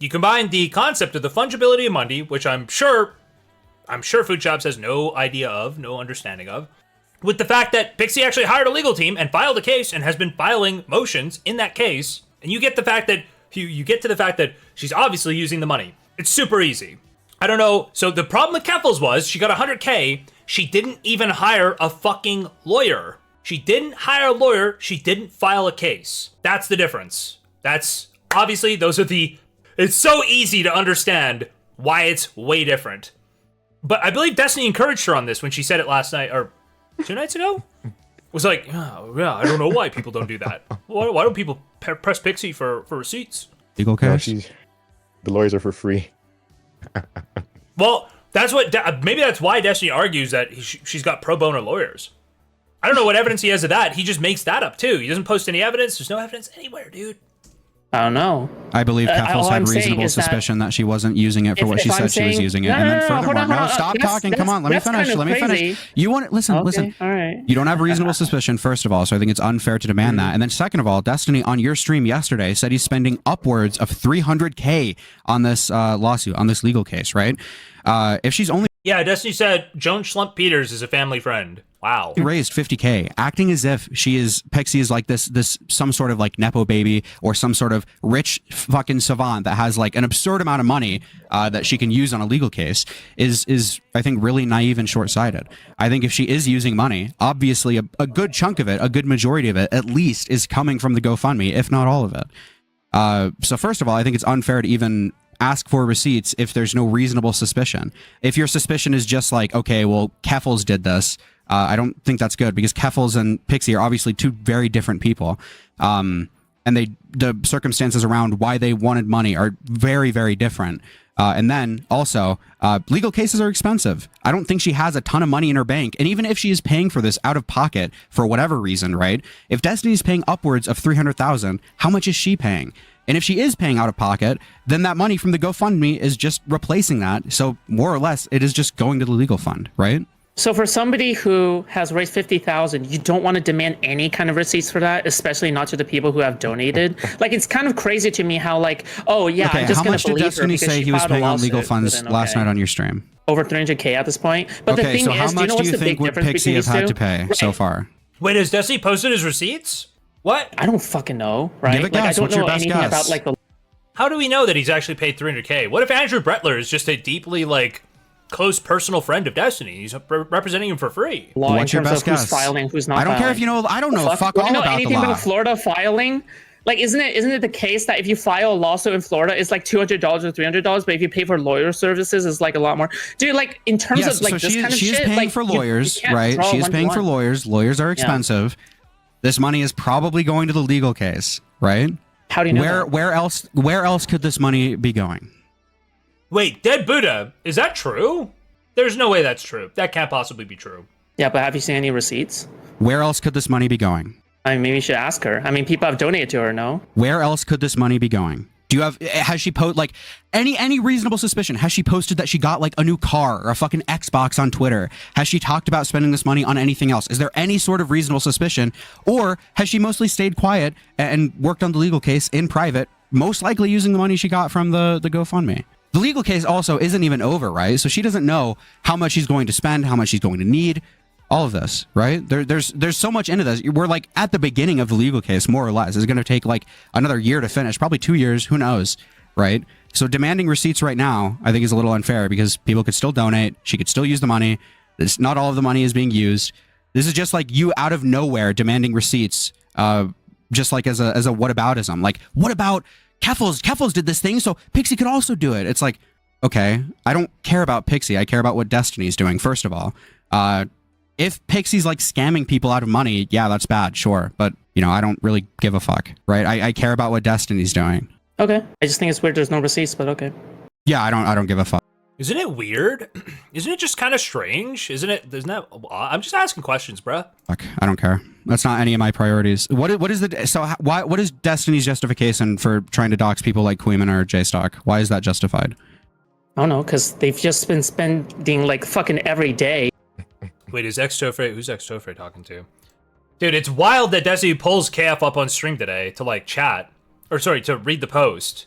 S2: you combine the concept of the fungibility of money, which I'm sure Foodshops has no idea of, no understanding of, with the fact that Pixie actually hired a legal team and filed a case and has been filing motions in that case, and you get the fact that you get to the fact that she's obviously using the money. It's super easy. I don't know. So the problem with Keffels was she got 100K. She didn't even hire a fucking lawyer. She didn't hire a lawyer. She didn't file a case. That's the difference. That's obviously it's so easy to understand why it's way different. But I believe Destiny encouraged her on this when she said it last night or 2 nights ago. Was like, oh, yeah, I don't know why people don't do that. Why don't people press Pixie for receipts?
S12: Legal case.
S7: No, the lawyers are for free.
S2: Well, that's what maybe that's why Destiny argues that she's got pro bono lawyers. I don't know what evidence he has of that. He just makes that up too. He doesn't post any evidence. There's no evidence anywhere, dude.
S8: I don't know.
S12: I believe Keffels had reasonable suspicion that she wasn't using it for what she said she was using it. And then furthermore, stop talking. Come on, let me finish. Let me finish. You want listen.
S8: All right.
S12: You don't have reasonable suspicion, first of all, so I think it's unfair to demand that. And then second of all, Destiny on your stream yesterday said he's spending upwards of 300K on this lawsuit, on this legal case, right? If she's only
S2: Yeah, Destiny said Joan Schlump Peters is a family friend. Wow.
S12: Raised 50K, acting as if Pixie is like this some sort of like Nepo baby or some sort of rich fucking savant that has like an absurd amount of money that she can use on a legal case is I think really naive and short-sighted. I think if she is using money, obviously a good chunk of it, a good majority of it at least is coming from the GoFundMe, if not all of it. So first of all, I think it's unfair to even ask for receipts if there's no reasonable suspicion. If your suspicion is just like, okay, well, Keffels did this, I don't think that's good because Keffels and Pixie are obviously two very different people. And the circumstances around why they wanted money are very, very different. And then also, legal cases are expensive. I don't think she has a ton of money in her bank. And even if she is paying for this out of pocket for whatever reason, right? If Destiny's paying upwards of 300,000, how much is she paying? And if she is paying out of pocket, then that money from the GoFundMe is just replacing that. So more or less, it is just going to the legal fund, right?
S8: So for somebody who has raised 50,000, you don't want to demand any kind of receipts for that, especially not to the people who have donated. Like, it's kind of crazy to me how like, oh yeah,
S12: okay,
S8: I'm just going to believe her
S12: how much did Destiny say he was paying on legal funds last night on your stream?
S8: Over 300K at this point. But the thing
S12: so
S8: is,
S12: how much do you think would Pixie have had to pay so far?
S2: Wait, has Destiny posted his receipts? What?
S8: I don't fucking know, right?
S12: Give a guess.
S8: Like, I don't
S12: What's your
S8: know
S12: best
S8: anything
S12: guess?
S8: about like the.
S2: How do we know that he's actually paid 300K? What if Andrew Brettler is just a deeply like close personal friend of Destiny? He's representing him for free.
S8: Law
S12: What's your best guess?
S8: Who's filing, who's not
S12: I don't
S8: filing.
S12: care if you know. I don't know. Fuck all
S8: you know
S12: about
S8: anything
S12: the law.
S8: about Florida filing? Like, isn't it the case that if you file a lawsuit in Florida, it's like $200 or $300, but if you pay for lawyer services, it's like a lot more. Dude, like in terms of like this kind of
S12: she's
S8: shit,
S12: paying
S8: like,
S12: for lawyers,
S8: you
S12: right? She's paying for lawyers. Lawyers are expensive. This money is probably going to the legal case, right?
S8: How do you know that?
S12: Where else could this money be going?
S2: Wait, Dead Buddha, is that true? There's no way that's true. That can't possibly be true.
S8: Yeah, but have you seen any receipts?
S12: Where else could this money be going?
S8: I mean, maybe you should ask her. I mean, people have donated to her, no?
S12: Where else could this money be going? Has she like any reasonable suspicion? Has she posted that she got like a new car or a fucking Xbox on Twitter? Has she talked about spending this money on anything else? Is there any sort of reasonable suspicion? Or has she mostly stayed quiet and worked on the legal case in private, most likely using the money she got from the GoFundMe? The legal case also isn't even over, right? So she doesn't know how much she's going to spend, how much she's going to need. All of this, right? There's so much into this. We're like at the beginning of the legal case, more or less. It's going to take like another year to finish, probably 2 years. Who knows, right? So demanding receipts right now, I think, is a little unfair because people could still donate. She could still use the money. Not all of the money is being used. This is just like you out of nowhere demanding receipts, just like as a whataboutism. Like, what about Keffels? Keffels did this thing, so Pixie could also do it. It's like, okay, I don't care about Pixie. I care about what Destiny's doing, first of all. If Pixie's like scamming people out of money, yeah, that's bad, sure. But, you know, I don't really give a fuck, right? I care about what Destiny's doing.
S8: Okay. I just think it's weird there's no receipts, but okay.
S12: Yeah, I don't give a fuck.
S2: Isn't it weird? Isn't it just kind of strange? Isn't that I'm just asking questions, bruh.
S12: Fuck, I don't care. That's not any of my priorities. What is Destiny's justification for trying to dox people like Queeman or JSTLK? Why is that justified?
S8: I don't know, because they've just been spending like fucking every day.
S2: Wait, is Xtofre? Who's Xtofre talking to? Dude, it's wild that Desi pulls KF up on stream today to like chat. Or sorry, to read the post.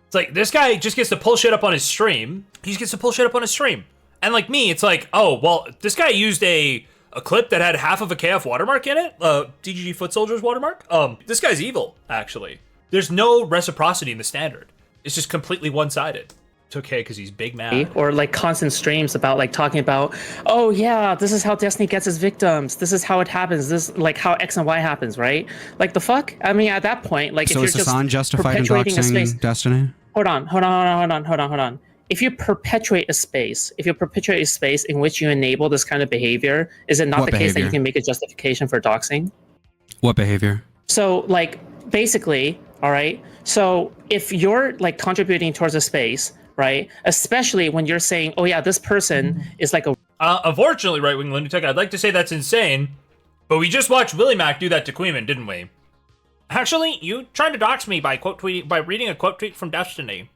S2: It's like, this guy just gets to pull shit up on his stream. He just gets to pull shit up on his stream. And like me, it's like, oh, well, this guy used a a clip that had half of a KF watermark in it, DGG Foot Soldiers watermark. This guy's evil, actually. There's no reciprocity in the standard. It's just completely one-sided. It's okay because he's big mad.
S8: Or like constant streams about like talking about, oh yeah, this is how Destiny gets its victims. This is how it happens. This like how X and Y happens, right? Like the fuck? I mean, at that point, like
S12: so
S8: if you're
S12: is Hassan
S8: just
S12: justified in
S8: perpetuating a space.
S12: Destiny?
S8: Hold on. If you perpetuate a space, in which you enable this kind of behavior, is it not the case that you can make a justification for doxing?
S12: What behavior?
S8: So like basically, all right. So if you're like contributing towards a space, right? Especially when you're saying, oh yeah, this person is like a...
S2: Unfortunately, right-wing lunatic, I'd like to say that's insane, but we just watched Willymac do that to Queeman, didn't we? Actually, you tried to dox me by reading a quote tweet from Destiny.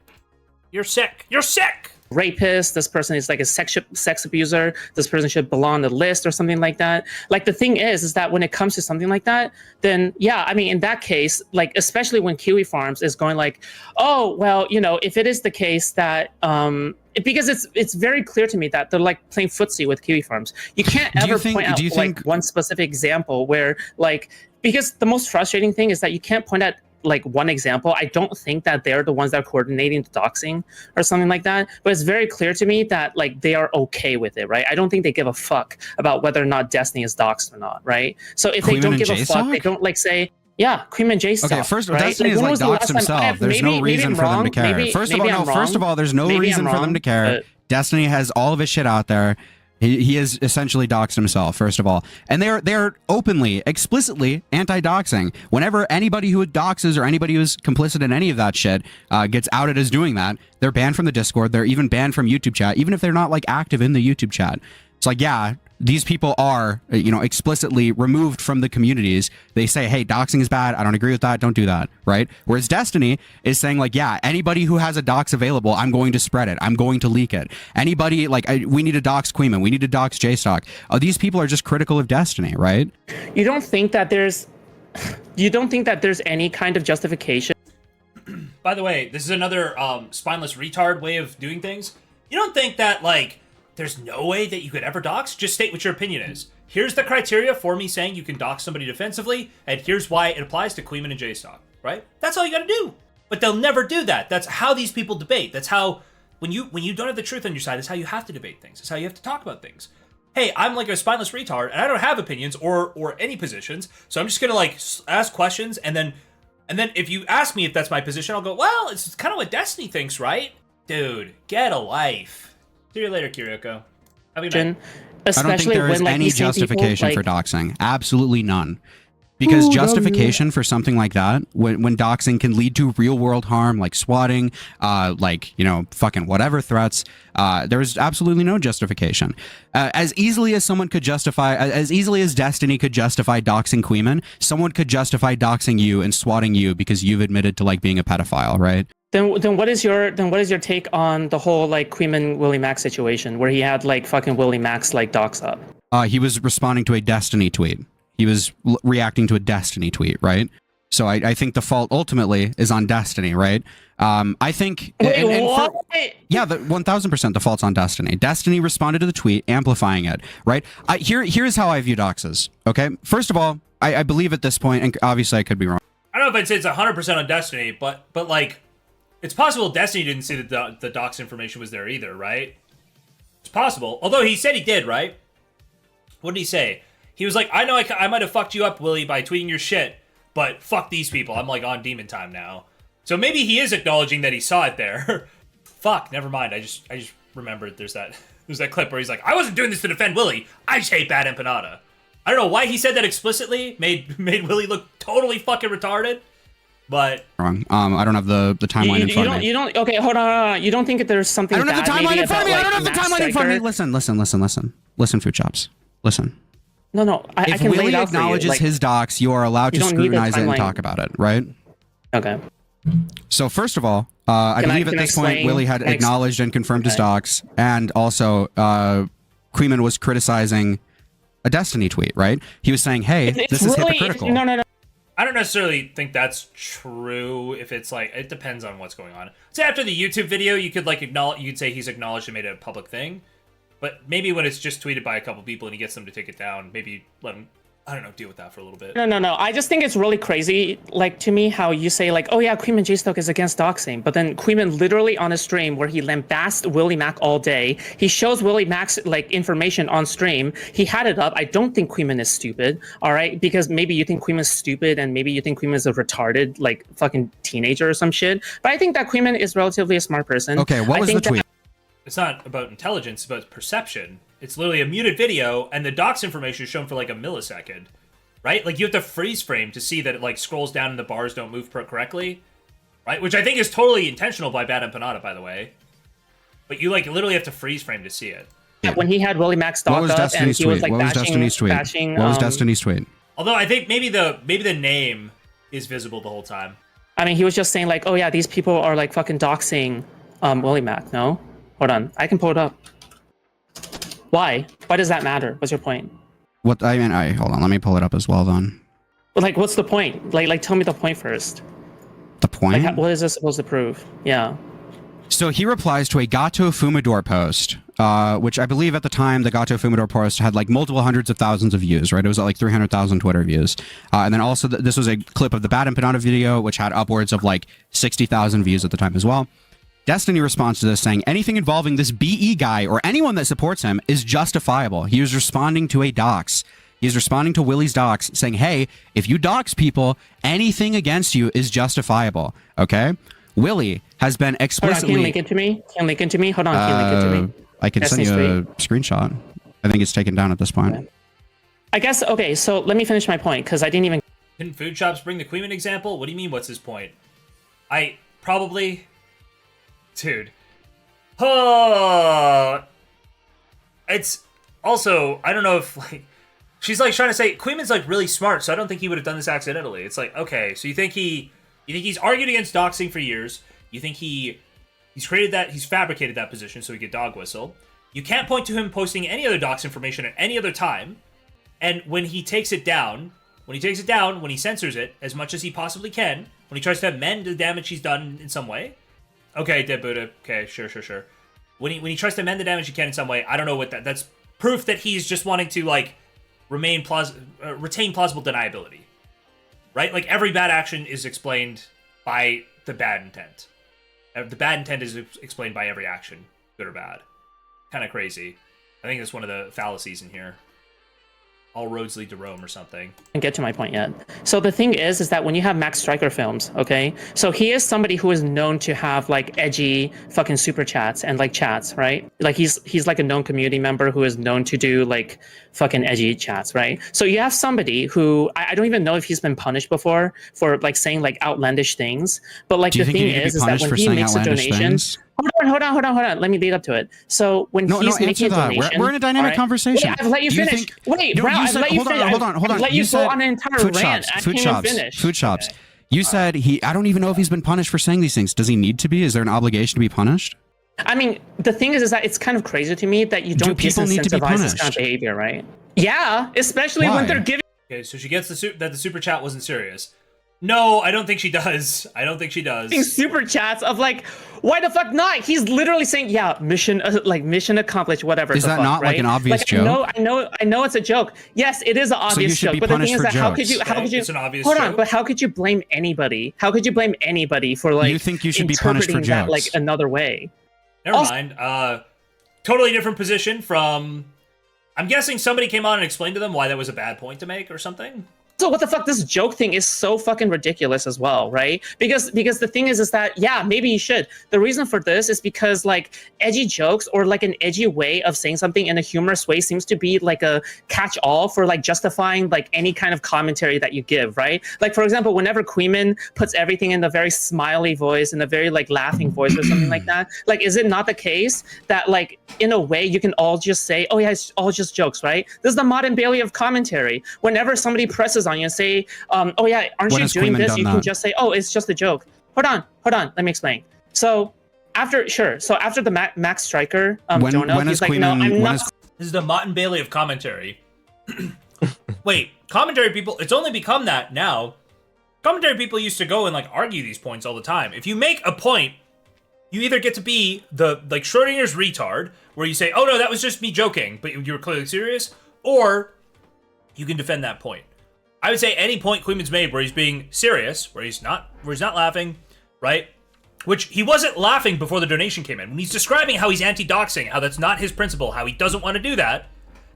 S2: You're sick. You're sick!
S8: Rapist, this person is like a sex abuser, this person should belong on the list or something like that. Like the thing is that when it comes to something like that, then yeah, I mean, in that case, like especially when Kiwi Farms is going like, oh, well, you know, if it is the case that, because it's very clear to me that they're like playing footsie with Kiwi Farms. You can't ever point out like one specific example where like, because the most frustrating thing is that you can't point at like one example. I don't think that they're the ones that are coordinating the doxing or something like that, but it's very clear to me that like they are okay with it, right? I don't think they give a fuck about whether or not Destiny is doxed or not, right? So if they don't give a fuck, they don't like say, yeah, Cream and JSTLK.
S12: Okay, first of all, Destiny is like doxed himself. There's no reason for them to care. First of all, there's no reason for them to care. Destiny has all of his shit out there. He has essentially doxed himself, first of all. And they're openly, explicitly anti-doxing. Whenever anybody who doxes or anybody who's complicit in any of that shit gets outed as doing that, they're banned from the Discord. They're even banned from YouTube chat, even if they're not like active in the YouTube chat. It's like, yeah, these people are, you know, explicitly removed from the communities. They say, hey, doxing is bad. I don't agree with that. Don't do that, right? Whereas Destiny is saying like, yeah, anybody who has a dox available, I'm going to spread it. I'm going to leak it. Anybody, like, we need to dox Queeman. We need to dox JSTLK. These people are just critical of Destiny, right?
S8: You don't think that there's any kind of justification?
S2: By the way, this is another spineless retard way of doing things. You don't think that, like, there's no way that you could ever dox? Just state what your opinion is. Here's the criteria for me saying you can dox somebody defensively, and here's why it applies to Queeman and JSTLK, right? That's all you gotta do. But they'll never do that. That's how these people debate. That's how, when you don't have the truth on your side, that's how you have to debate things. That's how you have to talk about things. Hey, I'm like a spineless retard, and I don't have opinions or any positions, so I'm just gonna like ask questions, and then if you ask me if that's my position, I'll go, well, it's kind of what Destiny thinks, right? Dude, get a life. See you later, Kyriako. Have a good night.
S12: I don't think there is any justification for doxing. Absolutely none. Because justification for something like that, when doxing can lead to real world harm, like swatting, like, you know, fucking whatever threats, there is absolutely no justification. As easily as someone could justify, as easily as Destiny could justify doxing Queeman, someone could justify doxing you and swatting you because you've admitted to like being a pedophile, right?
S8: Then what is your take on the whole like Queeman Willymac situation where he had like fucking Willymacs like dox up?
S12: He was responding to a Destiny tweet. He was reacting to a Destiny tweet, right? So I think the fault ultimately is on Destiny, right? I think...
S8: what?
S12: Yeah, 1000% the fault's on Destiny. Destiny responded to the tweet, amplifying it, right? Here's how I view doxes, okay? First of all, I believe at this point, and obviously I could be wrong.
S2: I don't know if I'd say it's 100% on Destiny, but like... It's possible Destiny didn't see that the dox information was there either, right? It's possible. Although he said he did, right? What did he say? He was like, I know I might have fucked you up, Willy, by tweeting your shit, but fuck these people. I'm like on demon time now. So maybe he is acknowledging that he saw it there. Fuck, never mind. I just remembered there's that clip where he's like, I wasn't doing this to defend Willy. I just hate bad empanada. I don't know why he said that explicitly. Made Willy look totally fucking retarded. But
S12: wrong. I don't have the timeline in front of me.
S8: You don't. Okay, hold on. You don't think that there's something?
S12: I don't have the timeline in front of me. I don't have the timeline in front of me. Listen, Foodshops. Listen.
S8: No. I can lay it out for you.
S12: If Willy acknowledges his docs, you are allowed to scrutinize it and talk about it, right?
S8: Okay.
S12: So first of all, I believe at this point Willy had acknowledged and confirmed his docs, and also Queeman was criticizing a Destiny tweet, right? He was saying, "Hey, this is hypocritical."
S8: No.
S2: I don't necessarily think that's true. If it's like, it depends on what's going on. So after the YouTube video, you could like acknowledge, you could say he's acknowledged and made it a public thing. But maybe when it's just tweeted by a couple people and he gets them to take it down, maybe let him, I don't know, deal with that for a little bit.
S8: No. I just think it's really crazy, like, to me, how you say, like, oh yeah, Queeman JSTLK is against doxing, but then Queeman literally on a stream where he lambasted Willymac all day, he shows Willymac's, like, information on stream, he had it up. I don't think Queeman is stupid, all right? Because maybe you think Queeman's stupid and maybe you think Queeman's a retarded, like, fucking teenager or some shit, but I think that Queeman is relatively a smart person.
S12: Okay, what was the tweet?
S2: It's not about intelligence, it's about perception. It's literally a muted video, and the docs information is shown for like a millisecond, right? Like you have to freeze frame to see that it like scrolls down and the bars don't move correctly, right? Which I think is totally intentional by Bad Empanada, by the way. But you like literally have to freeze frame to see it.
S8: Yeah, when he had Willymac's doc up and he was like bashing,
S12: What was Destiny's tweet?
S2: Although I think maybe the name is visible the whole time.
S8: I mean, he was just saying like, oh yeah, these people are like fucking doxing Willymac. No, hold on, I can pull it up. Why? Why does that matter? What's your point?
S12: What I mean, hold on, let me pull it up as well then.
S8: But like, what's the point? Like, tell me the point first.
S12: The point?
S8: Like, what is this supposed to prove? Yeah.
S12: So he replies to a Gato Fumador post, which I believe at the time the Gato Fumador post had like multiple hundreds of thousands of views, right? It was at like 300,000 Twitter views. And then also this was a clip of the Bad Empanada video, which had upwards of like 60,000 views at the time as well. Destiny responds to this saying, anything involving this BE guy or anyone that supports him is justifiable. He was responding to a dox. He's responding to Willy's dox saying, hey, if you dox people, anything against you is justifiable. Okay? Willy has been explicitly...
S8: Hold on, can you link it to me? Can you link it to me? Hold on, can you link it to me?
S12: I can send you a screenshot. I think it's taken down at this point.
S8: Okay. I guess, okay, so let me finish my point, because I didn't even...
S2: Didn't Foodshops bring the Queeman example? What do you mean, what's his point? I probably... Dude. Oh, it's also, I don't know if like she's like trying to say Queeman's like really smart, so I don't think he would have done this accidentally. It's like, okay, so you think he's argued against doxing for years. You think he's fabricated that position so he could dog whistle. You can't point to him posting any other dox information at any other time. And when he takes it down, when he censors it as much as he possibly can, when he tries to amend the damage he's done in some way. Okay, Dead Buddha. Okay, sure. When he tries to amend the damage he can in some way, I don't know what that's proof that he's just wanting to like retain plausible deniability, right? Like every bad action is explained by the bad intent. The bad intent is explained by every action, good or bad. Kind of crazy. I think that's one of the fallacies in here. All roads lead to Rome or something.
S8: I didn't get to my point yet. So the thing is that when you have Max Striker films, okay? So he is somebody who is known to have like edgy fucking super chats and like chats, right? Like he's like a known community member who is known to do like fucking edgy chats, right? So you have somebody who, I don't even know if he's been punished before for like saying like outlandish things, but like the thing is that when he makes a donation, Hold on. Let me lead up to it. So when he's making a donation,
S12: we're in a dynamic conversation.
S8: Wait, I've let you finish. I've let you finish.
S12: Hold on.
S8: I've let you go on an entire rant. I can't even finish.
S12: Foodshops. Okay. You said I don't even know if he's been punished for saying these things. Does he need to be? Is there an obligation to be punished?
S8: I mean, the thing is that it's kind of crazy to me that you don't disincentivize this kind of behavior, right? Yeah, especially when they're giving.
S2: Okay, so she gets that the super chat wasn't serious. No, I don't think she does.
S8: Super chats of like, why the fuck not? He's literally saying, yeah, mission accomplished, whatever.
S12: Is that not like an obvious joke?
S8: I know it's a joke. Yes, it is an obvious joke. But the thing is that how could you
S2: it's an obvious joke.
S8: Hold on, but how could you blame anybody? How could you blame anybody for like
S12: you think you should be punished for jokes?
S8: Like another way?
S2: Never mind. Totally different position from. I'm guessing somebody came on and explained to them why that was a bad point to make or something.
S8: So what the fuck, this joke thing is so fucking ridiculous as well, right? Because the thing is that, yeah, maybe you should. The reason for this is because like edgy jokes or like an edgy way of saying something in a humorous way seems to be like a catch-all for like justifying like any kind of commentary that you give, right? Like for example, whenever Queeman puts everything in a very smiley voice and a very like laughing voice or something like that, like is it not the case that like in a way you can all just say, oh yeah, it's all just jokes, right? This is the modern Bailey of commentary. Whenever somebody presses on you and say, oh yeah, aren't you doing this? You can just say, oh, it's just a joke. Hold on, let me explain. So after the Max Striker dono, he's like, no, I'm not.
S2: This is the Martin Bailey of commentary. Wait, commentary people, it's only become that now. Commentary people used to go and like argue these points all the time. If you make a point You either get to be the like Schrodinger's retard, where you say, "Oh no, that was just me joking," but you were clearly serious, or you can defend that point. I would say any point Queenman's made where he's being serious, where he's not laughing, right? Which he wasn't laughing before the donation came in. When he's describing how he's anti-doxing, how that's not his principle, how he doesn't want to do that,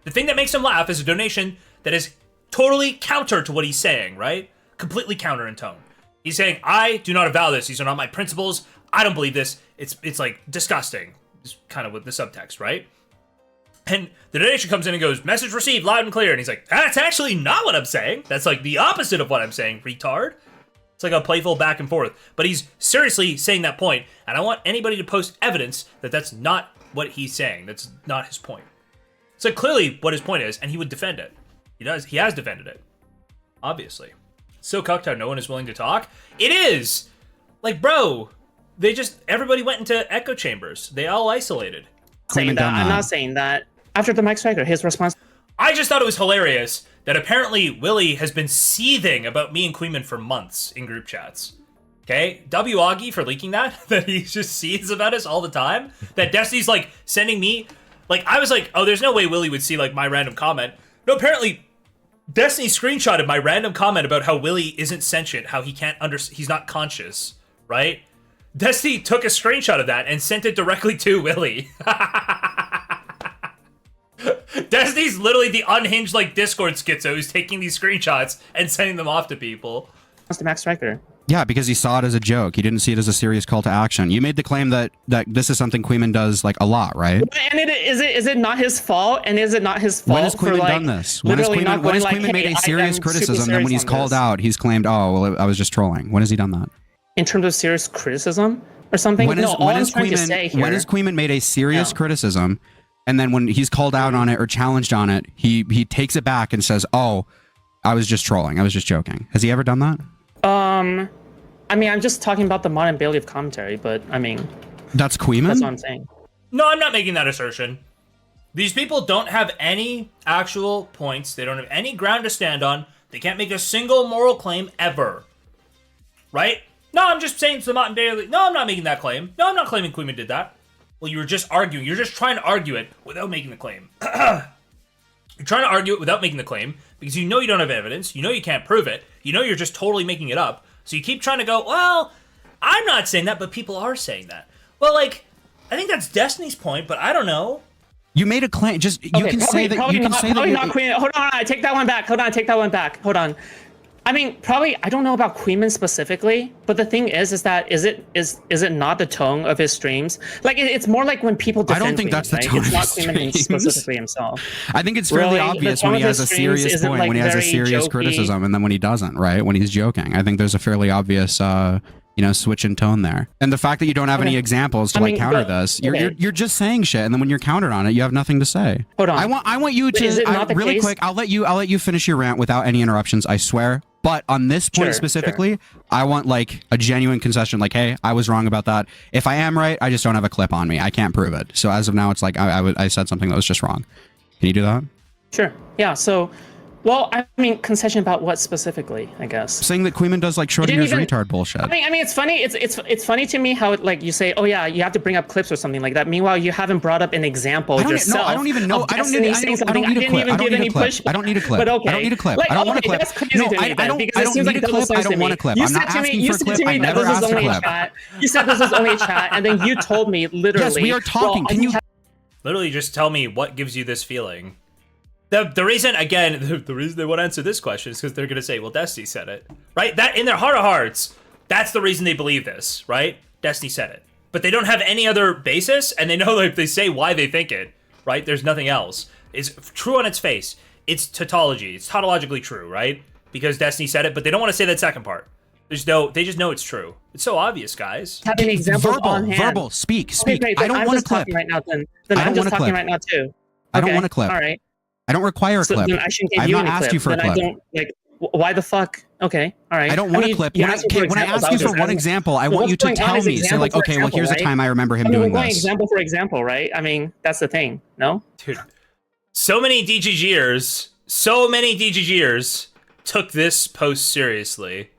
S2: the thing that makes him laugh is a donation that is totally counter to what he's saying, right? Completely counter in tone. He's saying, I do not avow this. These are not my principles. I don't believe this. It's like disgusting. It's kind of with the subtext, right? And the donation comes in and goes, message received loud and clear. And he's like, that's actually not what I'm saying. That's like the opposite of what I'm saying, retard. It's like a playful back and forth. But he's seriously saying that point, and I want anybody to post evidence that that's not what he's saying. That's not his point. So clearly what his point is, and he would defend it. He does. He has defended it. Obviously. So cucked how no one is willing to talk. It is! Like, bro, everybody went into echo chambers. They all isolated.
S8: I'm not saying that. After the Mike Striker, his response...
S2: I just thought it was hilarious that apparently Willy has been seething about me and Queenman for months in group chats. Okay? W. Augie for leaking that he just seethes about us all the time. That Destiny's like sending me, like, I was like, oh, there's no way Willy would see like my random comment. No, apparently Destiny screenshotted my random comment about how Willy isn't sentient, how he can't he's not conscious, right? Destiny took a screenshot of that and sent it directly to Willy. Destiny's literally the unhinged like Discord schizo who's taking these screenshots and sending them off to people.
S8: That's the Max Striker.
S12: Yeah, because he saw it as a joke. He didn't see it as a serious call to action. You made the claim that this is something Queenman does like a lot, right?
S8: And is it not his fault? And is it not his fault?
S12: When has Queenman done this? When has Queenman made a serious criticism, then when he's called out, he's claimed, oh, well, I was just trolling. When has he done that?
S8: In terms of serious criticism or something?
S12: When has Queenman made a serious criticism, and then when he's called out on it or challenged on it, he takes it back and says, oh, I was just trolling. I was just joking. Has he ever done that?
S8: I mean, I'm just talking about the modern Bailey of commentary, but I mean...
S12: That's Queenman?
S8: That's what I'm saying.
S2: No, I'm not making that assertion. These people don't have any actual points. They don't have any ground to stand on. They can't make a single moral claim ever. Right? No, I'm just saying to the modern Bailey... No, I'm not making that claim. No, I'm not claiming Queenman did that. Well, you were just arguing. You're just trying to argue it without making the claim. You're trying to argue it without making the claim because you know you don't have evidence. You know you can't prove it. You know you're just totally making it up. So you keep trying to go, well, I'm not saying that, but people are saying that. Well, like, I think that's Destiny's point, but I don't know.
S12: You made a claim. Just you can say that. You can say that.
S8: Not Queen. Hold on, I take that one back. Hold on, I take that one back. Hold on. I mean, probably I don't know about Queenman specifically, but the thing is that is it not the tone of his streams? Like it's more like when people defend
S12: I don't think that's the tone of his streams.
S8: Queenman specifically himself.
S12: I think it's fairly obvious when he has a serious point, when he has a serious criticism, and then when he doesn't, right? When he's joking. I think there's a fairly obvious switch in tone there. And the fact that you don't have any examples to counter this, you're just saying shit, and then when you're countered on it, you have nothing to say.
S8: Hold on.
S12: I want you to really quick. I'll let you finish your rant without any interruptions. I swear. But on this point specifically, I want like a genuine concession. Like, hey, I was wrong about that. If I am right, I just don't have a clip on me. I can't prove it. So as of now, it's like I said something that was just wrong. Can you do that?
S8: Sure. Yeah. So. Well, I mean, concession about what specifically? I guess
S12: saying that Queenman does like Schrodinger's retard bullshit.
S8: I mean, it's funny. It's funny to me how like you say, oh yeah, you have to bring up clips or something like that. Meanwhile, you haven't brought up an example yourself.
S12: No, I don't even know. I don't need a clip. I don't need a clip. I don't need a clip.
S8: But okay.
S12: I don't need a clip. I don't want a clip. No, I don't need a clip. I don't want a clip. I'm not asking for a clip. I never asked for a clip.
S8: You said this was only a chat, and then you told me literally.
S12: Yes, we are talking. Can you
S2: literally just tell me what gives you this feeling? The reason, again, the reason they won't answer this question is because they're going to say, well, Destiny said it, right? That in their heart of hearts, that's the reason they believe this, right? Destiny said it. But they don't have any other basis, and they know that if they say why they think it, right? There's nothing else. It's true on its face. It's tautology. It's tautologically true, right? Because Destiny said it, but they don't want to say that second part. They just know it's true. It's so obvious, guys.
S8: Have an example on hand.
S12: Verbal, speak. I don't want a clip.
S8: Right now, then I'm just talking right now too.
S12: I don't want a clip.
S8: All right.
S12: I don't require a clip.
S8: Then I shouldn't give you any clip.
S12: You for a clip.
S8: I don't, like, why the fuck? Okay, all right.
S12: I don't want a clip. When I ask you for one example, I want you to tell me. Say like, okay, well, here's a time I remember him doing this.
S8: Example for example, right? I mean, that's the thing, no?
S2: Dude, so many DGGers took this post seriously.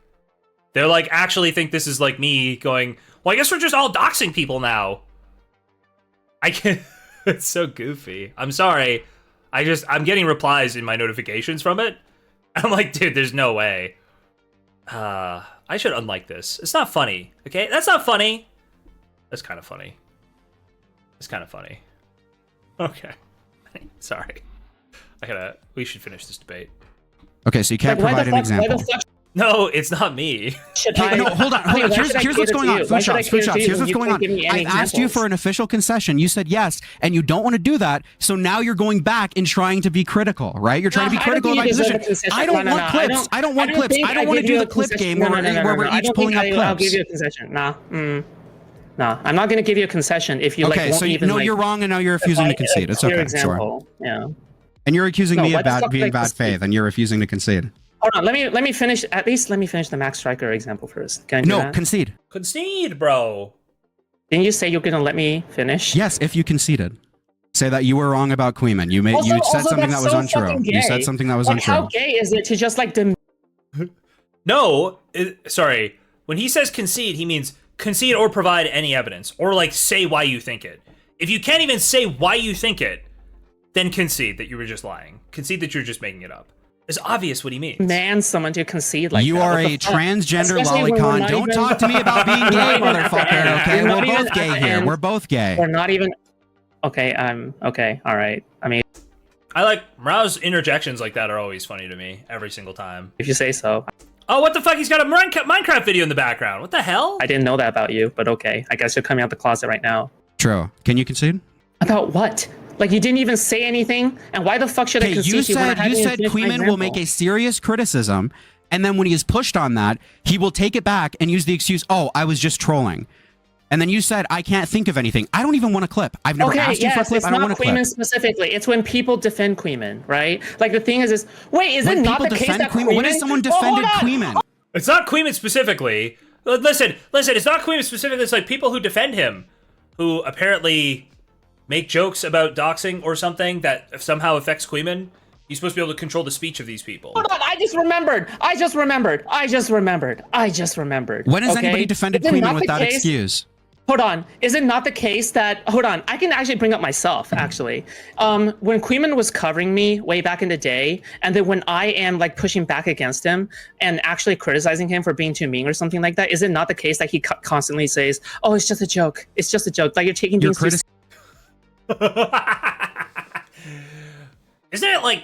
S2: They're like actually think this is like me going, well, I guess we're just all doxing people now. I can't. It's so goofy. I'm sorry. I'm getting replies in my notifications from it. I'm like, dude, there's no way. I should unlike this. It's not funny. Okay, that's not funny. That's kind of funny. It's kind of funny. Okay. Sorry. We should finish this debate.
S12: Okay, so you can't provide an example.
S2: No, it's not me.
S12: No, hold on. Here's what's going on. Foodshops. Here's what's going on. I asked you for an official concession. You said yes, and you don't want to do that. So now you're going back and trying to be critical, right? You're trying to be critical of my position. I don't want clips. I don't want clips. I don't want to do the clip game where we're each pulling up clips.
S8: I'll give you a concession. Nah. No, I'm not going to give you a concession if you like.
S12: Okay, so you're wrong, and now you're refusing to concede. It's okay. Sure.
S8: Yeah.
S12: And you're accusing me of being bad faith, and you're refusing to concede.
S8: Hold on, let me finish. At least let me finish the Max Striker example first. Can I do that?
S12: Concede.
S2: Concede, bro.
S8: Didn't you say you're gonna let me finish?
S12: Yes, if you conceded. Say that you were wrong about Queeman. You said something that was untrue. You said something that was untrue.
S8: How gay is it to just like
S2: No, sorry. When he says concede, he means concede or provide any evidence, or like say why you think it. If you can't even say why you think it, then concede that you were just lying. Concede that you're just making it up. It's obvious what he means.
S8: Man, someone to concede like
S12: you
S8: that.
S12: You are a transgender lolicon. Don't talk to me about being gay, motherfucker. Okay, we're both gay here. We're both gay.
S8: We're not even. Okay, okay. All right. I mean,
S2: I like Mrow's interjections like that are always funny to me every single time.
S8: If you say so.
S2: Oh, what the fuck? He's got a Minecraft video in the background. What the hell?
S8: I didn't know that about you, but okay. I guess you're coming out the closet right now.
S12: True. Can you concede?
S8: About what? Like, you didn't even say anything, and why the fuck should I concede?
S12: You said Queeman will make a serious criticism, and then when he is pushed on that, he will take it back and use the excuse, oh, I was just trolling. And then you said, I can't think of anything. I don't even want a clip. I've never asked you for a clip. I don't want a clip.
S8: It's not Queeman specifically. It's when people defend Queeman, right? Like, the thing is wait, is it not the case that Queeman...
S12: When has someone defended Queeman?
S2: It's not Queeman specifically. Listen, it's not Queeman specifically. It's like people who defend him, who apparently make jokes about doxing or something that somehow affects Queeman. He's supposed to be able to control the speech of these people.
S8: Hold on, I just remembered.
S12: When has anybody defended Queeman with that excuse?
S8: Hold on, is it not the case that, hold on, I can actually bring up myself, actually. When Queeman was covering me way back in the day, and then when I am like pushing back against him and actually criticizing him for being too mean or something like that, is it not the case that he constantly says, oh, it's just a joke, like you're taking things too...
S2: Isn't it like,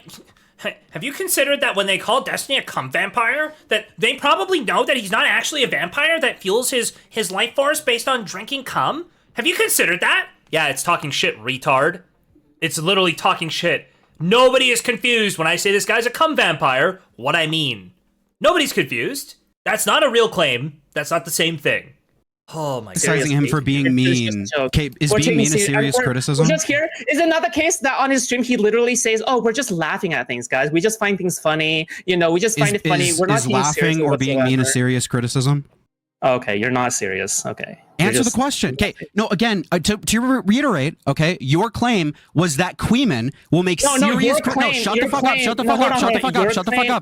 S2: have you considered that when they call Destiny a cum vampire, that they probably know that he's not actually a vampire that fuels his life force based on drinking cum? Have you considered that? Yeah, it's talking shit, retard. It's literally talking shit. Nobody is confused when I say this guy's a cum vampire, what I mean. Nobody's confused. That's not a real claim. That's not the same thing. Oh my god.
S12: Criticizing him for being mean. Okay, is being mean a serious criticism?
S8: Just here, is it not the case that on his stream he literally says, oh, we're just laughing at things, guys. We just find things funny. You know, we just find it funny. We're not
S12: is laughing or being mean a serious criticism?
S8: Okay, you're not serious. Okay.
S12: Answer the question. Okay, no, again, to reiterate, okay, your claim was that Queeman will make serious... No, shut the fuck up.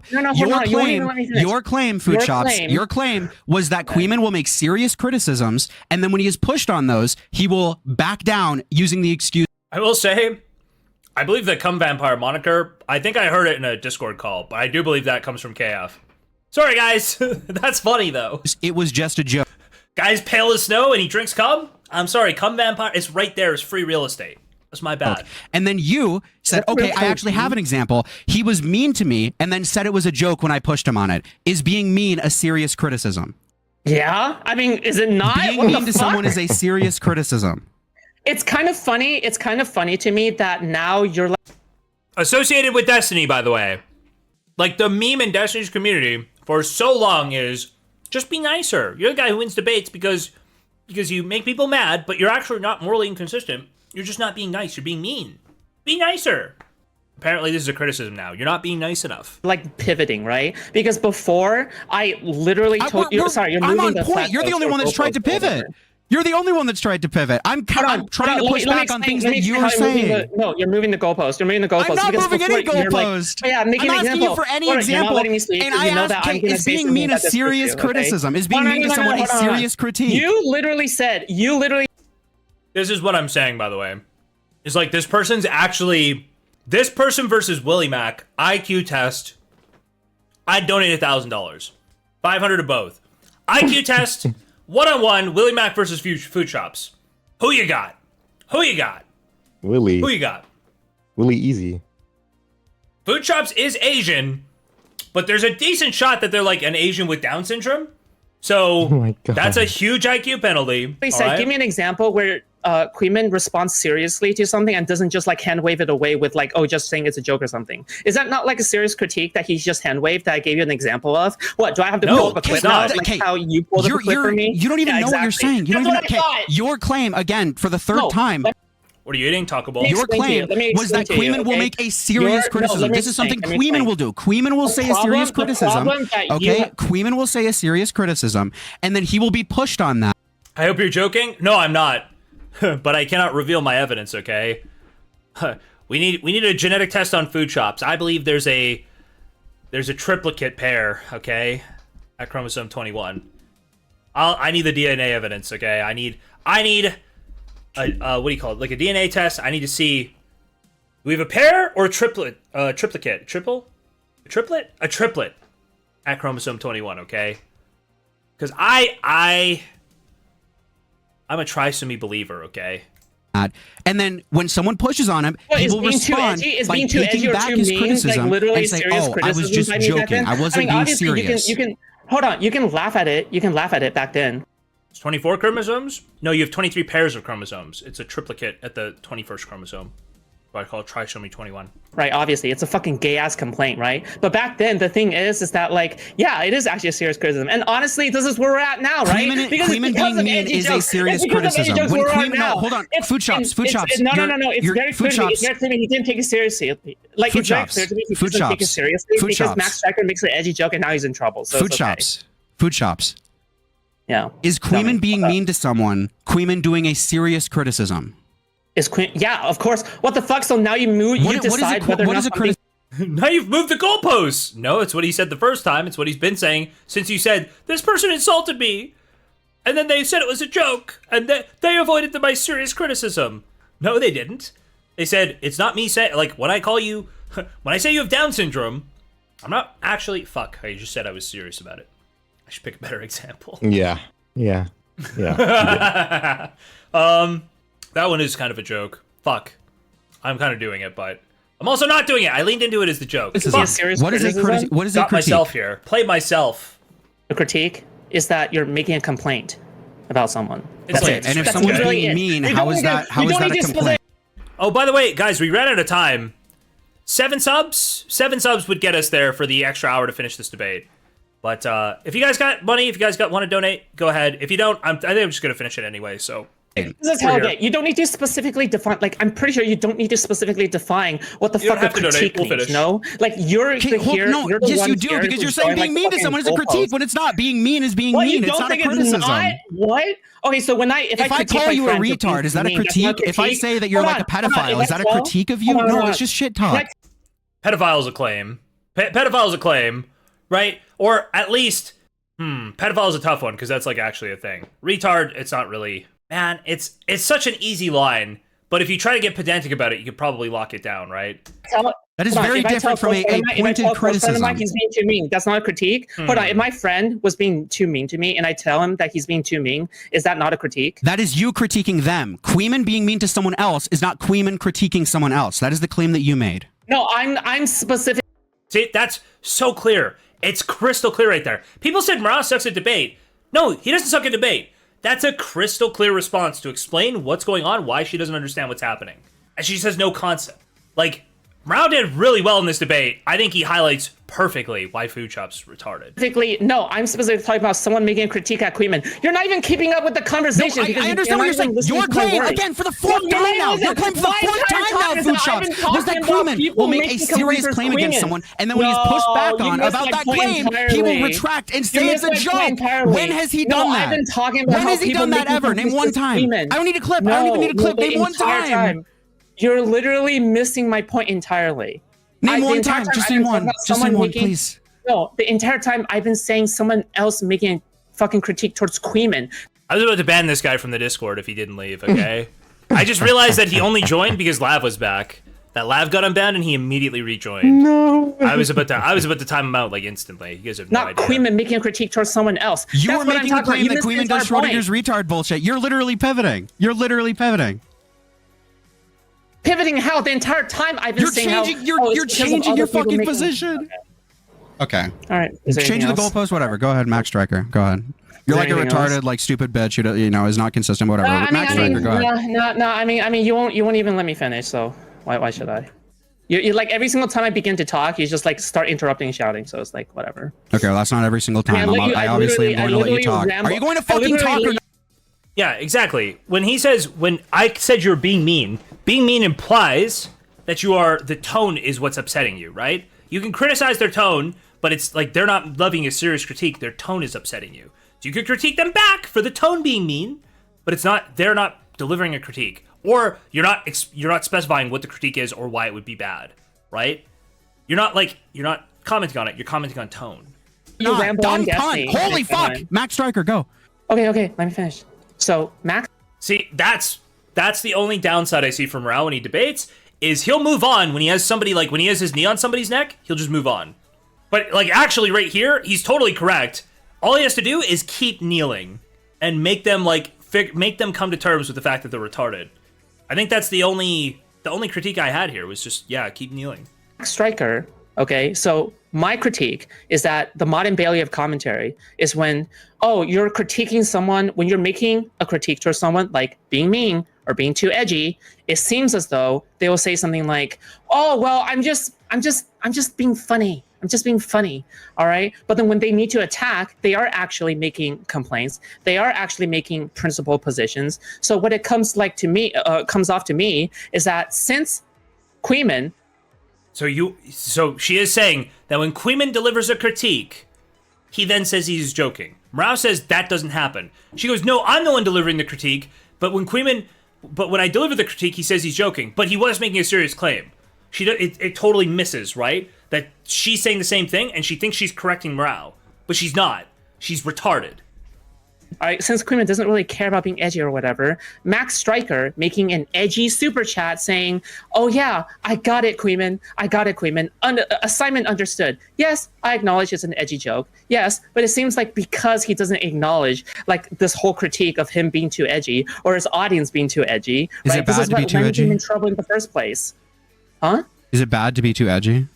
S12: Your claim, Foodshops, your claim was that Queeman will make serious criticisms, and then when he is pushed on those, he will back down using the excuse...
S2: I will say, I believe the cum vampire moniker, I think I heard it in a Discord call, but I do believe that comes from KF. Sorry, guys. That's funny, though.
S12: It was just a joke.
S2: Guy's pale as snow and he drinks cum? I'm sorry, cum vampire, it's right there. It's free real estate. That's my bad.
S12: Okay. And then you said, okay, I actually have an example. He was mean to me and then said it was a joke when I pushed him on it. Is being mean a serious criticism?
S8: Yeah? I mean, is it not?
S12: Being mean to someone is a serious criticism.
S8: It's kind of funny. It's kind of funny to me that now you're like...
S2: Associated with Destiny, by the way. Like, the meme in Destiny's community for so long is just be nicer. You're the guy who wins debates because you make people mad, but you're actually not morally inconsistent. You're just not being nice. You're being mean. Be nicer. Apparently, this is a criticism now. You're not being nice enough.
S8: Like pivoting, right? Because before, I literally told you... Sorry, you're moving the...
S12: I'm on point. You're the only one that's tried to pivot. You're the only one that's tried to pivot. I'm trying to push back on things that you're saying.
S8: No, you're moving the goalpost. You're moving the goalpost.
S12: I'm not moving any goalpost.
S8: Yeah,
S12: I'm asking you for any example. And I asked, is being mean a serious criticism? Is being mean to someone a serious critique?
S8: You literally said,
S2: This is what I'm saying, by the way. It's like this person versus Willymac, IQ test. I'd donate $1,000. 500 to both. IQ test, one-on-one, Willymac versus Foodshops. Who you got?
S7: Willy.
S2: Who you got?
S7: Willy easy.
S2: Foodshops is Asian, but there's a decent shot that they're like an Asian with Down syndrome. So that's a huge IQ penalty.
S8: He said, give me an example where Queeman responds seriously to something and doesn't just like hand wave it away with like, oh, just saying it's a joke or something. Is that not like a serious critique that he's just hand waved that I gave you an example of? What, do I have to pull up a clip now? Like how you pulled up a clip for me?
S12: You don't even know what you're saying. You don't even know. Your claim, again, for the third time.
S2: What are you eating, Taco Bell?
S12: Your claim was that Queeman will make a serious criticism. This is something Queeman will do. Queeman will say a serious criticism. Okay, Queeman will say a serious criticism, and then he will be pushed on that.
S2: I hope you're joking. No, I'm not. But I cannot reveal my evidence, okay? We need a genetic test on Foodshops. I believe there's a triplicate pair, okay? At chromosome 21. I need the DNA evidence, okay? I need a what do you call it? Like a DNA test. I need to see, do we have a pair or a triplet? Triplicate. A triplet at chromosome 21, okay? Because I'm a trisomy believer, okay?
S12: And then when someone pushes on him, he will respond by taking back his criticism and say, "Oh, I was just joking. I wasn't being serious."
S8: You can hold on. You can laugh at it. You can laugh at it back then.
S2: It's 24 chromosomes? No, you have 23 pairs of chromosomes. It's a triplicate at the 21st chromosome. What I call trisomy 21.
S8: Right, obviously. It's a fucking gay-ass complaint, right? But back then, the thing is that, like, yeah, it is actually a serious criticism. And honestly, this is where we're at now, right?
S12: Queeman being mean is a serious criticism. When Queeman, no, hold on. Foodshops.
S8: No. It's very clear to me he didn't take it seriously. Like, it's very clear to me he doesn't take it seriously because Max Striker makes an edgy joke and now he's in trouble. So
S12: Foodshops.
S8: Yeah.
S12: Is Queeman being mean to someone? Queeman doing a serious criticism?
S8: Yeah, of course. What the fuck? So now you decide whether or not something...
S2: Now you've moved the goalposts. No, it's what he said the first time. It's what he's been saying since you said, this person insulted me. And then they said it was a joke. And they avoided my serious criticism. No, they didn't. They said, it's not me saying, like, when I say you have Down syndrome, I'm not actually, fuck, I just said I was serious about it. I should pick a better example.
S7: Yeah.
S2: That one is kind of a joke. Fuck. I'm kind of doing it, but I'm also not doing it. I leaned into it as the joke.
S8: What is a critique?
S2: Got myself here. Played myself.
S8: A critique is that you're making a complaint about someone.
S12: That's it. And if someone's being mean, how is that a complaint?
S2: Oh, by the way, guys, we ran out of time. 7 subs would get us there for the extra hour to finish this debate. But if you guys got money, if you guys want to donate, go ahead. If you don't, I think I'm just going to finish it anyway, so...
S8: This is how you don't need to specifically define, like, I'm pretty sure you don't need to specifically define what the fuck a critique means, no? Like, you're the hero.
S12: No, yes, you do, because you're saying being mean to someone is a critique when it's not. Being mean is being mean. It's not a criticism.
S8: What? Okay, so if
S12: I call you a retard, is that a critique? If I say that you're like a pedophile, is that a critique of you? No, it's just shit talk.
S2: Pedophile is a claim. Pedophile is a claim, right? Or at least, pedophile is a tough one, because that's, like, actually a thing. Retard, it's not really... Man, it's such an easy line, but if you try to get pedantic about it, you could probably lock it down, right?
S12: That is very different from a pointed criticism.
S8: He's being too mean. That's not a critique. Hold on, if my friend was being too mean to me and I tell him that he's being too mean, is that not a critique?
S12: That is you critiquing them. Queeman being mean to someone else is not Queeman critiquing someone else. That is the claim that you made.
S8: No, I'm specific.
S2: See, that's so clear. It's crystal clear right there. People said Mrow sucks at debate. No, he doesn't suck at debate. That's a crystal clear response to explain what's going on, why she doesn't understand what's happening. And she just has no concept. Like, Mrow did really well in this debate. I think he highlights perfectly why Foodshops retarded.
S8: Specifically, no, I'm specifically talking about someone making a critique at Queenman. You're not even keeping up with the conversation.
S12: No, I understand what you're saying. Your claim, again, for the fourth time now. Your claim for the fourth time now, Foodshops, was that Queenman will make a serious claim against someone, and then when he's pushed back on about that claim, he will retract and say it's a joke. When has he done that?
S8: I've been talking about
S12: when has he done that ever? Name one time. I don't need a clip. I don't even need a clip. Name one time.
S8: You're literally missing my point entirely.
S12: Name one time. Just name one. Just name one, please.
S8: No, the entire time I've been saying someone else making a fucking critique towards Queenman.
S2: I was about to ban this guy from the Discord if he didn't leave, okay? I just realized that he only joined because Lav was back. That Lav got unbanned and he immediately rejoined.
S8: No.
S2: I was about to time him out like instantly. You guys have no idea.
S8: Not Queenman making a critique towards someone else.
S12: You were making a claim that Queenman does Schrodinger's retard bullshit. You're literally pivoting. You're literally pivoting.
S8: Pivoting how? The entire time I've been saying
S12: you're changing your fucking position. Okay.
S8: All right.
S12: Change the goalpost, whatever. Go ahead, Max Striker. Go ahead. You're like a retarded, like stupid bitch who is not consistent. Whatever. Max Striker, go ahead.
S8: No. I mean, you won't even let me finish. So why should I? You like every single time I begin to talk, you just like start interrupting and shouting. So it's like whatever.
S12: Okay, well, that's not every single time. I obviously am going to let you talk. Are you going to fucking talk or not?
S2: Yeah, exactly. When I said you're being mean implies that the tone is what's upsetting you, right? You can criticize their tone, but it's like they're not loving a serious critique. Their tone is upsetting you. So you could critique them back for the tone being mean, but they're not delivering a critique. Or you're not specifying what the critique is or why it would be bad, right? You're not commenting on it, you're commenting on tone.
S8: You ramble on Destiny.
S12: Holy fuck! Max Striker, go.
S8: Okay, let me finish. So Max,
S2: see, that's the only downside I see from Mrow when he debates, is he'll move on when he has somebody, like when he has his knee on somebody's neck, he'll just move on. But like actually right here, he's totally correct. All he has to do is keep kneeling and make them come to terms with the fact that they're retarded. I think that's the only critique I had here was just, yeah, keep kneeling.
S8: Striker, okay, so my critique is that the Mod and Bailey of commentary is when, you're critiquing someone, when you're making a critique towards someone, like being mean or being too edgy, it seems as though they will say something like, oh, well, I'm just being funny. I'm just being funny, all right? But then when they need to attack, they are actually making complaints. They are actually making principled positions. So what it comes off to me is that since Queenman,
S2: So she is saying that when Queenman delivers a critique, he then says he's joking. Mrow says that doesn't happen. She goes, no, I'm the one delivering the critique, but when I deliver the critique, he says he's joking, but he was making a serious claim. It totally misses, right? That she's saying the same thing, and she thinks she's correcting Mrow, but she's not. She's retarded.
S8: All right, since Queenman doesn't really care about being edgy or whatever, Max Striker making an edgy super chat saying, oh yeah, I got it, Queenman. I got it, Queenman. Assignment understood. Yes, I acknowledge it's an edgy joke. Yes, but it seems like because he doesn't acknowledge like this whole critique of him being too edgy or his audience being too edgy,
S12: is it bad to be too edgy?
S8: Him in trouble in the first place. Huh?
S12: Is it bad to be too edgy?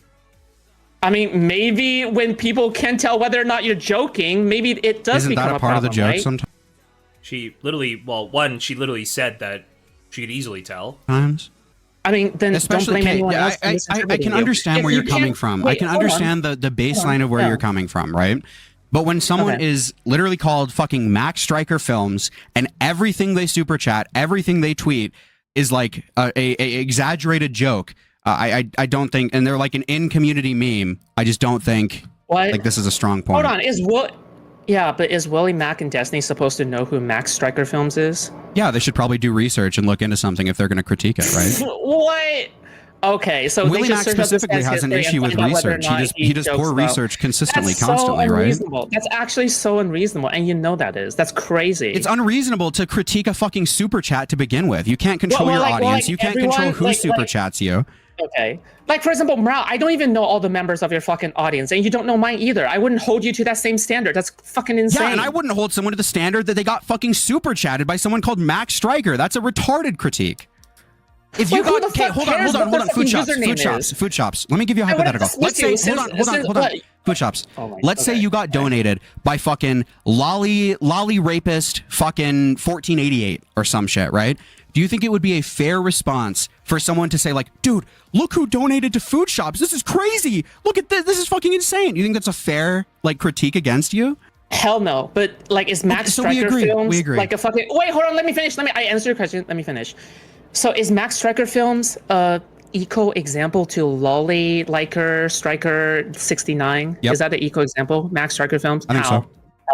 S8: I mean, maybe when people can't tell whether or not you're joking, maybe it does become a problem, right? Isn't that a part of the joke sometimes?
S2: She literally said that she could easily tell.
S12: Times.
S8: I mean, then
S12: especially,
S8: don't blame anyone else.
S12: I can understand where you're coming from. I can understand the baseline of where you're coming from, right? But when someone is literally called fucking Max Striker Films and everything they super chat, everything they tweet is like a exaggerated joke, I don't think, and they're like an in-community meme. I just don't think like this is a strong point.
S8: Hold on, but is Willymac and Destiny supposed to know who Max Striker Films is?
S12: Yeah, they should probably do research and look into something if they're going to critique it, right?
S8: What? Okay, so
S12: Willymac specifically has an issue with research. He does poor research consistently, constantly, right?
S8: That's actually so unreasonable, and you know that is. That's crazy.
S12: It's unreasonable to critique a fucking super chat to begin with. You can't control your audience. You can't control who super chats you.
S8: Okay. Like, for example, Mrow, I don't even know all the members of your fucking audience, and you don't know mine either. I wouldn't hold you to that same standard. That's fucking insane.
S12: Yeah, and I wouldn't hold someone to the standard that they got fucking super chatted by someone called Max Striker. That's a retarded critique. If you got, okay, hold on, Foodshops. Let me give you a hypothetical. Let's say, hold on. Foodshops. Let's say you got donated by fucking lolly rapist fucking 1488 or some shit, right? do you think it would be a fair response for someone to say like, dude, look who donated to Foodshops. This is crazy. Look at this. This is fucking insane. You think that's a fair like critique against you?
S8: Hell no. But like, is Max
S12: so
S8: Striker Films
S12: we agree.
S8: like a fucking... Wait, hold on. Let me finish. I answer your question. Let me finish. So is Max Striker Films eco example to Lolly Liker Striker 69?
S12: Yep.
S8: Is that the eco example? Max Striker Films?
S12: I think so.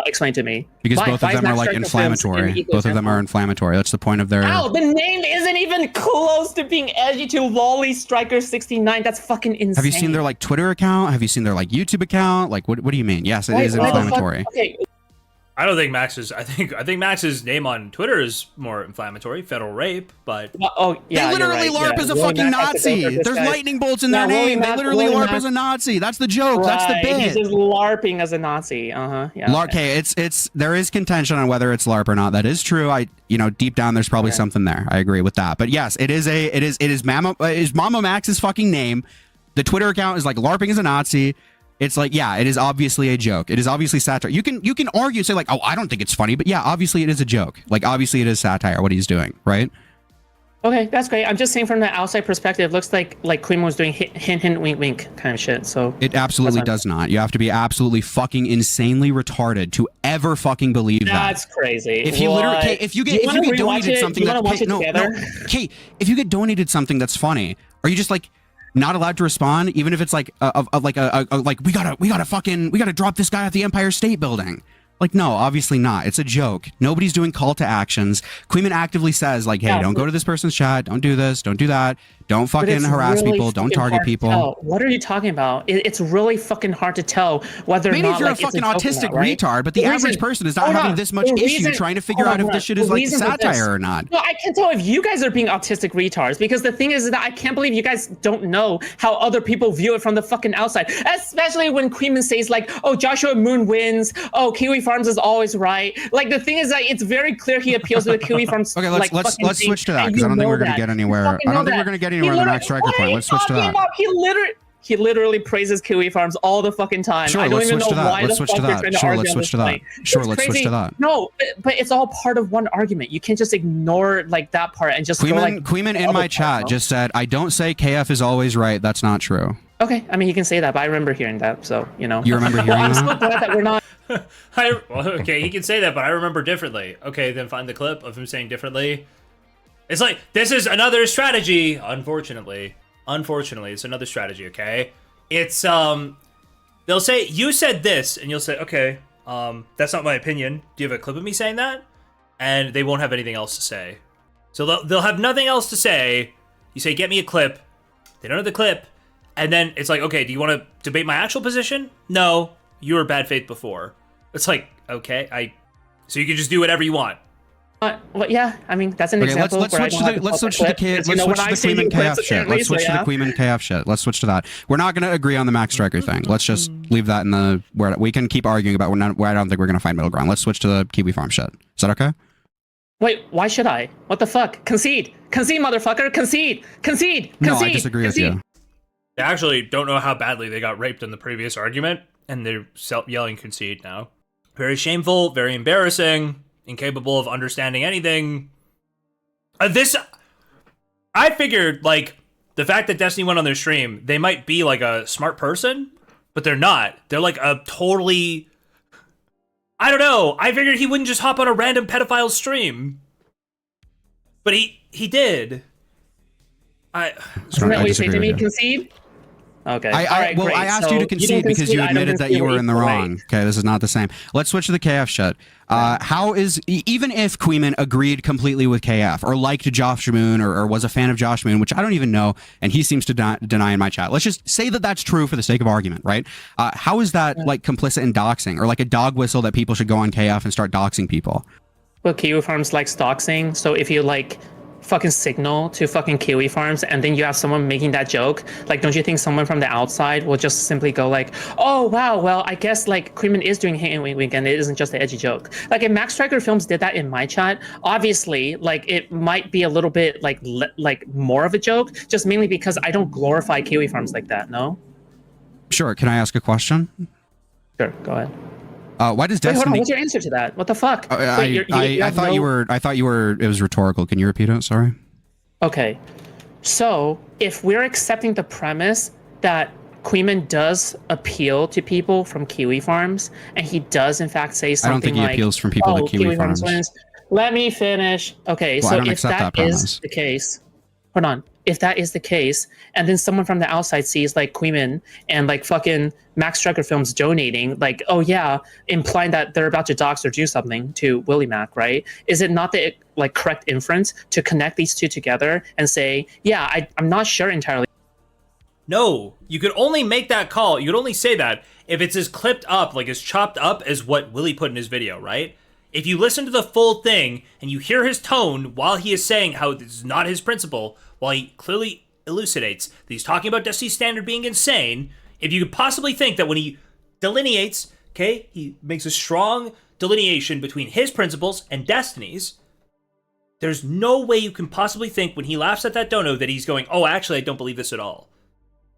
S8: Explain to me.
S12: Because both of them are like inflammatory. Both of them are inflammatory. That's the point of their...
S8: Ow, the name isn't even close to being edgy to Lolly Striker 69. That's fucking insane.
S12: Have you seen their like Twitter account? Have you seen their like YouTube account? Like what do you mean? Yes, it is inflammatory.
S8: Okay.
S2: I don't think Max's. I think Max's name on Twitter is more inflammatory. Federal rape, but
S8: yeah,
S12: they literally LARP as a fucking Nazi. There's lightning bolts in their name. They literally LARP as a Nazi. That's the joke.
S8: Right.
S12: That's the bit.
S8: He's just LARPing as a Nazi. Yeah.
S12: LARP. Okay, there is contention on whether it's LARP or not. That is true. Deep down there's probably something there. I agree with that. But yes, it is Mama Max's fucking name. The Twitter account is like LARPing as a Nazi. It's like, yeah, it is obviously a joke. It is obviously satire. You can argue, say like, oh, I don't think it's funny, but yeah, obviously it is a joke. Like, obviously it is satire, what he's doing, right?
S8: Okay, that's great. I'm just saying from the outside perspective, it looks like Queen was doing hint, wink, wink kind of shit. So
S12: it absolutely does not. You have to be absolutely fucking insanely retarded to ever fucking believe that.
S8: That's crazy.
S12: If you literally, if you get donated something if you get donated something that's funny, are you just like not allowed to respond, even if it's like we gotta drop this guy off the Empire State Building? Like, no, obviously not. It's a joke. Nobody's doing call to actions. Queeman actively says like, hey, don't go to this person's chat, don't do this, don't do that, don't fucking harass people, don't target people.
S8: What are you talking about? It's really fucking hard to tell whether
S12: maybe
S8: or not,
S12: if you're a fucking autistic retard, but the average person is not having this much issue trying to figure out if this shit is like satire or not.
S8: No, I can tell if you guys are being autistic retards, because the thing is that I can't believe you guys don't know how other people view it from the fucking outside, especially when Queeman says like, oh, Joshua Moon wins, oh, Kiwi Farms is always right. Like, the thing is that it's very clear he appeals to the Kiwi Farms.
S12: Okay, let's switch to that, because I don't think we're gonna get anywhere. I don't think we're gonna get anywhere with the Max Striker point. Let's switch to that.
S8: He literally praises Kiwi Farms all the fucking time.
S12: Sure,
S8: I don't even know why the fuck you're trying to argue on this point.
S12: Sure, let's switch to that.
S8: No, but it's all part of one argument. You can't just ignore like that part and just
S12: Queeman in my chat just said, I don't say KF is always right. That's not true.
S8: Okay, I mean, he can say that, but I remember hearing that, so, you know.
S12: You remember hearing
S8: I'm so glad that we're not...
S2: okay, he can say that, but I remember differently. Okay, then find the clip of him saying differently. It's like, this is another strategy, unfortunately. Unfortunately, it's another strategy, okay? It's, they'll say, you said this, and you'll say, okay, that's not my opinion. Do you have a clip of me saying that? And they won't have anything else to say. So they'll have nothing else to say. You say, get me a clip. They don't have the clip. And then it's like, okay, do you want to debate my actual position? No, you were bad faith before. It's like, okay, so you can just do whatever you want.
S8: Well, yeah, I mean, that's an example.
S12: Let's switch to the Queeman KF shit. Let's switch to the Queeman KF shit. Let's switch to that. We're not going to agree on the Max Striker thing. Let's just leave that in the where we can keep arguing about where I don't think we're going to find middle ground. Let's switch to the Kiwi Farm shit. Is that okay?
S8: Wait, why should I? What the fuck? Concede, motherfucker, concede.
S12: No, I disagree with you.
S2: They actually don't know how badly they got raped in the previous argument, and they're yelling concede now. Very shameful, very embarrassing, incapable of understanding anything. I figured, like, the fact that Destiny went on their stream, they might be, like, a smart person, but they're not. They're, like, a totally... I don't know. I figured he wouldn't just hop on a random pedophile stream. But he did.
S8: I disagree with you. Concede? Okay.
S12: I asked you to concede because you admitted that you were in the wrong. Okay, this is not the same. Let's switch to the KF shit. How is, even if Queeman agreed completely with KF or liked Josh Moon or was a fan of Josh Moon, which I don't even know, and he seems to deny in my chat. Let's just say that that's true for the sake of argument, right? How is that like complicit in doxing or like a dog whistle that people should go on KF and start doxing people?
S8: Well, Kiwi Farms likes doxing, so if you like fucking signal to fucking Kiwi Farms and then you have someone making that joke, like, don't you think someone from the outside will just simply go like, oh wow, well, I guess like Queeman is doing hint and wink wink and it isn't just an edgy joke. Like, if Max Striker Films did that in my chat, obviously like it might be a little bit like more of a joke, just mainly because I don't glorify Kiwi Farms like that. No?
S12: Sure. Can I ask a question?
S8: Sure, go ahead.
S12: Why does Destiny?
S8: Wait, hold on. What's your answer to that? What the fuck?
S12: I thought you were. I thought you were. It was rhetorical. Can you repeat it? Sorry.
S8: Okay. So if we're accepting the premise that Queeman does appeal to people from Kiwi Farms, and he does in fact say something like,
S12: I don't think he appeals from people to Kiwi Farms.
S8: Let me finish. Okay,
S12: well,
S8: so if that is the case, hold on. If that is the case, and then someone from the outside sees like Queeman and like fucking Max Striker Films donating, like, oh yeah, implying that they're about to dox or do something to Willymac, right? Is it not the like correct inference to connect these two together and say, yeah, I'm not sure entirely.
S2: No, you could only make that call. You could only say that if it's as clipped up, like as chopped up as what Willy put in his video, right? If you listen to the full thing and you hear his tone while he is saying how this is not his principle, while he clearly elucidates that he's talking about Destiny's standard being insane, if you could possibly think that when he delineates, okay, he makes a strong delineation between his principles and Destiny's, there's no way you can possibly think when he laughs at that dono that he's going, oh, actually, I don't believe this at all.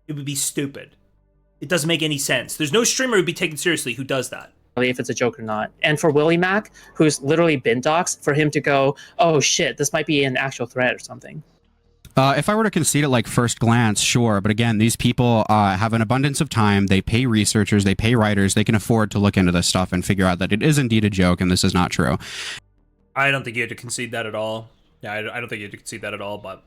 S2: It would be stupid. It doesn't make any sense. There's no streamer who'd be taken seriously who does that.
S8: If it's a joke or not. And for Willymac, who's literally been doxxed, for him to go, oh shit, this might be an actual threat or something.
S12: If I were to concede it like first glance, sure. But again, these people have an abundance of time. They pay researchers, they pay writers. They can afford to look into this stuff and figure out that it is indeed a joke and this is not true.
S2: I don't think you had to concede that at all. Yeah, I don't think you had to concede that at all, but...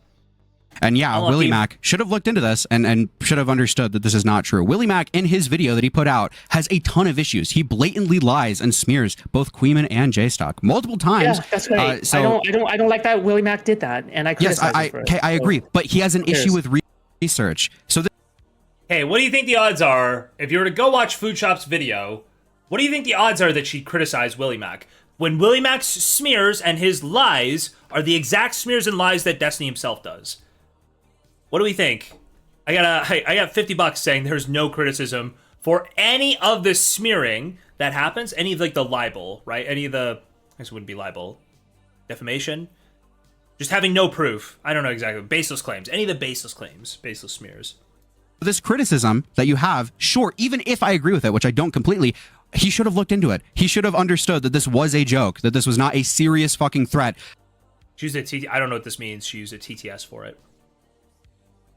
S12: And yeah, Willymac should have looked into this and should have understood that this is not true. Willymac, in his video that he put out, has a ton of issues. He blatantly lies and smears both Queeman and JSTLK multiple times.
S8: Yeah, that's right. I don't like that Willymac did that, and I criticize him for it.
S12: Okay, I agree, but he has an issue with research. So,
S2: hey, what do you think the odds are if you were to go watch Foodshops' video? What do you think the odds are that she'd criticize Willymac when Willymac's smears and his lies are the exact smears and lies that Destiny himself does? What do we think? I got $50 saying there's no criticism for any of the smearing that happens, any of like the libel, right? Any of the, I guess it wouldn't be libel, defamation, just having no proof. I don't know exactly. Baseless claims, any of the baseless claims, baseless smears.
S12: This criticism that you have, sure, even if I agree with it, which I don't completely, he should have looked into it. He should have understood that this was a joke, that this was not a serious fucking threat.
S2: She used I don't know what this means. She used a TTS for it.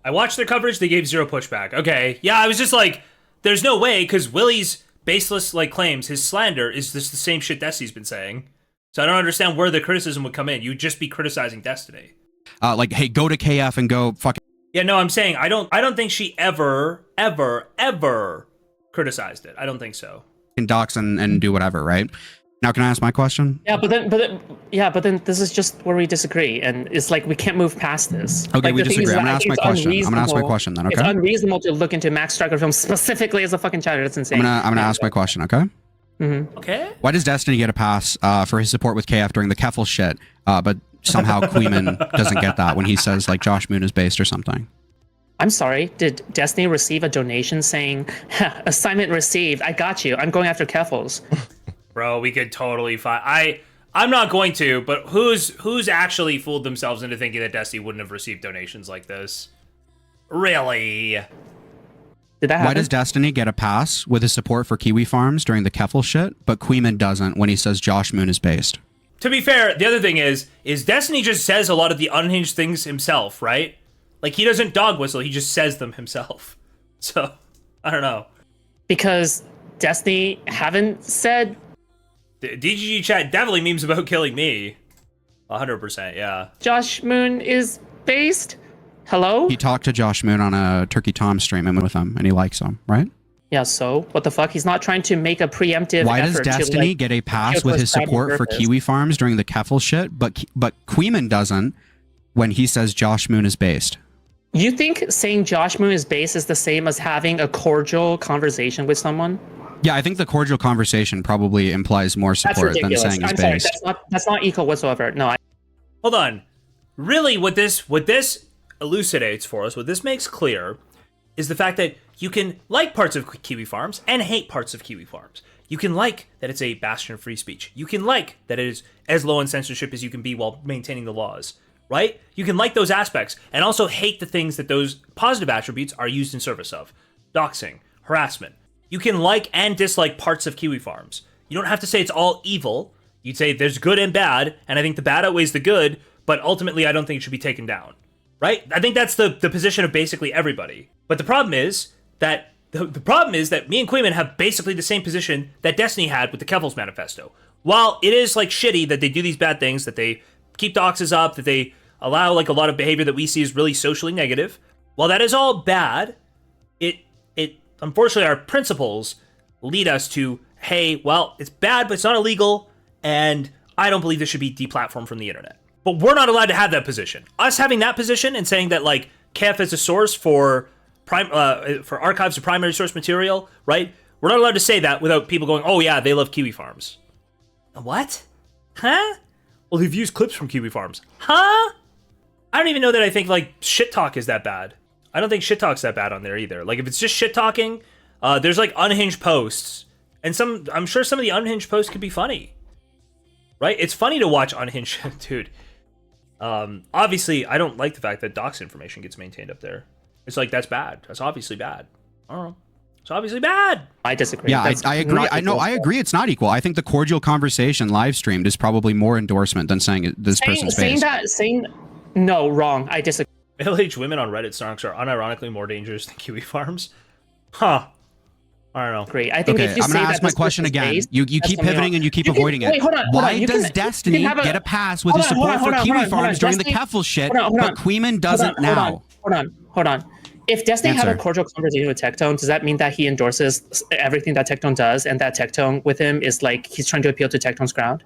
S2: I watched their coverage, they gave zero pushback. Okay, yeah, I was just like, there's no way, because Willy's baseless like claims, his slander, is just the same shit Destiny's been saying. So I don't understand where the criticism would come in. You'd just be criticizing Destiny.
S12: Like, hey, go to KF and go fucking...
S2: Yeah, no, I'm saying, I don't think she ever criticized it. I don't think so.
S12: Docs and do whatever, right? Now, can I ask my question?
S8: Yeah, but then this is just where we disagree, and it's like we can't move past this.
S12: Okay,
S8: like,
S12: we disagree. I'm gonna ask my question. I'm gonna ask my question then. Okay.
S8: It's unreasonable to look into Max Striker Films specifically as a fucking chatter. That's insane.
S12: I'm gonna ask my question. Okay.
S8: Mm-hmm.
S2: Okay.
S12: Why does Destiny get a pass for his support with KF during the Keffel shit, but somehow Queeman doesn't get that when he says like Josh Moon is based or something?
S8: I'm sorry, did Destiny receive a donation saying, assignment received, I got you, I'm going after Keffels?
S2: Bro, we could totally find... I'm not going to, but who's actually fooled themselves into thinking that Destiny wouldn't have received donations like this? Really?
S8: Did that happen?
S12: Why does Destiny get a pass with his support for Kiwi Farms during the Keffel shit, but Queeman doesn't when he says Josh Moon is based?
S2: To be fair, the other thing is Destiny just says a lot of the unhinged things himself, right? Like, he doesn't dog whistle, he just says them himself. So, I don't know.
S8: Because Destiny haven't said...
S2: DGG chat definitely memes about killing me. 100%, yeah.
S8: Josh Moon is based? Hello?
S12: He talked to Josh Moon on a Turkey Tom stream and with him, and he likes him, right?
S8: Yeah, so? What the fuck? He's not trying to make a preemptive
S12: Why
S8: effort
S12: does Destiny
S8: to, like,
S12: get a pass with his support for Kiwi Farms during the Keffel shit, but Queeman doesn't when he says Josh Moon is based?
S8: You think saying Josh Moon is based is the same as having a cordial conversation with someone?
S12: Yeah, I think the cordial conversation probably implies more support than saying he's based.
S8: That's not equal whatsoever. No.
S2: Hold on. Really, what this elucidates for us, what this makes clear, is the fact that you can like parts of Kiwi Farms and hate parts of Kiwi Farms. You can like that it's a bastion of free speech. You can like that it is as low in censorship as you can be while maintaining the laws, right? You can like those aspects and also hate the things that those positive attributes are used in service of. Doxing, harassment. You can like and dislike parts of Kiwi Farms. You don't have to say it's all evil. You'd say there's good and bad, and I think the bad outweighs the good, but ultimately I don't think it should be taken down. Right? I think that's the position of basically everybody. But the problem is that the problem is that me and Queeman have basically the same position that Destiny had with the Kevil's Manifesto. While it is like shitty that they do these bad things, that they keep doxes up, that they allow like a lot of behavior that we see is really socially negative, while that is all bad, it unfortunately our principles lead us to, hey, well, it's bad, but it's not illegal, and I don't believe this should be deplatformed from the internet. But we're not allowed to have that position. Us having that position and saying that like KEF is a source for archives of primary source material, right? We're not allowed to say that without people going, oh yeah, they love Kiwi Farms. What? Huh? Well, they've used clips from Kiwi Farms. Huh? I don't even know that I think like shit talk is that bad. I don't think shit talk's that bad on there either. Like if it's just shit talking, there's like unhinged posts, and I'm sure some of the unhinged posts could be funny, right? It's funny to watch unhinged, dude. Obviously, I don't like the fact that docs information gets maintained up there. It's like that's bad. That's obviously bad. I don't know. It's obviously bad.
S8: I disagree.
S12: Yeah, I agree. I agree. It's not equal. I think the cordial conversation live streamed is probably more endorsement than saying this person's face.
S8: No, wrong. I disagree.
S2: Middle-aged women on Reddit snarks are unironically more dangerous than Kiwi Farms. Huh. I don't know.
S8: Great. I think
S12: okay,
S8: if you
S12: I'm going to ask my question again. You keep pivoting and you keep avoiding it.
S8: Wait, hold on.
S12: Why does Destiny get a pass with his support for Kiwi Farms during the Keffel shit, but Queeman doesn't now?
S8: Hold on. If Destiny had a cordial conversation with Tectone, does that mean that he endorses everything that Tectone does, and that Tectone with him is like he's trying to appeal to Tectone's crowd?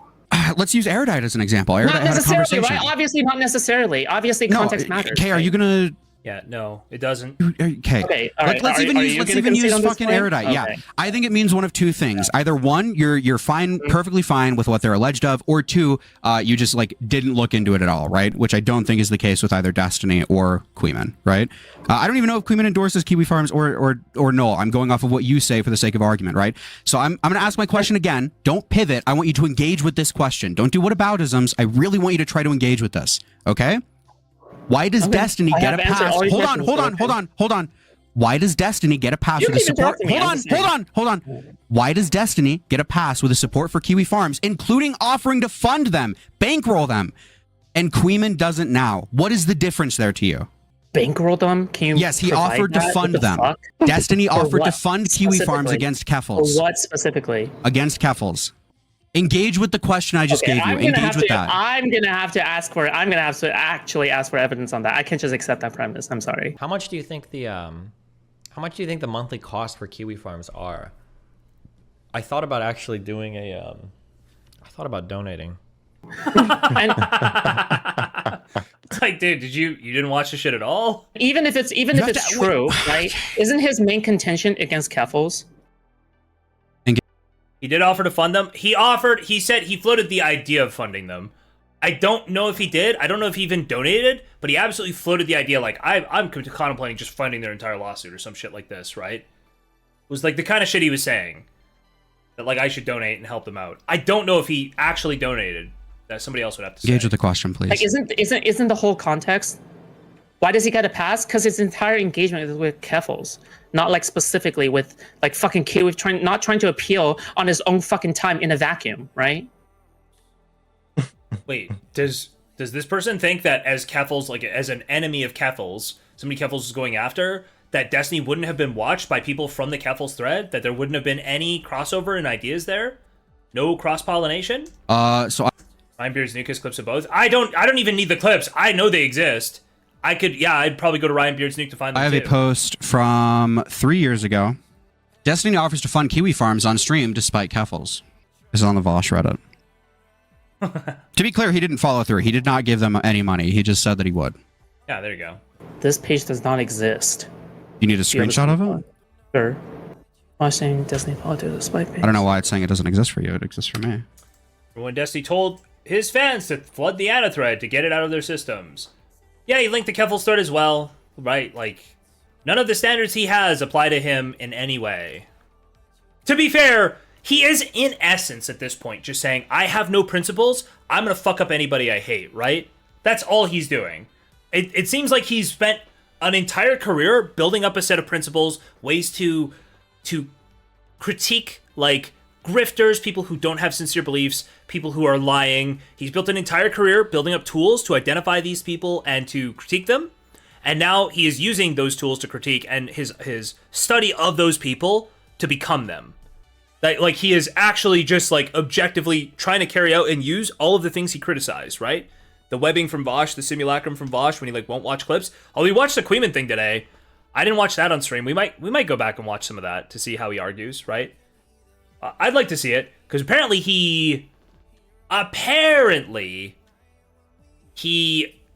S12: Let's use Erudite as an example. Erudite had a conversation.
S8: Right? Obviously, not necessarily. Obviously, context matters.
S12: Okay, are you gonna?
S2: Yeah, no, it doesn't.
S12: Okay. Let's even use fucking Erudite. Okay. Yeah, I think it means one of two things. Either one, you're fine, perfectly fine with what they're alleged of, or two, you just like didn't look into it at all, right? Which I don't think is the case with either Destiny or Queeman, right? I don't even know if Queeman endorses Kiwi Farms or no. I'm going off of what you say for the sake of argument, right? So I'm going to ask my question again. Don't pivot. I want you to engage with this question. Don't do whataboutisms. I really want you to try to engage with this, okay? Why does Destiny get a pass? Hold on. Why does Destiny get a pass with a support? Hold on. Why does Destiny get a pass with a support for Kiwi Farms, including offering to fund them, bankroll them, and Queeman doesn't now? What is the difference there to you?
S8: Bankroll them? Can you?
S12: Yes, he offered to fund them. Destiny offered to fund Kiwi Farms against Keffels.
S8: What specifically?
S12: Against Keffels. Engage with the question I just gave you. Engage with that.
S8: I'm gonna have to actually ask for evidence on that. I can't just accept that premise. I'm sorry.
S1: How much do you think the monthly cost for Kiwi Farms are? I thought about actually doing I thought about donating.
S2: It's like, dude, you didn't watch the shit at all?
S8: Even if it's true, right? Isn't his main contention against Keffels?
S2: He did offer to fund them. He said he floated the idea of funding them. I don't know if he did. I don't know if he even donated, but he absolutely floated the idea like, I'm contemplating just funding their entire lawsuit or some shit like this, right? It was like the kind of shit he was saying. That like I should donate and help them out. I don't know if he actually donated. That somebody else would have to say.
S12: Engage with the question, please.
S8: Like, isn't the whole context? Why does he get a pass? Because his entire engagement is with Keffels, not like specifically with like fucking Kiwi, not trying to appeal on his own fucking time in a vacuum, right?
S2: Wait, does this person think that as Keffels, like as an enemy of Keffels, somebody Keffels is going after, that Destiny wouldn't have been watched by people from the Keffels thread? That there wouldn't have been any crossover in ideas there? No cross-pollination? Ryanbeard's Nuke has clips of both. I don't even need the clips. I know they exist. I'd probably go to Ryanbeard's Nuke to find them.
S12: I have a post from 3 years ago. Destiny offers to fund Kiwi Farms on stream despite Keffels. This is on the Vosh Reddit. To be clear, he didn't follow through. He did not give them any money. He just said that he would.
S2: Yeah, there you go.
S8: This page does not exist.
S12: You need a screenshot of it?
S8: Sure. Watching Destiny politics display page.
S12: I don't know why it's saying it doesn't exist for you. It exists for me.
S2: When Destiny told his fans to flood the Ana thread to get it out of their systems. Yeah, he linked the Keffels thread as well, right? Like, none of the standards he has apply to him in any way. To be fair, he is in essence at this point just saying, I have no principles, I'm gonna fuck up anybody I hate, right? That's all he's doing. It seems like he's spent an entire career building up a set of principles, ways to critique, like, grifters, people who don't have sincere beliefs, people who are lying. He's built an entire career building up tools to identify these people and to critique them. And now he is using those tools to critique and his study of those people to become them. Like he is actually just like objectively trying to carry out and use all of the things he criticized, right? The webbing from Vosh, the simulacrum from Vosh when he like won't watch clips. Oh, we watched the Queeman thing today. I didn't watch that on stream. We might go back and watch some of that to see how he argues, right? I'd like to see it because apparently he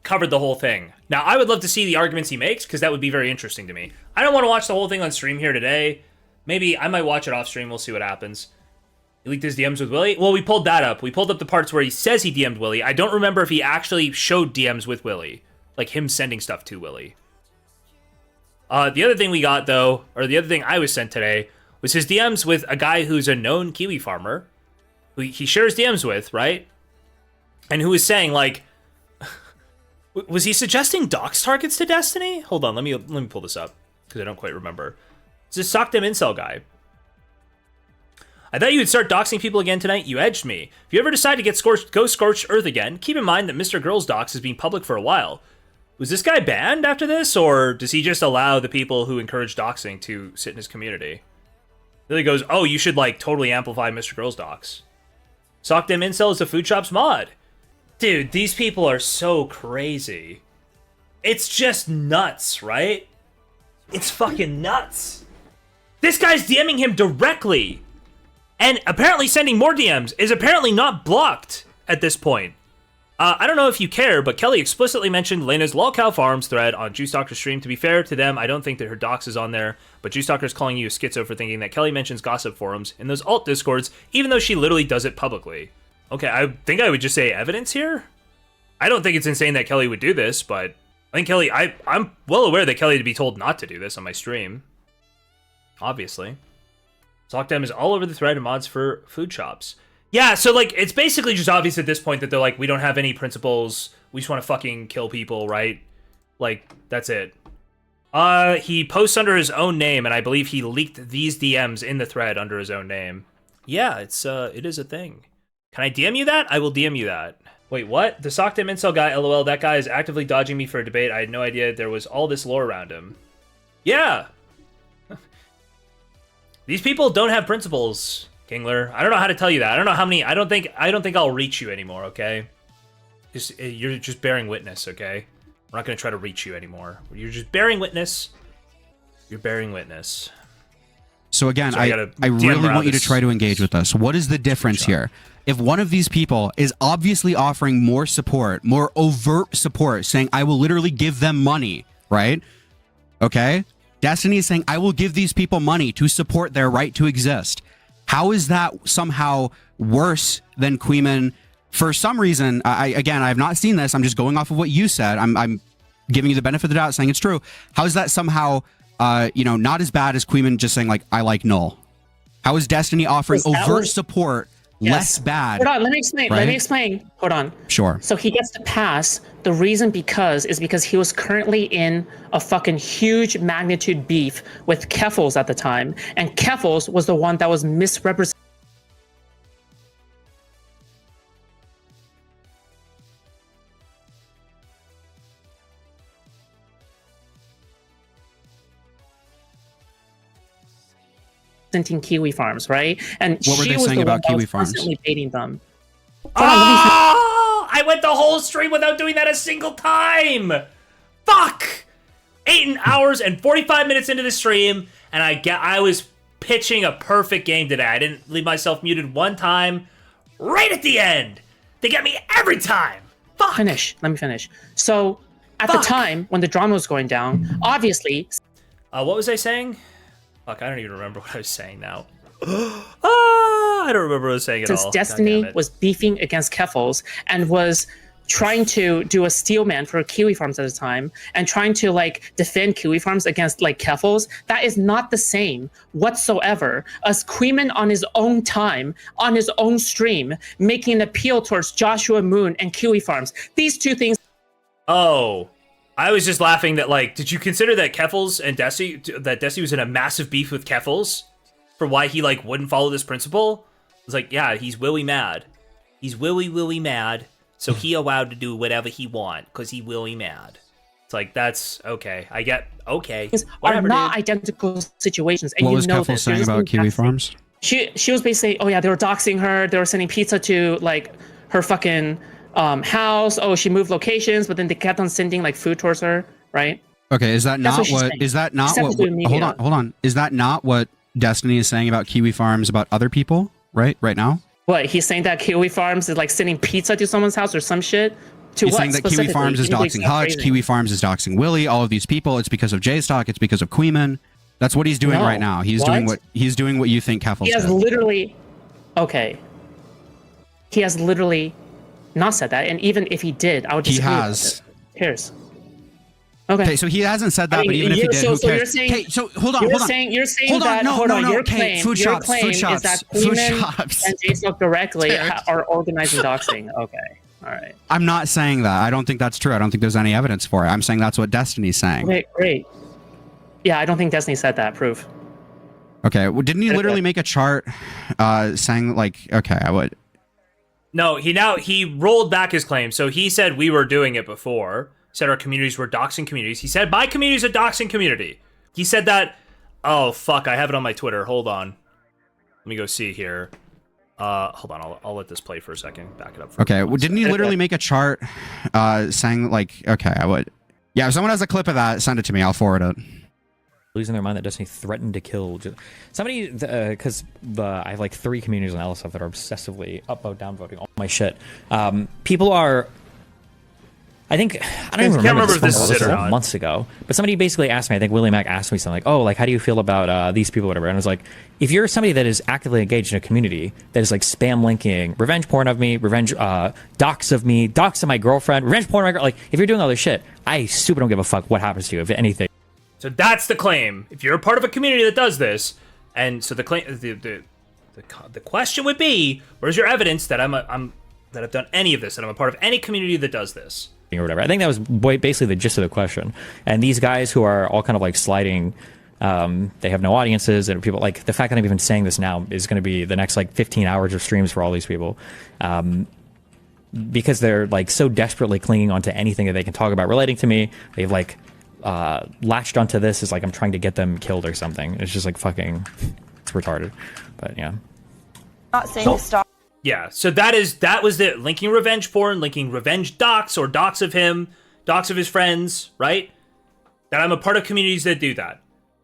S2: covered the whole thing. Now, I would love to see the arguments he makes because that would be very interesting to me. I don't want to watch the whole thing on stream here today. Maybe I might watch it off stream. We'll see what happens. He leaked his DMs with Willy? Well, we pulled that up. We pulled up the parts where he says he DM'd Willy. I don't remember if he actually showed DMs with Willy. Like him sending stuff to Willy. The other thing we got, though, or the other thing I was sent today, was his DMs with a guy who's a known Kiwi farmer, who he shares DMs with, right? And who is saying, like, was he suggesting dox targets to Destiny? Hold on, let me pull this up, because I don't quite remember. It's this Sock Dem Incel guy. I thought you would start doxing people again tonight. You edged me. If you ever decide to go scorched earth again, keep in mind that Mr. Girls Dox has been public for a while. Was this guy banned after this, or does he just allow the people who encourage doxing to sit in his community? Really goes, oh, you should like totally amplify Mr. Girls Dox. Sock Dem Incel is a Foodshops mod. Dude, these people are so crazy. It's just nuts, right? It's fucking nuts. This guy's DMing him directly. And apparently sending more DMs is apparently not blocked at this point. I don't know if you care, but Kelly explicitly mentioned Lena's LolCow Farms thread on Juice Doctor's stream. To be fair to them, I don't think that her dox is on there, but Juice Doctor's calling you a schizo for thinking that Kelly mentions gossip forums in those alt discords, even though she literally does it publicly. Okay, I think I would just say evidence here. I don't think it's insane that Kelly would do this, but I think Kelly, I'm well aware that Kelly would be told not to do this on my stream. Obviously. Sockdem is all over the thread of mods for Foodshops. Yeah, so, like, it's basically just obvious at this point that they're like, we don't have any principles. We just want to fucking kill people, right? Like, that's it. He posts under his own name, and I believe he leaked these DMs in the thread under his own name. Yeah, it is a thing. Can I DM you that? I will DM you that. Wait, what? The Sockdem Incel guy, LOL, that guy is actively dodging me for a debate. I had no idea there was all this lore around him. Yeah! These people don't have principles. Kingler, I don't know how to tell you that. I don't know how many. I don't think I'll reach you anymore. Okay, you're just bearing witness. Okay, we're not gonna try to reach you anymore. You're just bearing witness. You're bearing witness.
S12: So again, I really want you to try to engage with us. What is the difference here? If one of these people is obviously offering more support, more overt support, saying I will literally give them money, right? Okay, Destiny is saying I will give these people money to support their right to exist. How is that somehow worse than Queeman? For some reason, I have not seen this. I'm just going off of what you said. I'm giving you the benefit of the doubt, saying it's true. How is that somehow, not as bad as Queeman just saying like I like Null? How is Destiny offering overt support less bad?
S8: Hold on, let me explain.
S12: Right?
S8: Let me explain. Hold on.
S12: Sure.
S8: So he gets to pass. The reason is because he was currently in a fucking huge magnitude beef with Keffels at the time, and Keffels was the one that was misrepresenting Kiwi Farms, right? And
S12: what were they saying about Kiwi Farms?
S8: Constantly baiting them.
S2: I went the whole stream without doing that a single time. Fuck! 8 hours and 45 minutes into the stream, and I was pitching a perfect game today. I didn't leave myself muted one time. Right at the end, they get me every time. Fuck.
S8: Let me finish. So at the time when the drama was going down, obviously.
S2: What was I saying? Fuck, I don't even remember what I was saying now. I don't remember what I was saying at all.
S8: Since Destiny was beefing against Keffels and was trying to do a steel man for Kiwi Farms at the time and trying to like defend Kiwi Farms against like Keffels, that is not the same whatsoever as Queeman on his own time, on his own stream, making an appeal towards Joshua Moon and Kiwi Farms. These two things.
S2: Oh, I was just laughing that like, did you consider that Keffels and Desi was in a massive beef with Keffels for why he like wouldn't follow this principle? It's like, yeah, he's Willy mad. He's Willy mad, so he allowed to do whatever he want because he Willy mad. It's like, that's okay. I get, okay.
S8: Are not identical situations. And
S12: what was
S8: know
S12: Keffel saying about Kiwi Farms?
S8: She was basically saying, oh yeah, they were doxing her. They were sending pizza to like her fucking house. Oh, she moved locations, but then they kept on sending like food towards her, right?
S12: Okay, is that not what? Is that not what? Hold on. Is that not what Destiny is saying about Kiwi Farms about other people? Right now.
S8: What, he's saying that Kiwi Farms is like sending pizza to someone's house or some shit?
S12: He's saying that Kiwi Farms is doxing Hutch, Kiwi Farms is doxing Willy, all of these people. It's because of JSTLK. It's because of Queeman. That's what he's doing right now. He's doing what you think Keffel said.
S8: He has literally, okay. He has literally not said that, and even if he did, I would disagree. He has. Who cares? Okay,
S12: so he hasn't said that, but even if he did, who cares? Okay, so hold on.
S8: You're saying your claim is that Queeman and JSTLK directly are organizing doxing. Okay. All right.
S12: I'm not saying that. I don't think that's true. I don't think there's any evidence for it. I'm saying that's what Destiny's saying.
S8: Okay, great. Yeah, I don't think Destiny said that. Proof.
S12: Okay. Well, didn't he literally make a chart saying like, okay, I would.
S2: No, he rolled back his claim. So he said we were doing it before. He said our communities were doxing communities. He said my community is a doxing community. He said that. Oh, fuck. I have it on my Twitter. Hold on. Let me go see here. Hold on, I'll let this play for a second. Back it up.
S12: Okay, well, didn't he literally make a chart saying like, okay, I would. Yeah, if someone has a clip of that, send it to me. I'll forward it.
S4: Losing their mind that Destiny threatened to kill somebody, because I have like 3 communities on LSF that are obsessively upvote, downvoting all my shit. People are. I think I don't even remember if this was months ago, but somebody basically asked me. I think WillyMac asked me something like, "Oh, like how do you feel about these people, whatever?" And I was like, "If you're somebody that is actively engaged in a community that is like spam linking revenge porn of me, revenge dox of me, dox of my girlfriend, revenge porn of my like if you're doing all this shit, I super don't give a fuck what happens to you if anything."
S2: So that's the claim. If you're a part of a community that does this, and so the claim, the question would be, where's your evidence that that I've done any of this, that I'm a part of any community that does this?
S4: Or whatever. I think that was basically the gist of the question. And these guys who are all kind of like sliding, they have no audiences, and people like the fact that I'm even saying this now is going to be the next like 15 hours of streams for all these people, because they're like so desperately clinging onto anything that they can talk about relating to me. They've like latched onto this as like I'm trying to get them killed or something. It's just like fucking, it's retarded. But yeah.
S14: Not saying to stop.
S2: Yeah, so that was the linking revenge porn, linking revenge docs or docs of him, docs of his friends, right? That I'm a part of communities that do that.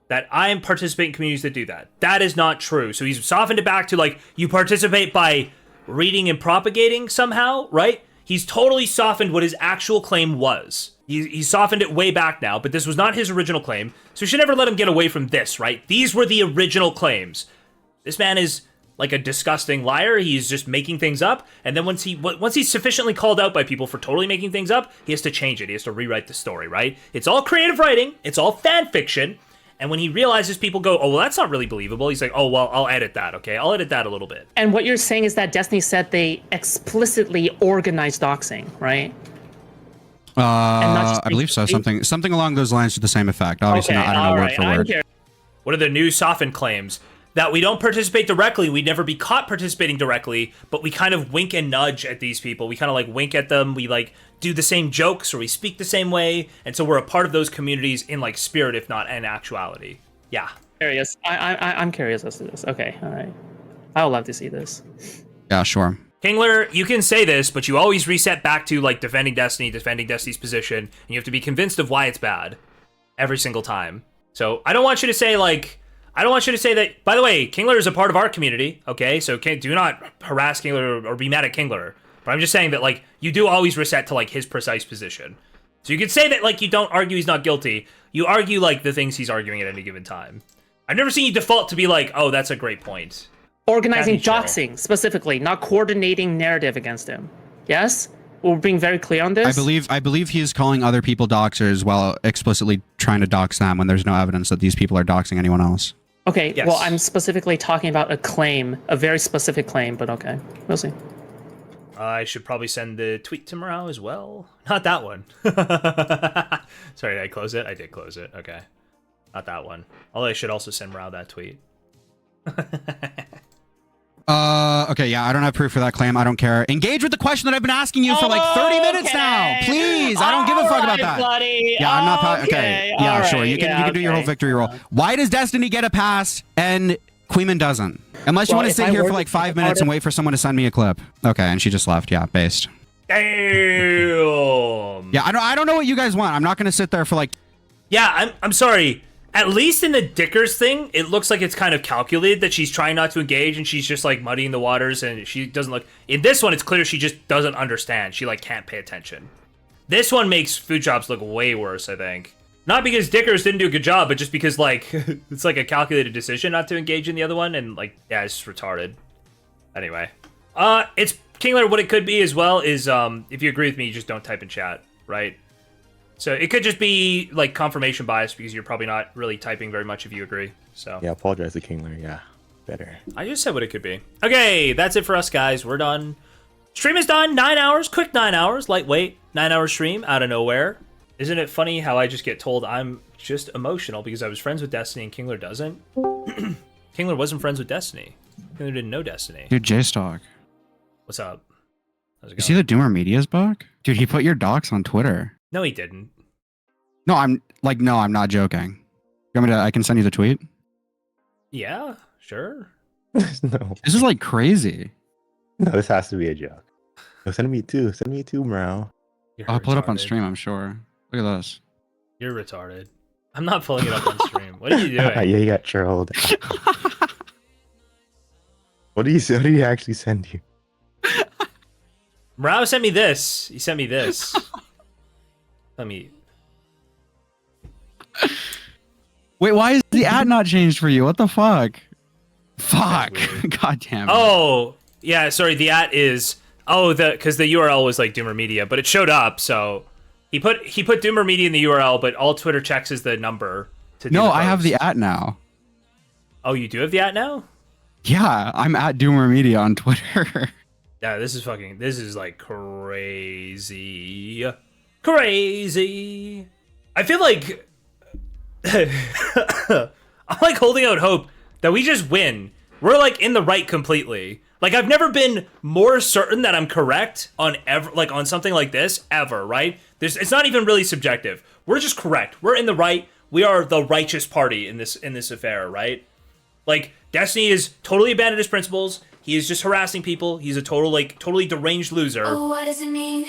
S2: That I am participating in communities that do that. That is not true. So he's softened it back to like, you participate by reading and propagating somehow, right? He's totally softened what his actual claim was. He softened it way back now, but this was not his original claim. So we should never let him get away from this, right? These were the original claims. This man is like a disgusting liar. He's just making things up, and then once he's sufficiently called out by people for totally making things up, he has to change it. He has to rewrite the story, right? It's all creative writing. It's all fan fiction. And when he realizes people go, oh, well, that's not really believable, he's like, oh, well, I'll edit that, okay? I'll edit that a little bit.
S8: And what you're saying is that Destiny said they explicitly organized doxing, right?
S12: I believe so. Something along those lines to the same effect. Obviously, I don't know word for word.
S2: What are the new softened claims? That we don't participate directly, we'd never be caught participating directly, but we kind of wink and nudge at these people. We kind of like wink at them, we like do the same jokes, or we speak the same way, and so we're a part of those communities in like spirit, if not in actuality. Yeah.
S8: Curious. I'm curious as to this. Okay, all right. I would love to see this.
S12: Yeah, sure.
S2: Kingler, you can say this, but you always reset back to like defending Destiny's position, and you have to be convinced of why it's bad every single time. So I don't want you to say like, I don't want you to say that, by the way, Kingler is a part of our community, okay? So do not harass Kingler or be mad at Kingler. But I'm just saying that, like, you do always reset to, like, his precise position. So you could say that, like, you don't argue he's not guilty. You argue, like, the things he's arguing at any given time. I've never seen you default to be like, oh, that's a great point.
S8: Organizing doxing, specifically, not coordinating narrative against him. Yes? We're being very clear on this?
S12: I believe he is calling other people doxers while explicitly trying to dox them when there's no evidence that these people are doxing anyone else.
S8: Okay, yes. Well, I'm specifically talking about a claim, a very specific claim, but okay, we'll see.
S2: I should probably send the tweet to Mrow as well. Not that one. Sorry, did I close it? I did close it. Okay. Not that one. Although I should also send Mrow that tweet.
S12: Okay, yeah, I don't have proof for that claim. I don't care. Engage with the question that I've been asking you for like 30 minutes now. Please, I don't give a fuck about that.
S8: Buddy.
S12: Yeah, I'm not. Okay, yeah,
S8: All
S12: sure.
S8: right.
S12: You can do your whole victory roll. Why does Destiny get a pass and Queeman doesn't? Unless you want to sit here for like 5 minutes and wait for someone to send me a clip. Okay, and she just left. Yeah, based.
S2: Damn.
S12: Yeah, I don't know what you guys want. I'm not gonna sit there for like.
S2: Yeah, I'm sorry. At least in the Dickers thing, it looks like it's kind of calculated that she's trying not to engage and she's just like muddying the waters and she doesn't look. In this one, it's clear she just doesn't understand. She like can't pay attention. This one makes Foodshops look way worse, I think. Not because Dickers didn't do a good job, but just because like it's like a calculated decision not to engage in the other one and like yeah, it's just retarded. Anyway, it's Kingler. What it could be as well is if you agree with me, you just don't type in chat, right? So it could just be like confirmation bias because you're probably not really typing very much if you agree. So
S7: yeah, apologize to Kingler. Yeah, better.
S2: I just said what it could be. Okay, that's it for us, guys. We're done. Stream is done. 9 hours, quick 9 hours, lightweight 9-hour stream out of nowhere. Isn't it funny how I just get told I'm just emotional because I was friends with Destiny and Kingler doesn't? Kingler wasn't friends with Destiny. Kingler didn't know Destiny.
S12: Dude, JSTLK.
S2: What's up? How's it going?
S12: You see the Doomer Media's book? Dude, he put your docs on Twitter.
S2: No, he didn't.
S12: No, I'm not joking. You want me to? I can send you the tweet.
S2: Yeah, sure.
S7: No.
S12: This is like crazy.
S7: No, this has to be a joke. No, send me two. Send me two, Mrow.
S12: I'll pull it up on stream, I'm sure. Look at this.
S2: You're retarded. I'm not pulling it up on stream. What are you doing?
S7: Yeah, you got trolled. What did he actually send you?
S2: Mrow sent me this. He sent me this. Let me.
S12: Wait, why is the ad not changed for you? What the fuck? Fuck. God damn it.
S2: Oh, yeah, sorry, the at is because the URL was like Doomer Media, but it showed up, so he put Doomer Media in the URL, but all Twitter checks is the number to
S12: No, I have the at now.
S2: Oh, you do have the at now?
S12: Yeah, I'm at Doomer Media on Twitter.
S2: Yeah, this is like crazy. Crazy. I feel like I'm like holding out hope that we just win. We're like in the right completely. Like I've never been more certain that I'm correct on on something like this ever, right? It's not even really subjective. We're just correct. We're in the right. We are the righteous party in this affair, right? Like Destiny is totally abandoned his principles. He is just harassing people. He's a totally deranged loser.
S15: Oh, what does it mean?